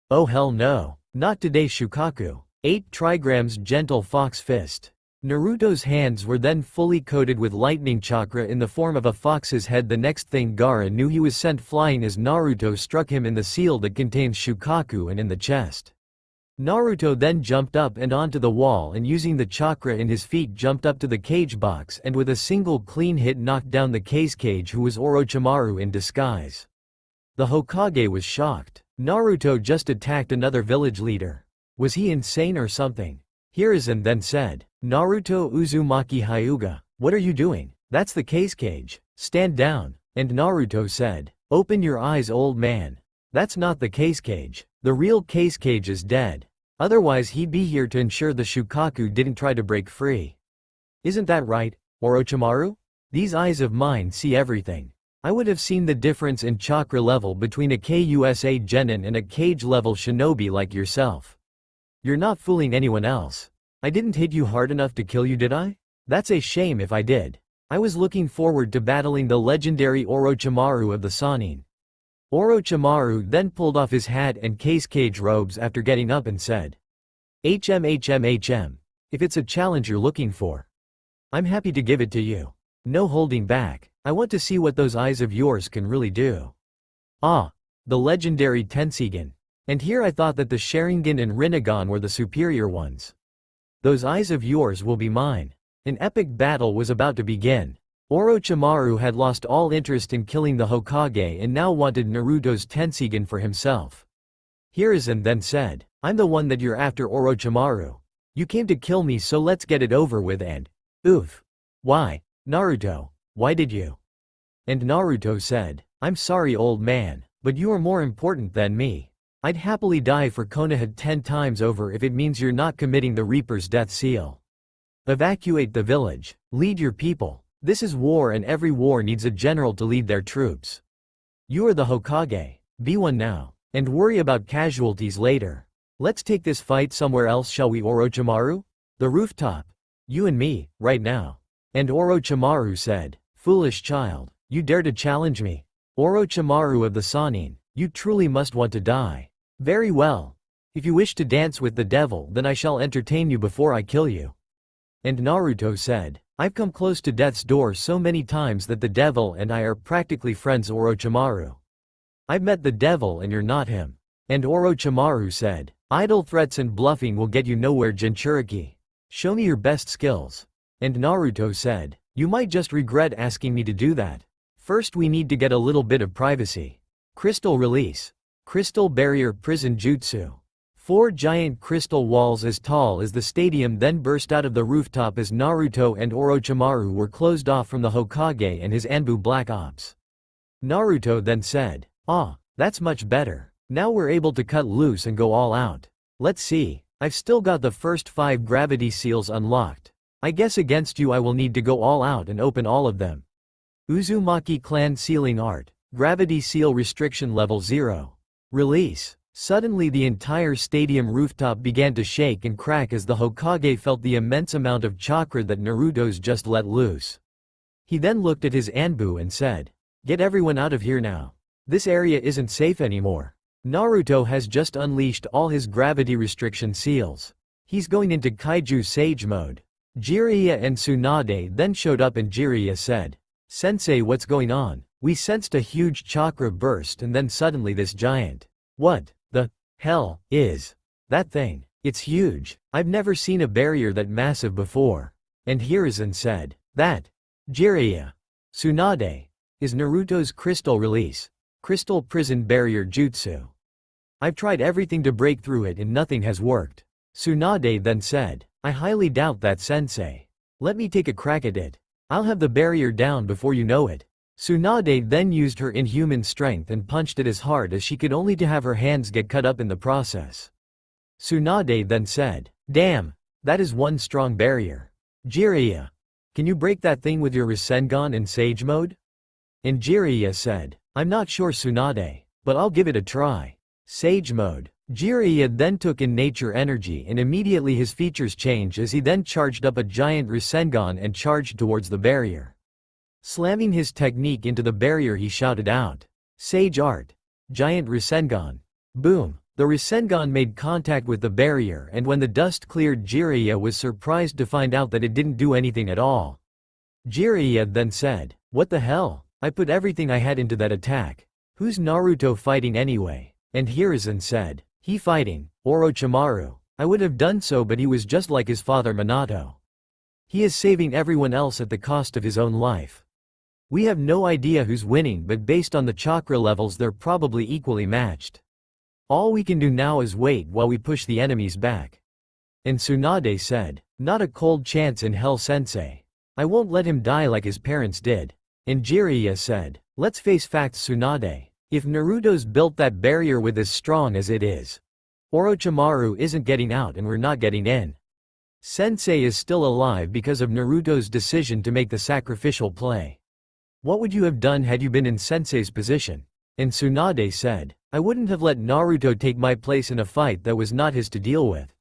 [SPEAKER 1] "Oh hell no. Not today Shukaku. 8 trigrams gentle fox fist." Naruto's hands were then fully coated with lightning chakra in the form of a fox's head. The next thing Gaara knew, he was sent flying as Naruto struck him in the seal that contains Shukaku and in the chest. Naruto then jumped up and onto the wall and using the chakra in his feet jumped up to the cage box and with a single clean hit knocked down the case cage, who was Orochimaru in disguise. The Hokage was shocked. Naruto just attacked another village leader. Was he insane or something? Hiruzen then said, "Naruto Uzumaki Hyuga, what are you doing? That's the case cage. Stand down." And Naruto said, "Open your eyes, old man. That's not the case cage. The real case cage is dead. Otherwise he'd be here to ensure the Shukaku didn't try to break free. Isn't that right, Orochimaru? These eyes of mine see everything. I would have seen the difference in chakra level between a KUSA genin and a cage level shinobi like yourself. You're not fooling anyone else. I didn't hit you hard enough to kill you, did I? That's a shame if I did. I was looking forward to battling the legendary Orochimaru of the Sannin." Orochimaru then pulled off his hat and case cage robes after getting up and said, HM. If it's a challenge you're looking for, I'm happy to give it to you. No holding back. I want to see what those eyes of yours can really do." Ah, the legendary Tenseigan. And here I thought that the Sharingan and Rinnegan were the superior ones. Those eyes of yours will be mine. An epic battle was about to begin. Orochimaru had lost all interest in killing the Hokage and now wanted Naruto's Tenseigan for himself. Hiruzen then said, "I'm the one that you're after, Orochimaru. You came to kill me, so let's get it over with and..." Oof. Why, Naruto, why did you? And Naruto said, "I'm sorry, old man, but you are more important than me. I'd happily die for Konoha 10 times over if it means you're not committing the Reaper's death seal. Evacuate the village. Lead your people. This is war and every war needs a general to lead their troops. You are the Hokage. Be one now. And worry about casualties later. Let's take this fight somewhere else, shall we, Orochimaru? The rooftop. You and me, right now." And Orochimaru said, "Foolish child, you dare to challenge me? Orochimaru of the Sannin, you truly must want to die. Very well. If you wish to dance with the devil, then I shall entertain you before I kill you." And Naruto said, "I've come close to death's door so many times that the devil and I are practically friends, Orochimaru. I've met the devil and you're not him." And Orochimaru said, "Idle threats and bluffing will get you nowhere, Jinchuriki. Show me your best skills." And Naruto said, "You might just regret asking me to do that. First we need to get a little bit of privacy. Crystal release. Crystal barrier prison jutsu." 4 giant crystal walls as tall as the stadium then burst out of the rooftop as Naruto and Orochimaru were closed off from the Hokage and his Anbu Black Ops. Naruto then said, "Ah, that's much better. Now we're able to cut loose and go all out. Let's see, I've still got the first 5 gravity seals unlocked. I guess against you I will need to go all out and open all of them." Uzumaki Clan Sealing Art. Gravity Seal Restriction Level 0. Release. Suddenly the entire stadium rooftop began to shake and crack as the Hokage felt the immense amount of chakra that Naruto's just let loose. He then looked at his Anbu and said, "Get everyone out of here now. This area isn't safe anymore." Naruto has just unleashed all his gravity restriction seals. He's going into Kaiju Sage mode. Jiraiya and Tsunade then showed up and Jiraiya said, "Sensei, what's going on?" We sensed a huge chakra burst and then suddenly this giant. What the hell is that thing? It's huge. I've never seen a barrier that massive before. And Hiruzen said, "That, Jiraiya, Tsunade, is Naruto's crystal release. Crystal prison barrier jutsu. I've tried everything to break through it and nothing has worked." Tsunade then said, "I highly doubt that, sensei. Let me take a crack at it. I'll have the barrier down before you know it." Tsunade then used her inhuman strength and punched it as hard as she could, only to have her hands get cut up in the process. Tsunade then said, "Damn, that is one strong barrier. Jiraiya, can you break that thing with your Rasengan in Sage mode?" And Jiraiya said, "I'm not sure, Tsunade, but I'll give it a try." Sage mode. Jiraiya then took in nature energy and immediately his features changed as he then charged up a giant Rasengan and charged towards the barrier. Slamming his technique into the barrier, he shouted out, "Sage art! Giant Rasengan!" Boom! The Rasengan made contact with the barrier, and when the dust cleared, Jiraiya was surprised to find out that it didn't do anything at all. Jiraiya then said, "What the hell? I put everything I had into that attack. Who's Naruto fighting anyway?" And Hiruzen said, "He fighting Orochimaru. I would have done so, but he was just like his father Minato. He is saving everyone else at the cost of his own life. We have no idea who's winning, but based on the chakra levels they're probably equally matched. All we can do now is wait while we push the enemies back." And Tsunade said, "Not a cold chance in hell, sensei. I won't let him die like his parents did." And Jiraiya said, "Let's face facts, Tsunade. If Naruto's built that barrier with as strong as it is, Orochimaru isn't getting out and we're not getting in. Sensei is still alive because of Naruto's decision to make the sacrificial play. What would you have done had you been in Sensei's position?" And Tsunade said, "I wouldn't have let Naruto take my place in a fight that was not his to deal with."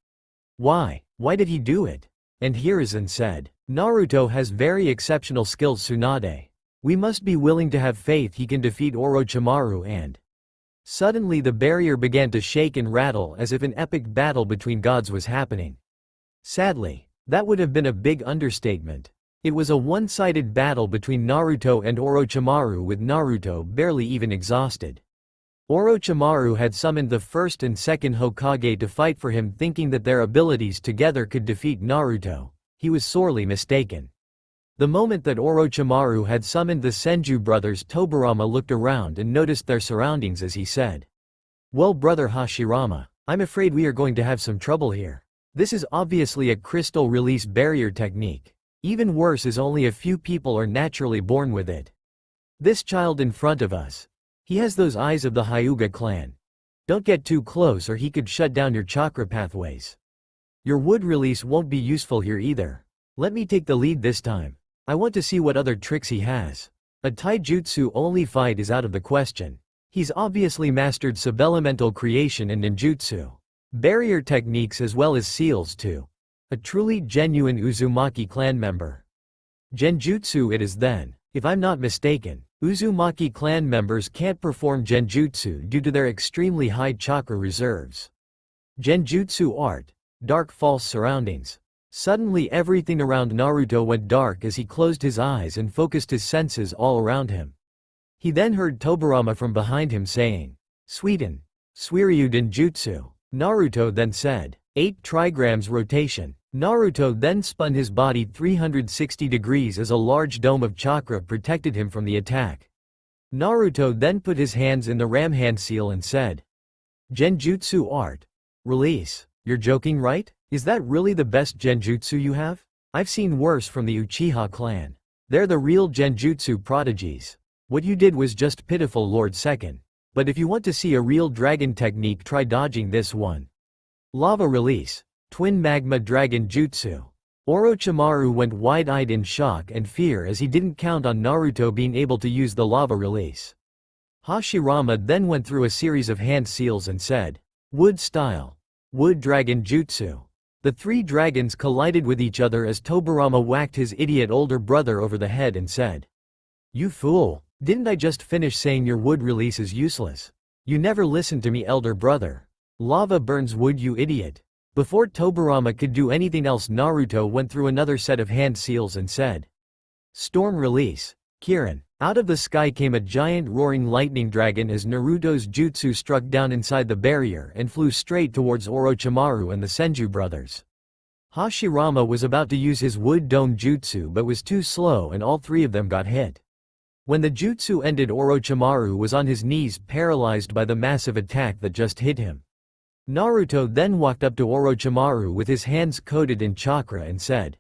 [SPEAKER 1] "Why? Why did he do it?" And Hiruzen said, "Naruto has very exceptional skills, Tsunade. We must be willing to have faith he can defeat Orochimaru." And suddenly the barrier began to shake and rattle as if an epic battle between gods was happening. Sadly, that would have been a big understatement. It was a one-sided battle between Naruto and Orochimaru, with Naruto barely even exhausted. Orochimaru had summoned the first and second Hokage to fight for him, thinking that their abilities together could defeat Naruto. He was sorely mistaken. The moment that Orochimaru had summoned the Senju brothers, Tobirama looked around and noticed their surroundings as he said, "Well, brother Hashirama, I'm afraid we are going to have some trouble here. This is obviously a crystal release barrier technique. Even worse is only a few people are naturally born with it. This child in front of us. He has those eyes of the Hyuga clan. Don't get too close or he could shut down your chakra pathways. Your wood release won't be useful here either. Let me take the lead this time. I want to see what other tricks he has. A taijutsu only fight is out of the question. He's obviously mastered sub-elemental creation and ninjutsu. Barrier techniques as well as seals too. A truly genuine Uzumaki clan member. Genjutsu it is then. If I'm not mistaken, Uzumaki clan members can't perform genjutsu due to their extremely high chakra reserves. Genjutsu art. Dark false surroundings. Suddenly everything around Naruto went dark as he closed his eyes and focused his senses all around him. He then heard Tobirama from behind him saying, "Suiten, Suiryu Denjutsu." Naruto then said, 8 trigrams rotation. Naruto then spun his body 360 degrees as a large dome of chakra protected him from the attack. Naruto then put his hands in the AaronHansell and said, "Genjutsu art. Release. You're joking, right? Is that really the best genjutsu you have? I've seen worse from the Uchiha clan. They're the real genjutsu prodigies. What you did was just pitiful, Lord Second. But if you want to see a real dragon technique, try dodging this one. Lava release. Twin magma dragon jutsu." Orochimaru went wide-eyed in shock and fear as he didn't count on Naruto being able to use the lava release. Hashirama then went through a series of hand seals and said, "Wood style. Wood dragon jutsu." The 3 dragons collided with each other as Tobirama whacked his idiot older brother over the head and said, "You fool, didn't I just finish saying your wood release is useless? You never listened to me, elder brother. Lava burns wood, you idiot. Before Tobirama could do anything else, Naruto went through another set of hand seals and said, Storm release. Kirin. Out of the sky came a giant roaring lightning dragon as Naruto's jutsu struck down inside the barrier and flew straight towards Orochimaru and the Senju brothers. Hashirama was about to use his wood dome jutsu but was too slow and all three of them got hit. When the jutsu ended, Orochimaru was on his knees, paralyzed by the massive attack that just hit him. Naruto then walked up to Orochimaru with his hands coated in chakra and said,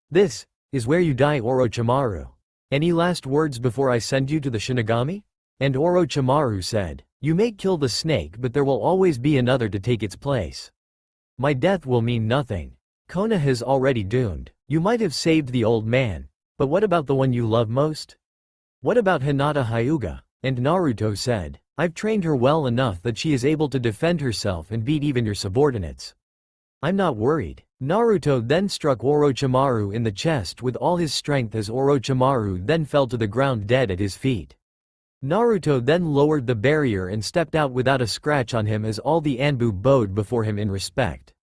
[SPEAKER 1] This is where you die, Orochimaru. Any last words before I send you to the Shinigami? And Orochimaru said, You may kill the snake, but there will always be another to take its place. My death will mean nothing. Konoha has already doomed. You might have saved the old man, but what about the one you love most? What about Hinata Hyuga? And Naruto said, I've trained her well enough that she is able to defend herself and beat even your subordinates. I'm not worried. Naruto then struck Orochimaru in the chest with all his strength as Orochimaru then fell to the ground dead at his feet. Naruto then lowered the barrier and stepped out without a scratch on him as all the Anbu bowed before him in respect.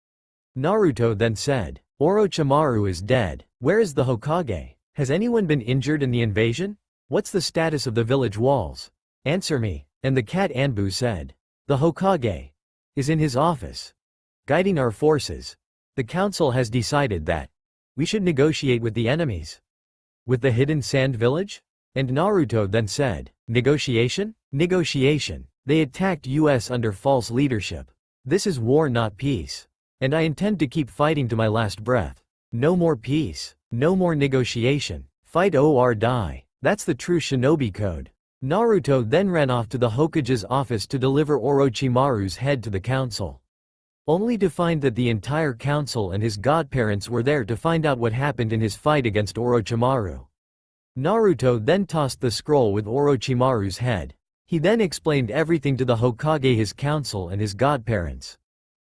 [SPEAKER 1] Naruto then said, Orochimaru is dead. Where is the Hokage? Has anyone been injured in the invasion? What's the status of the village walls? Answer me. And the cat Anbu said, The Hokage is in his office, guiding our forces. The council has decided that we should negotiate with the enemies. With the hidden sand village? And Naruto then said, Negotiation? Negotiation. They attacked us under false leadership. This is war, not peace. And I intend to keep fighting to my last breath. No more peace. No more negotiation. Fight or die. That's the true shinobi code. Naruto then ran off to the Hokage's office to deliver Orochimaru's head to the council, only to find that the entire council and his godparents were there to find out what happened in his fight against Orochimaru. Naruto then tossed the scroll with Orochimaru's head. He then explained everything to the Hokage, his council and his godparents.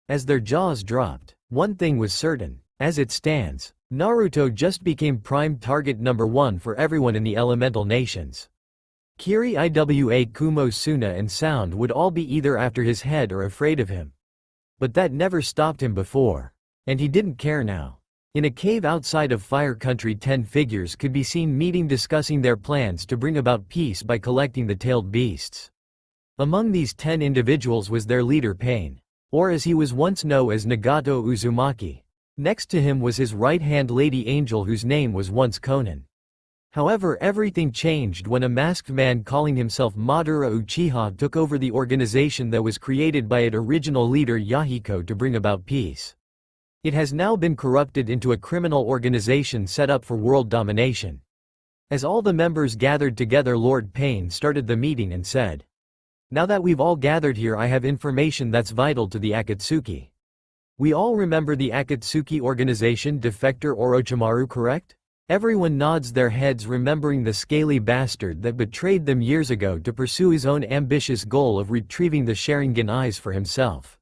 [SPEAKER 1] As their jaws dropped, one thing was certain. As it stands, Naruto just became prime target number 1 for everyone in the elemental nations. Kiri Iwa Kumo Suna and Sound would all be either after his head or afraid of him. But that never stopped him before. And he didn't care now. In a cave outside of Fire Country, 10 figures could be seen meeting, discussing their plans to bring about peace by collecting the tailed beasts. Among these 10 individuals was their leader Pain, or as he was once known as Nagato Uzumaki. Next to him was his right-hand Lady Angel, whose name was once Konan. However, everything changed when a masked man calling himself Madara Uchiha took over the organization that was created by its original leader Yahiko to bring about peace. It has now been corrupted into a criminal organization set up for world domination. As all the members gathered together, Lord Pain started the meeting and said, Now that we've all gathered here, I have information that's vital to the Akatsuki. We all remember the Akatsuki organization defector Orochimaru, correct? Everyone nods their heads, remembering the scaly bastard that betrayed them years ago to pursue his own ambitious goal of retrieving the Sharingan eyes for himself.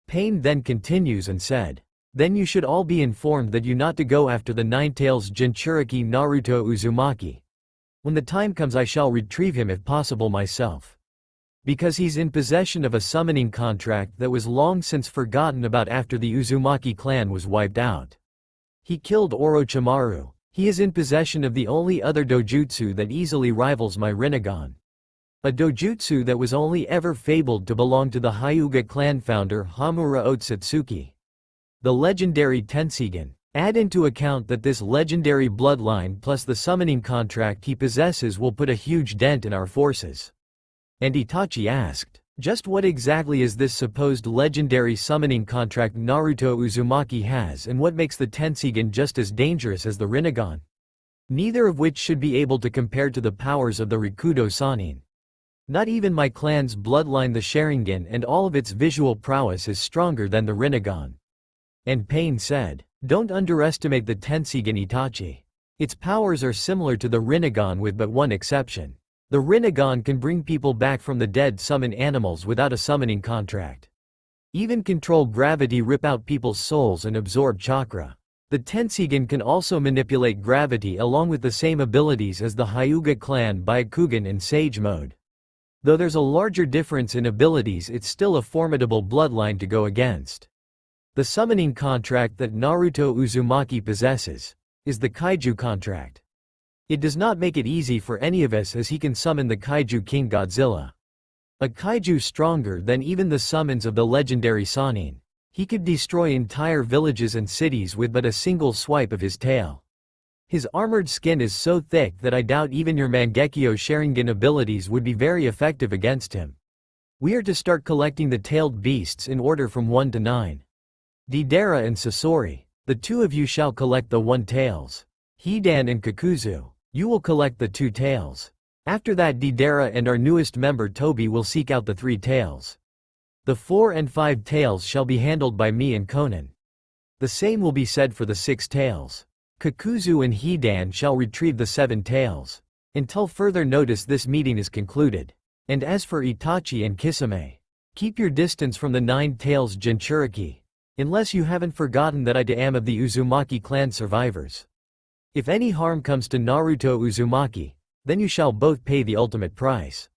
[SPEAKER 1] Pain then continues and said, Then you should all be informed that you not to go after the Nine-Tails Jinchuriki Naruto Uzumaki. When the time comes, I shall retrieve him if possible myself. Because he's in possession of a summoning contract that was long since forgotten about after the Uzumaki clan was wiped out. He killed Orochimaru. He is in possession of the only other dojutsu that easily rivals my Rinnegan. A dojutsu that was only ever fabled to belong to the Hyuga clan founder Hamura Otsutsuki. The legendary Tenseigan. Add into account that this legendary bloodline plus the summoning contract he possesses will put a huge dent in our forces. And Itachi asked, Just what exactly is this supposed legendary summoning contract Naruto Uzumaki has, and what makes the Tenseigan just as dangerous as the Rinnegan? Neither of which should be able to compare to the powers of the Rikudo Sannin. Not even my clan's bloodline, the Sharingan, and all of its visual prowess is stronger than the Rinnegan. And Pain said, Don't underestimate the Tenseigan, Itachi. Its powers are similar to the Rinnegan with but one exception. The Rinnegan can bring people back from the dead, summon animals without a summoning contract. Even control gravity, rip out people's souls and absorb chakra. The Tenseigan can also manipulate gravity along with the same abilities as the Hyuga clan Byakugan in Sage mode. Though there's a larger difference in abilities, it's still a formidable bloodline to go against. The summoning contract that Naruto Uzumaki possesses is the Kaiju contract. It does not make it easy for any of us, as he can summon the Kaiju King Godzilla. A Kaiju stronger than even the summons of the legendary Sannin. He could destroy entire villages and cities with but a single swipe of his tail. His armored skin is so thick that I doubt even your Mangekyo Sharingan abilities would be very effective against him. We are to start collecting the tailed beasts in order from 1 to 9. Deidara and Sasori, the two of you shall collect the 1 tails. Hidan and Kakuzu, you will collect the 2 tails. After that, Deidara and our newest member Tobi will seek out the 3 tails. The 4 and 5 tails shall be handled by me and Conan. The same will be said for the 6 tails. Kakuzu and Hidan shall retrieve the 7 tails. Until further notice, this meeting is concluded. And as for Itachi and Kisame, keep your distance from the 9 tails Jinchuriki, unless you haven't forgotten that I am of the Uzumaki clan survivors. If any harm comes to Naruto Uzumaki, then you shall both pay the ultimate price.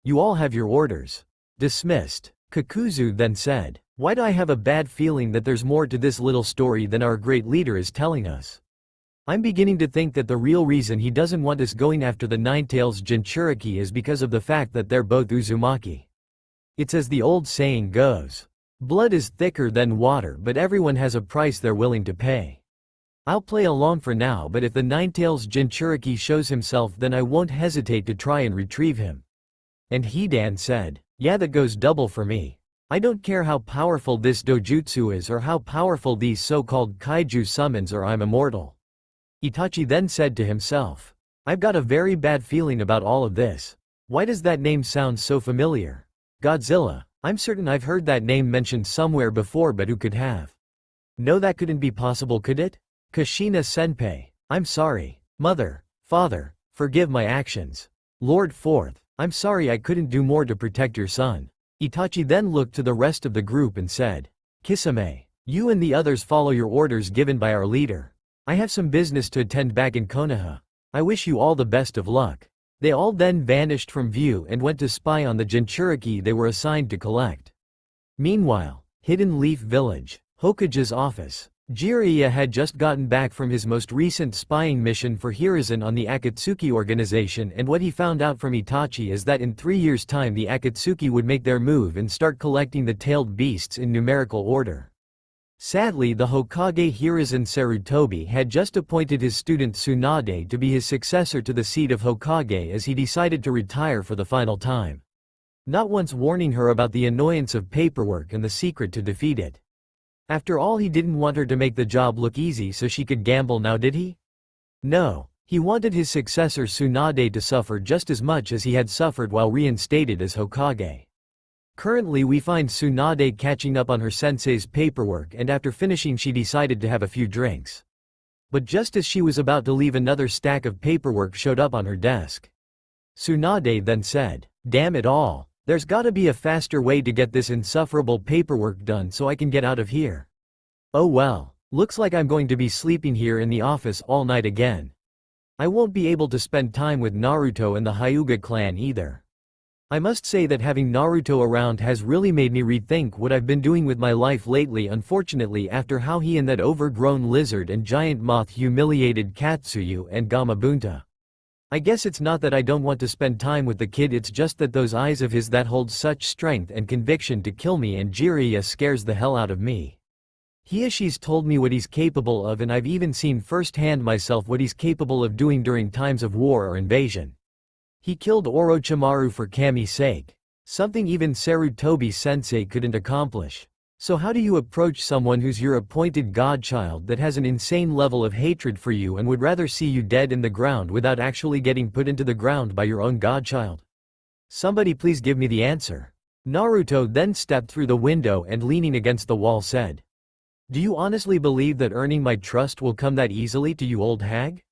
[SPEAKER 1] You all have your orders. Dismissed. Kakuzu then said, "Why do I have a bad feeling that there's more to this little story than our great leader is telling us? I'm beginning to think that the real reason he doesn't want us going after the 9 tails Jinchuriki is because of the fact that they're both Uzumaki. It's as the old saying goes, blood is thicker than water, but everyone has a price they're willing to pay. I'll play along for now, but if the 9 tails Jinchuriki shows himself, then I won't hesitate to try and retrieve him." And Hidan said, "Yeah, that goes double for me. I don't care how powerful this dojutsu is or how powerful these so-called kaiju summons are, I'm immortal." Itachi then said to himself, "I've got a very bad feeling about all of this. Why does that name sound so familiar? Godzilla. I'm certain I've heard that name mentioned somewhere before, but who could have? No, that couldn't be possible, could it? Kushina Senpai. I'm sorry. Mother, father, forgive my actions. Lord Fourth, I'm sorry I couldn't do more to protect your son." Itachi then looked to the rest of the group and said, "Kisame, you and the others follow your orders given by our leader. I have some business to attend back in Konoha. I wish you all the best of luck." They all then vanished from view and went to spy on the Jinchuriki they were assigned to collect. Meanwhile, Hidden Leaf Village, Hokage's office. Jiraiya had just gotten back from his most recent spying mission for Hiruzen on the Akatsuki organization, and what he found out from Itachi is that in 3 years' time the Akatsuki would make their move and start collecting the tailed beasts in numerical order. Sadly, the Hokage Hiruzen Sarutobi had just appointed his student Tsunade to be his successor to the seat of Hokage, as he decided to retire for the final time, not once warning her about the annoyance of paperwork and the secret to defeat it. After all, he didn't want her to make the job look easy so she could gamble now, did he? No, he wanted his successor Tsunade to suffer just as much as he had suffered while reinstated as Hokage. Currently we find Tsunade catching up on her sensei's paperwork, and after finishing she decided to have a few drinks. But just as she was about to leave, another stack of paperwork showed up on her desk. Tsunade then said, "Damn it all, there's gotta be a faster way to get this insufferable paperwork done so I can get out of here. Oh well, looks like I'm going to be sleeping here in the office all night again. I won't be able to spend time with Naruto and the Hyuga clan either. I must say that having Naruto around has really made me rethink what I've been doing with my life lately, unfortunately, after how he and that overgrown lizard and giant moth humiliated Katsuyu and Gamabunta. I guess it's not that I don't want to spend time with the kid, it's just that those eyes of his that hold such strength and conviction to kill me, and Jiraiya scares the hell out of me. Hiashi's told me what he's capable of, and I've even seen firsthand myself what he's capable of doing during times of war or invasion. He killed Orochimaru for Kami's sake, something even Sarutobi sensei couldn't accomplish. So how do you approach someone who's your appointed godchild that has an insane level of hatred for you and would rather see you dead in the ground without actually getting put into the ground by your own godchild? Somebody please give me the answer." Naruto then stepped through the window and, leaning against the wall, said, "Do you honestly believe that earning my trust will come that easily to you, old hag?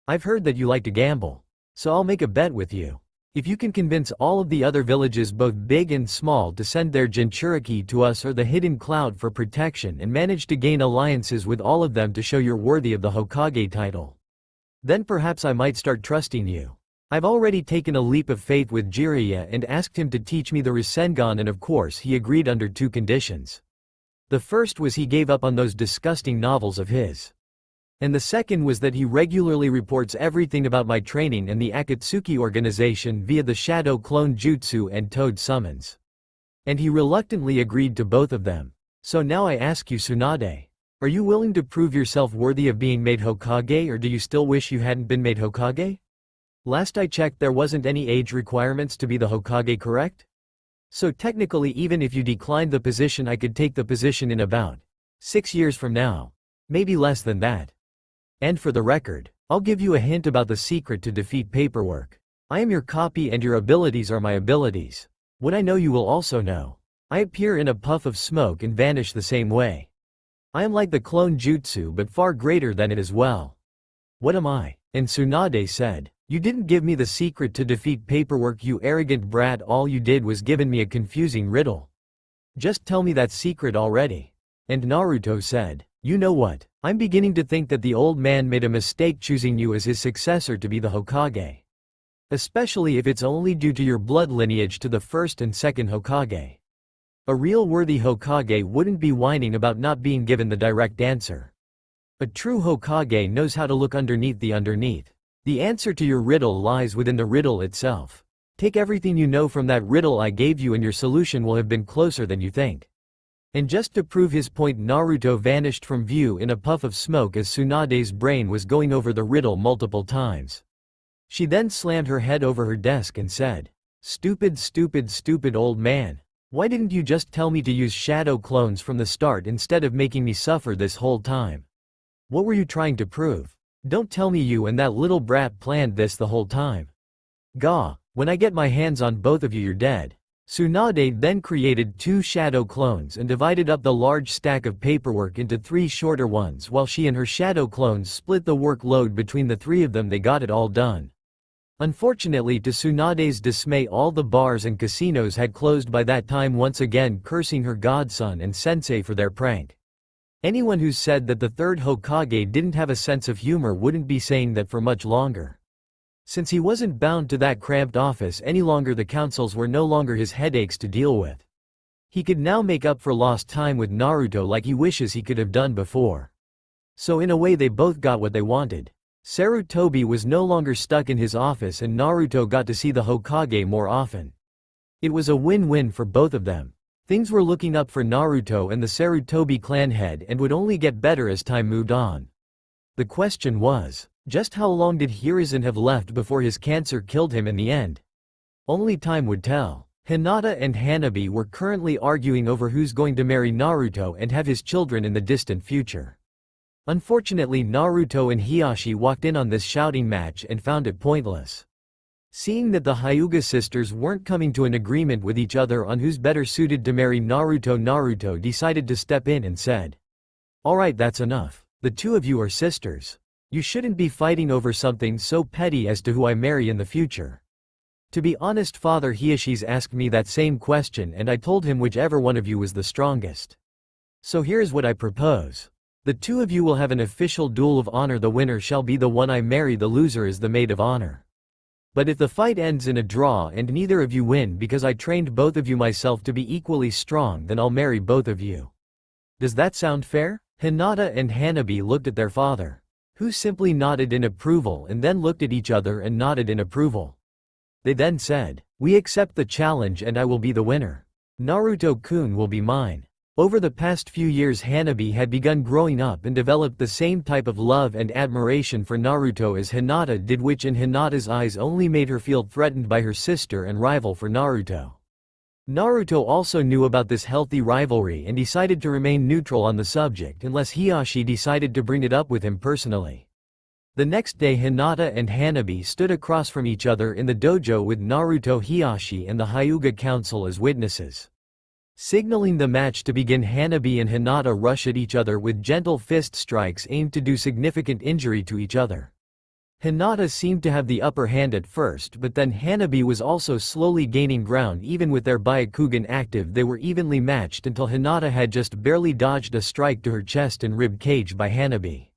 [SPEAKER 1] I've heard that you like to gamble. So I'll make a bet with you. If you can convince all of the other villages, both big and small, to send their Jinchuriki to us or the Hidden Cloud for protection, and manage to gain alliances with all of them to show you're worthy of the Hokage title, then perhaps I might start trusting you." I've already taken a leap of faith with Jiraiya and asked him to teach me the Rasengan, and of course he agreed under two conditions. The first was he gave up on those disgusting novels of his. And the second was that he regularly reports everything about my training and the Akatsuki organization via the Shadow Clone Jutsu and Toad summons. And he reluctantly agreed to both of them. So now I ask you, Tsunade, are you willing to prove yourself worthy of being made Hokage, or do you still wish you hadn't been made Hokage? Last I checked there wasn't any age requirements to be the Hokage, correct? So technically even if you declined the position I could take the position in about 6 years from now. Maybe less than that. And for the record, I'll give you a hint about the secret to defeat paperwork. I am your copy and your abilities are my abilities. What I know you will also know. I appear in a puff of smoke and vanish the same way. I am like the clone jutsu but far greater than it as well. What am I? And Tsunade said, you didn't give me the secret to defeat paperwork, you arrogant brat. All you did was given me a confusing riddle. Just tell me that secret already. And Naruto said, you know what? I'm beginning to think that the old man made a mistake choosing you as his successor to be the Hokage. Especially if it's only due to your blood lineage to the first and second Hokage. A real worthy Hokage wouldn't be whining about not being given the direct answer. A true Hokage knows how to look underneath the underneath. The answer to your riddle lies within the riddle itself. Take everything you know from that riddle I gave you and your solution will have been closer than you think. And just to prove his point, Naruto vanished from view in a puff of smoke as Tsunade's brain was going over the riddle multiple times. She then slammed her head over her desk and said, stupid, stupid, stupid old man. Why didn't you just tell me to use shadow clones from the start instead of making me suffer this whole time? What were you trying to prove? Don't tell me you and that little brat planned this the whole time. Gah, when I get my hands on both of you you're dead. Tsunade then created 2 shadow clones and divided up the large stack of paperwork into 3 shorter ones while she and her shadow clones split the workload between the 3 of them. They got it all done. Unfortunately, to Tsunade's dismay, all the bars and casinos had closed by that time, once again cursing her godson and sensei for their prank. Anyone who said that the third Hokage didn't have a sense of humor wouldn't be saying that for much longer. Since he wasn't bound to that cramped office any longer, the councils were no longer his headaches to deal with. He could now make up for lost time with Naruto like he wishes he could have done before. So in a way they both got what they wanted. Sarutobi was no longer stuck in his office and Naruto got to see the Hokage more often. It was a win-win for both of them. Things were looking up for Naruto and the Sarutobi clan head and would only get better as time moved on. The question was, just how long did Hiruzen have left before his cancer killed him in the end? Only time would tell. Hinata and Hanabi were currently arguing over who's going to marry Naruto and have his children in the distant future. Unfortunately, Naruto and Hiashi walked in on this shouting match and found it pointless. Seeing that the Hyuga sisters weren't coming to an agreement with each other on who's better suited to marry Naruto, Naruto decided to step in and said, alright, that's enough. The 2 of you are sisters. You shouldn't be fighting over something so petty as to who I marry in the future. To be honest, Father Hiashi's asked me that same question and I told him whichever one of you was the strongest. So here's what I propose. The 2 of you will have an official duel of honor. The winner shall be the one I marry, the loser is the maid of honor. But if the fight ends in a draw and neither of you win because I trained both of you myself to be equally strong, then I'll marry both of you. Does that sound fair? Hinata and Hanabi looked at their father, who simply nodded in approval, and then looked at each other and nodded in approval. They then said, we accept the challenge and I will be the winner. Naruto-kun will be mine. Over the past few years, Hanabi had begun growing up and developed the same type of love and admiration for Naruto as Hinata did, which in Hinata's eyes only made her feel threatened by her sister and rival for Naruto. Naruto also knew about this healthy rivalry and decided to remain neutral on the subject unless Hiashi decided to bring it up with him personally. The next day, Hinata and Hanabi stood across from each other in the dojo with Naruto, Hiashi and the Hyuga Council as witnesses. Signaling the match to begin, Hanabi and Hinata rushed at each other with gentle fist strikes aimed to do significant injury to each other. Hinata seemed to have the upper hand at first, but then Hanabi was also slowly gaining ground. Even with their Byakugan active, they were evenly matched until Hinata had just barely dodged a strike to her chest and rib cage by Hanabi.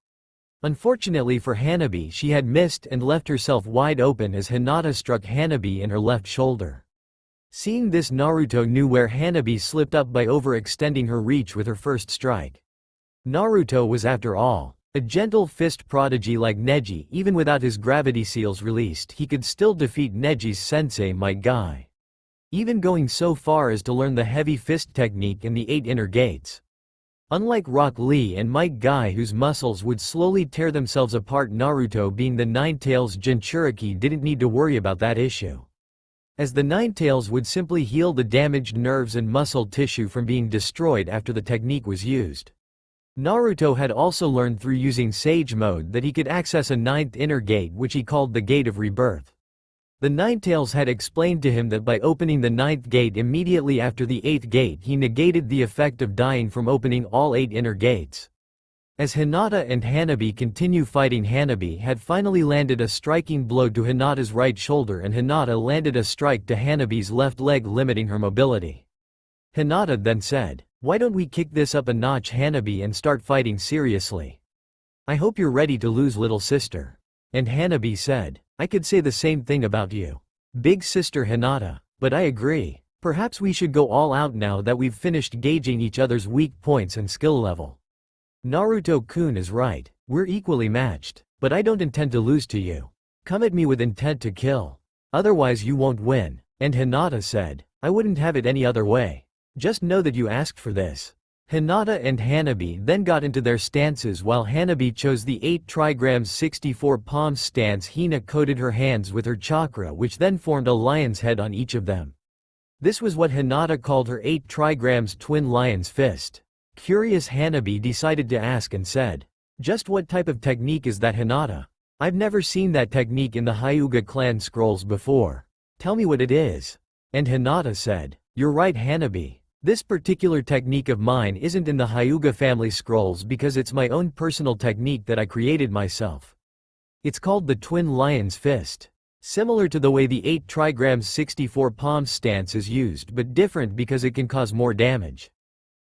[SPEAKER 1] Unfortunately for Hanabi, she had missed and left herself wide open as Hinata struck Hanabi in her left shoulder. Seeing this, Naruto knew where Hanabi slipped up by overextending her reach with her first strike. Naruto was, after all, a gentle fist prodigy like Neji. Even without his gravity seals released, he could still defeat Neji's sensei Might Guy, even going so far as to learn the heavy fist technique and the 8 inner gates. Unlike Rock Lee and Might Guy, whose muscles would slowly tear themselves apart, Naruto, being the Nine-Tails Jinchuriki, didn't need to worry about that issue, as the Nine-Tails would simply heal the damaged nerves and muscle tissue from being destroyed after the technique was used. Naruto had also learned through using Sage Mode that he could access a 9th inner gate, which he called the Gate of Rebirth. The Nine-Tails had explained to him that by opening the 9th gate immediately after the 8th gate, he negated the effect of dying from opening all 8 inner gates. As Hinata and Hanabi continue fighting, Hanabi had finally landed a striking blow to Hinata's right shoulder, and Hinata landed a strike to Hanabi's left leg, limiting her mobility. Hinata then said, "Why don't we kick this up a notch, Hanabi, and start fighting seriously? I hope you're ready to lose, little sister." And Hanabi said, "I could say the same thing about you, big sister Hinata, but I agree. Perhaps we should go all out now that we've finished gauging each other's weak points and skill level. Naruto-kun is right, we're equally matched, but I don't intend to lose to you. Come at me with intent to kill. Otherwise you won't win." And Hinata said, "I wouldn't have it any other way. Just know that you asked for this." Hinata and Hanabi then got into their stances, while Hanabi chose the 8 trigrams 64 palms stance. Hina coated her hands with her chakra, which then formed a lion's head on each of them. This was what Hinata called her 8 trigrams twin lion's fist. Curious, Hanabi decided to ask and said, "Just what type of technique is that, Hinata? I've never seen that technique in the Hyuga clan scrolls before. Tell me what it is." And Hinata said, "You're right, Hanabi. This particular technique of mine isn't in the Hyuga family scrolls because it's my own personal technique that I created myself. It's called the Twin Lion's Fist. Similar to the way the 8 trigrams 64 palms stance is used, but different because it can cause more damage.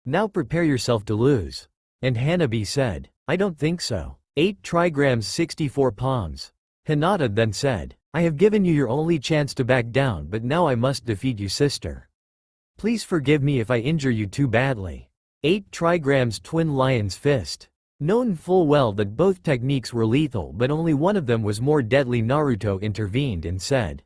[SPEAKER 1] Now prepare yourself to lose." And Hanabi said, "I don't think so. 8 trigrams 64 palms." Hinata then said, "I have given you your only chance to back down, but now I must defeat you, sister. Please forgive me if I injure you too badly." 8 trigrams twin lion's fist. Known full well that both techniques were lethal, but only one of them was more deadly, Naruto intervened and said,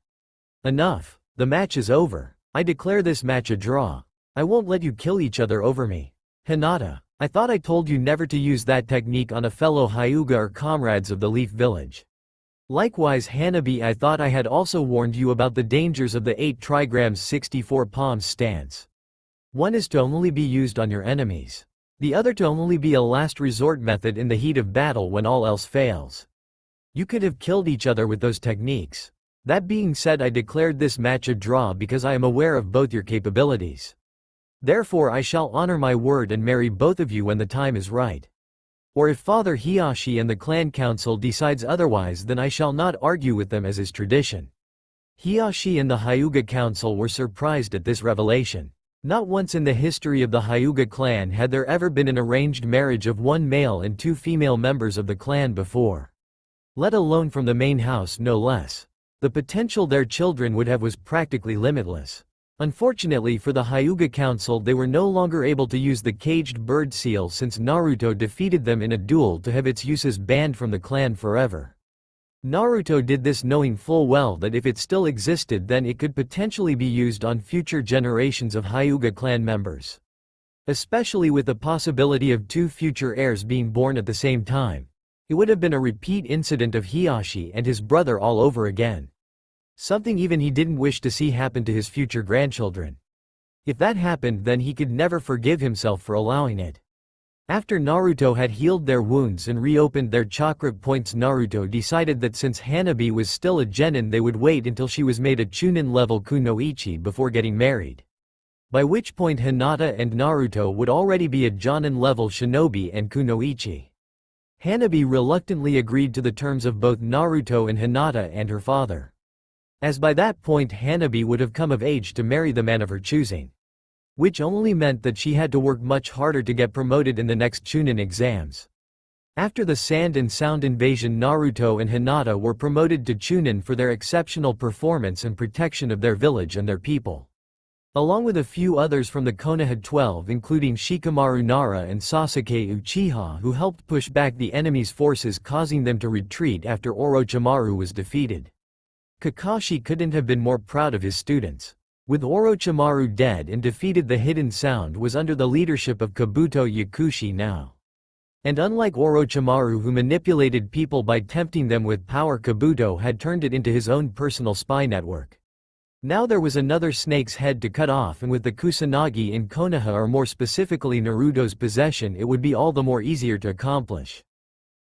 [SPEAKER 1] "Enough. The match is over. I declare this match a draw. I won't let you kill each other over me." Hinata, "I thought I told you never to use that technique on a fellow Hyuga or comrades of the Leaf Village. Likewise, Hanabi, I thought I had also warned you about the dangers of the 8 trigrams 64 palms stance. One is to only be used on your enemies. The other to only be a last resort method in the heat of battle when all else fails. You could have killed each other with those techniques. That being said, I declared this match a draw because I am aware of both your capabilities. Therefore I shall honor my word and marry both of you when the time is right. Or if Father Hiyashi and the clan council decides otherwise, then I shall not argue with them as is tradition." Hiyashi and the Hyuga council were surprised at this revelation. Not once in the history of the Hyuga clan had there ever been an arranged marriage of 1 male and 2 female members of the clan before. Let alone from the main house, no less. The potential their children would have was practically limitless. Unfortunately for the Hyuga Council, they were no longer able to use the caged bird seal since Naruto defeated them in a duel to have its uses banned from the clan forever. Naruto did this knowing full well that if it still existed, then it could potentially be used on future generations of Hyuga clan members. Especially with the possibility of 2 future heirs being born at the same time. It would have been a repeat incident of Hiyashi and his brother all over again. Something even he didn't wish to see happen to his future grandchildren. If that happened, then he could never forgive himself for allowing it. After Naruto had healed their wounds and reopened their chakra points, Naruto decided that since Hanabi was still a genin, they would wait until she was made a Chunin level kunoichi before getting married. By which point Hinata and Naruto would already be a Jonin level shinobi and kunoichi. Hanabi reluctantly agreed to the terms of both Naruto and Hinata and her father, as by that point Hanabi would have come of age to marry the man of her choosing. Which only meant that she had to work much harder to get promoted in the next Chunin exams. After the Sand and Sound invasion, Naruto and Hinata were promoted to Chunin for their exceptional performance and protection of their village and their people. Along with a few others from the Konoha 12 including Shikamaru Nara and Sasuke Uchiha, who helped push back the enemy's forces, causing them to retreat after Orochimaru was defeated. Kakashi couldn't have been more proud of his students. With Orochimaru dead and defeated, the Hidden Sound was under the leadership of Kabuto Yakushi now. And unlike Orochimaru, who manipulated people by tempting them with power, Kabuto had turned it into his own personal spy network. Now there was another snake's head to cut off, and with the Kusanagi in Konoha, or more specifically Naruto's possession, it would be all the more easier to accomplish.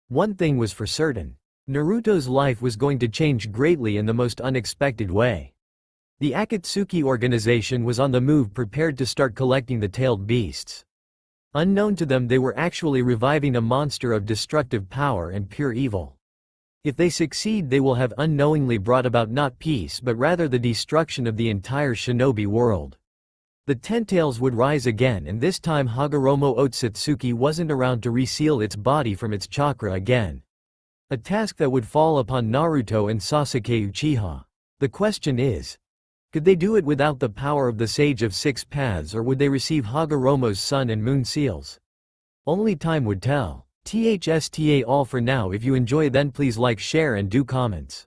[SPEAKER 1] One thing was for certain. Naruto's life was going to change greatly in the most unexpected way. The Akatsuki organization was on the move, prepared to start collecting the tailed beasts. Unknown to them, they were actually reviving a monster of destructive power and pure evil. If they succeed, they will have unknowingly brought about not peace but rather the destruction of the entire shinobi world. The Ten-Tails would rise again, and this time Hagoromo Otsutsuki wasn't around to reseal its body from its chakra again. A task that would fall upon Naruto and Sasuke Uchiha. The question is, could they do it without the power of the Sage of Six Paths, or would they receive Hagoromo's Sun and Moon seals? Only time would tell. THSTA all for now. If you enjoy, then please like, share and do comments.